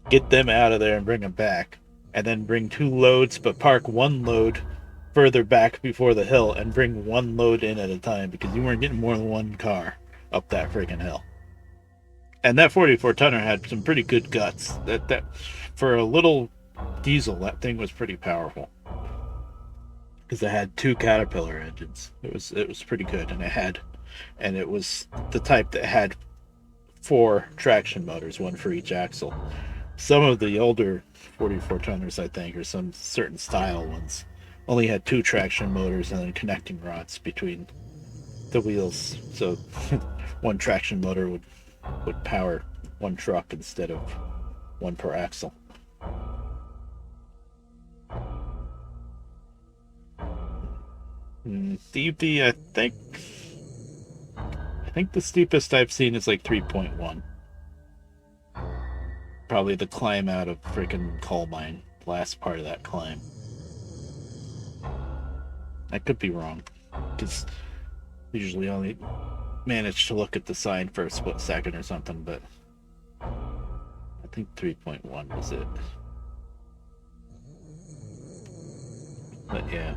Speaker 3: Get them out of there and bring them back, and then bring 2 loads, but park 1 load further back before the hill and bring 1 load in at a time, because you weren't getting more than 1 car up that freaking hill. And that 44 tonner had some pretty good guts. That for a little diesel, that thing was pretty powerful, because it had 2 Caterpillar engines. It was pretty good, and it was the type that had 4 traction motors, 1 for each axle. Some of the older 44 tonners, I think, or some certain style ones, only had 2 traction motors and then connecting rods between the wheels, so 1 traction motor would power 1 truck instead of 1 per axle. DB, I think the steepest I've seen is like 3.1. Probably the climb out of freaking coal mine, last part of that climb. I could be wrong, because usually only manage to look at the sign for a split second or something, but I think 3.1 was it. But yeah,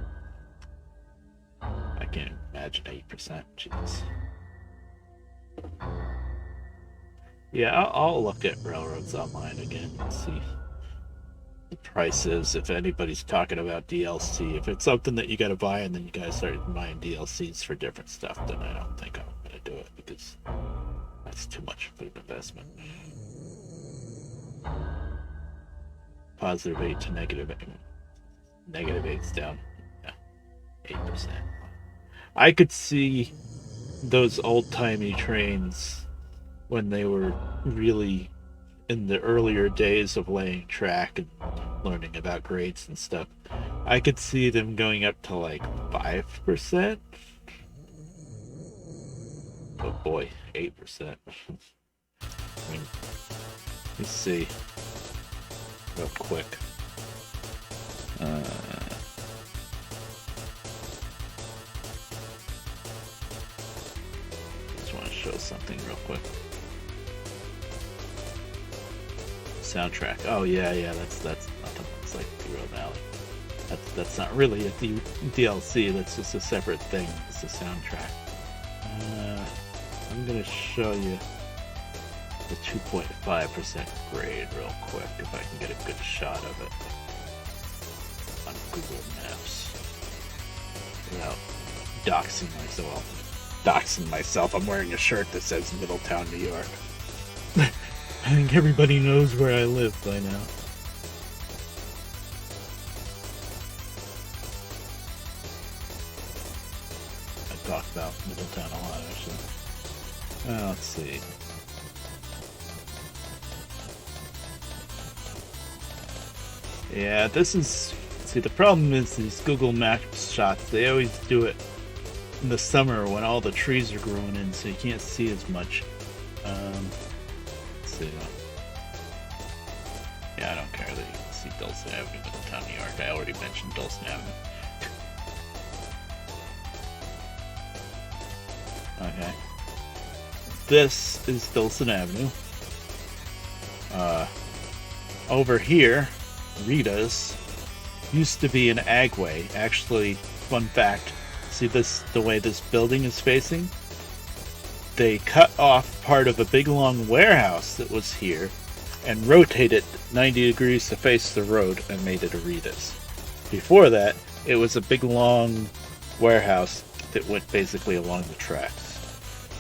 Speaker 3: I can't imagine 8%. Jeez. Yeah, I'll look at railroads online again and see the prices. If anybody's talking about DLC, if it's something that you got to buy and then you guys start buying DLCs for different stuff, then I don't think I'm going to do it, because that's too much of an investment. Positive 8 to negative 8. Negative 8's down. Yeah, 8%. I could see those old-timey trains when they were really in the earlier days of laying track and learning about grades and stuff. I could see them going up to like 5%. Oh boy, 8%. I mean, let's see real quick. Just want to show something real quick. Soundtrack. Oh yeah, that's nothing. It's like the real Valley. That's not really a DLC. That's just a separate thing. It's a soundtrack. I'm gonna show you the 2.5% grade real quick if I can get a good shot of it on Google Maps without doxing myself. Doxing myself. I'm wearing a shirt that says Middletown, New York. I think everybody knows where I live by now. I talk about Middletown a lot, actually. Let's see. Yeah, this is... See, the problem is these Google Maps shots, they always do it in the summer when all the trees are growing in, so you can't see as much. Let's see. Yeah, I don't care that you can see Dulcet Avenue, Middletown, New York. I already mentioned Dulcet Avenue. Okay. This is Dulcet Avenue. Over here, Rita's used to be an agway. Actually, fun fact, see this, the way this building is facing? They cut off part of a big long warehouse that was here and rotated 90 degrees to face the road and made it a Rita's. Before that, it was a big long warehouse that went basically along the tracks.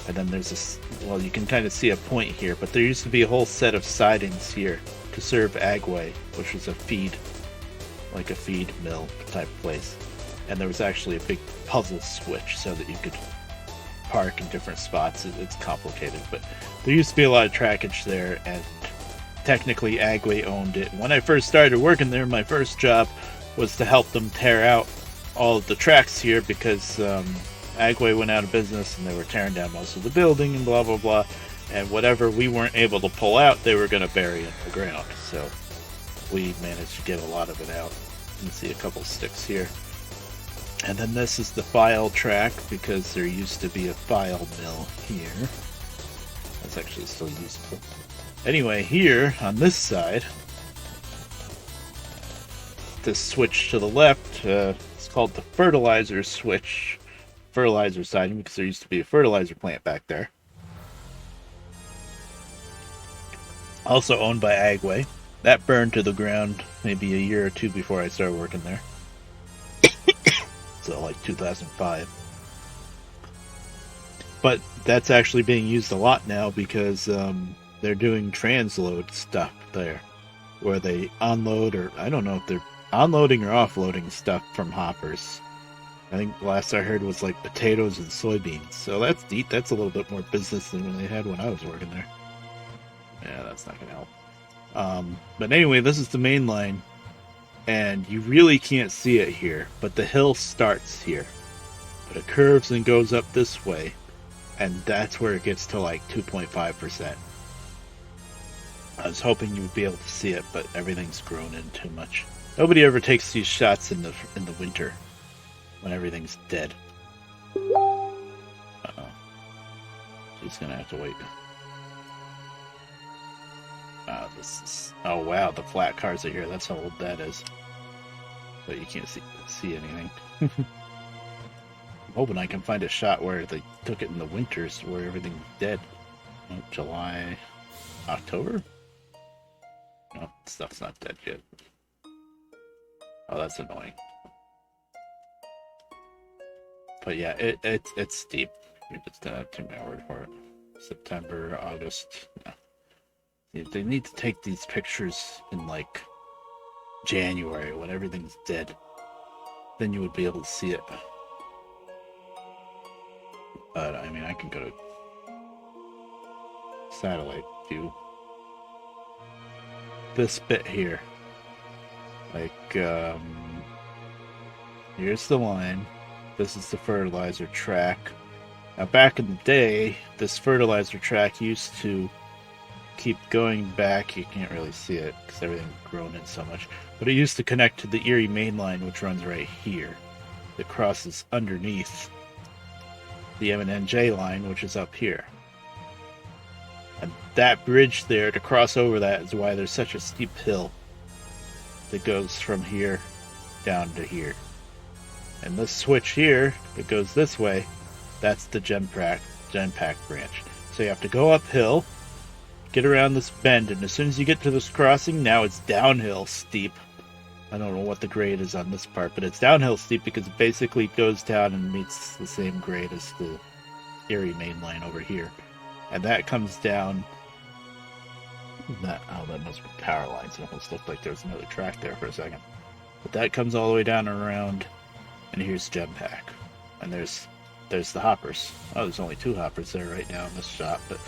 Speaker 3: And then there's this, well, you can kind of see a point here, but there used to be a whole set of sidings here to serve Agway, which was a feed, like a feed mill type place. And there was actually a big puzzle switch so that you could park in different spots. It's complicated, but there used to be a lot of trackage there, and technically Agway owned it. When I first started working there, my first job was to help them tear out all of the tracks here because Agway went out of business and they were tearing down most of the building and blah blah blah, and whatever we weren't able to pull out they were going to bury in the ground, so we managed to get a lot of it out. You can see a couple sticks here. And then this is the file track, because there used to be a file mill here. That's actually still useful. Anyway, here on this side, this switch to the left, it's called the fertilizer switch, fertilizer siding, because there used to be a fertilizer plant back there. Also owned by Agway. That burned to the ground maybe a year or two before I started working there. So like 2005. But that's actually being used a lot now because they're doing transload stuff there, where they unload, or I don't know if they're unloading or offloading stuff from hoppers. I think the last I heard was like potatoes and soybeans. So that's neat. That's a little bit more business than they had when I was working there. Yeah, that's not going to help. But anyway, this is the main line. And you really can't see it here, but the hill starts here. But it curves and goes up this way. And that's where it gets to like 2.5%. I was hoping you would be able to see it, but everything's grown in too much. Nobody ever takes these shots in the winter when everything's dead. Uh-oh. She's gonna have to wait. Oh wow, the flat cars are here. That's how old that is. But you can't see anything. I'm hoping I can find a shot where they took it in the winters, where everything's dead. Oh, July, October? No, stuff's not dead yet. Oh, that's annoying. But yeah, it's steep. You're just gonna have to take my word for it. September, August. No. They need to take these pictures in like January when everything's dead. Then you would be able to see it. But I mean, I can go to satellite view. This bit here Like, here's the line. This is the fertilizer track. Now, back in the day, this fertilizer track used to keep going back. You can't really see it because everything's grown in so much. But it used to connect to the Erie main line, which runs right here. That crosses underneath the M&NJ line, which is up here. And that bridge there, to cross over that, is why there's such a steep hill that goes from here down to here. And this switch here that goes this way, that's the Genpack branch. So you have to go uphill, get around this bend, and as soon as you get to this crossing, now it's downhill steep. I don't know what the grade is on this part, but it's downhill steep because it basically goes down and meets the same grade as the Erie main line over here. And that comes down. That must be power lines. It almost looked like there was another track there for a second. But that comes all the way down and around, and here's Genpack. And there's the hoppers. Oh, there's only 2 hoppers there right now in this shot, but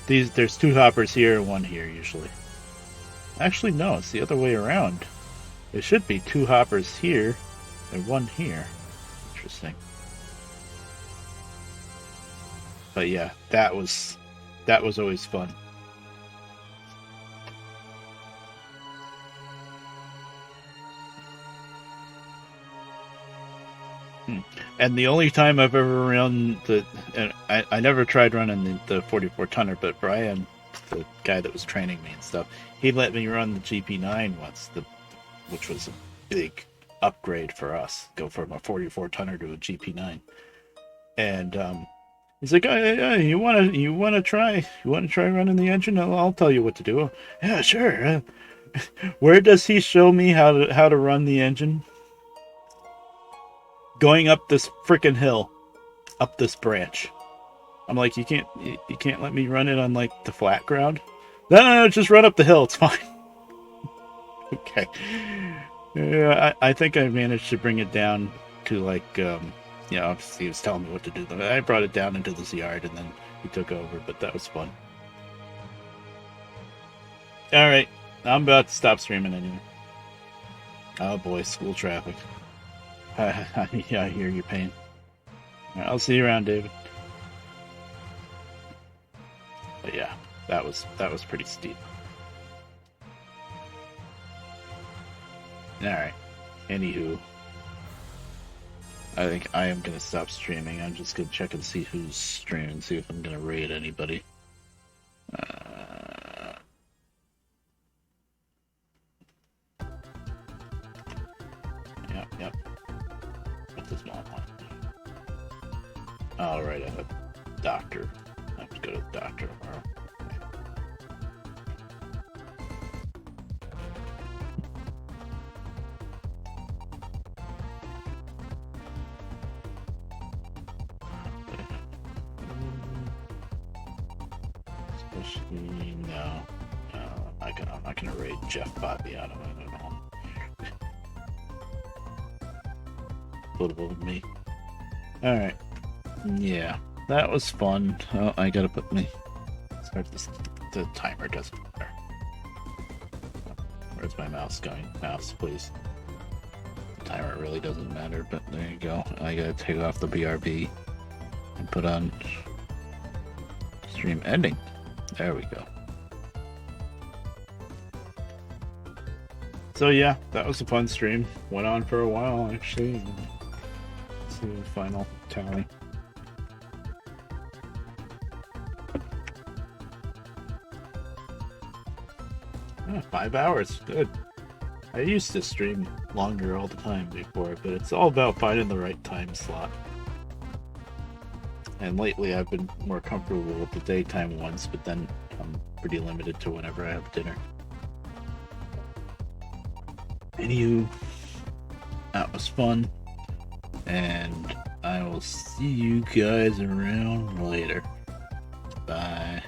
Speaker 3: there's 2 hoppers here and 1 here usually. Actually, no, it's the other way around. There should be 2 hoppers here and 1 here. Interesting. But yeah, that was always fun. And the only time I've ever run I never tried running the 44 tonner, but Brian, the guy that was training me and stuff, he let me run the GP9 once, which was a big upgrade for us. Go from a 44 tonner to a GP9, and he's like, "You want to try running the engine? I'll tell you what to do." Yeah, sure. Where does he show me how to run the engine? Going up this freaking hill, up this branch. I'm like, you can't let me run it on like the flat ground. No, just run up the hill. It's fine. Okay. Yeah, I think I managed to bring it down to like, obviously he was telling me what to do. I brought it down into this yard and then he took over, but that was fun. Alright, I'm about to stop streaming anyway. Oh boy, school traffic. Yeah, I hear your pain. Right, I'll see you around, David. But yeah, that was pretty steep. Alright. Anywho, I think I am gonna stop streaming. I'm just gonna check and see who's streaming, see if I'm gonna raid anybody. Yep. What's this one? Oh, right, I have a doctor. I have to go to the doctor tomorrow. Especially, no. I'm not gonna raid Jeff Bobby out of it at all. Political with me. Alright. Yeah, that was fun. Oh, I gotta put me. Start this. The timer doesn't matter. Where's my mouse going? Mouse, please. The timer really doesn't matter, but there you go. I gotta take off the BRB and put on stream ending. There we go. So yeah, that was a fun stream. Went on for a while actually. Let's see the final tally. 5 hours, good. I used to stream longer all the time before, but it's all about finding the right time slot. And lately I've been more comfortable with the daytime ones, but then I'm pretty limited to whenever I have dinner. Anywho, that was fun, and I will see you guys around later. Bye.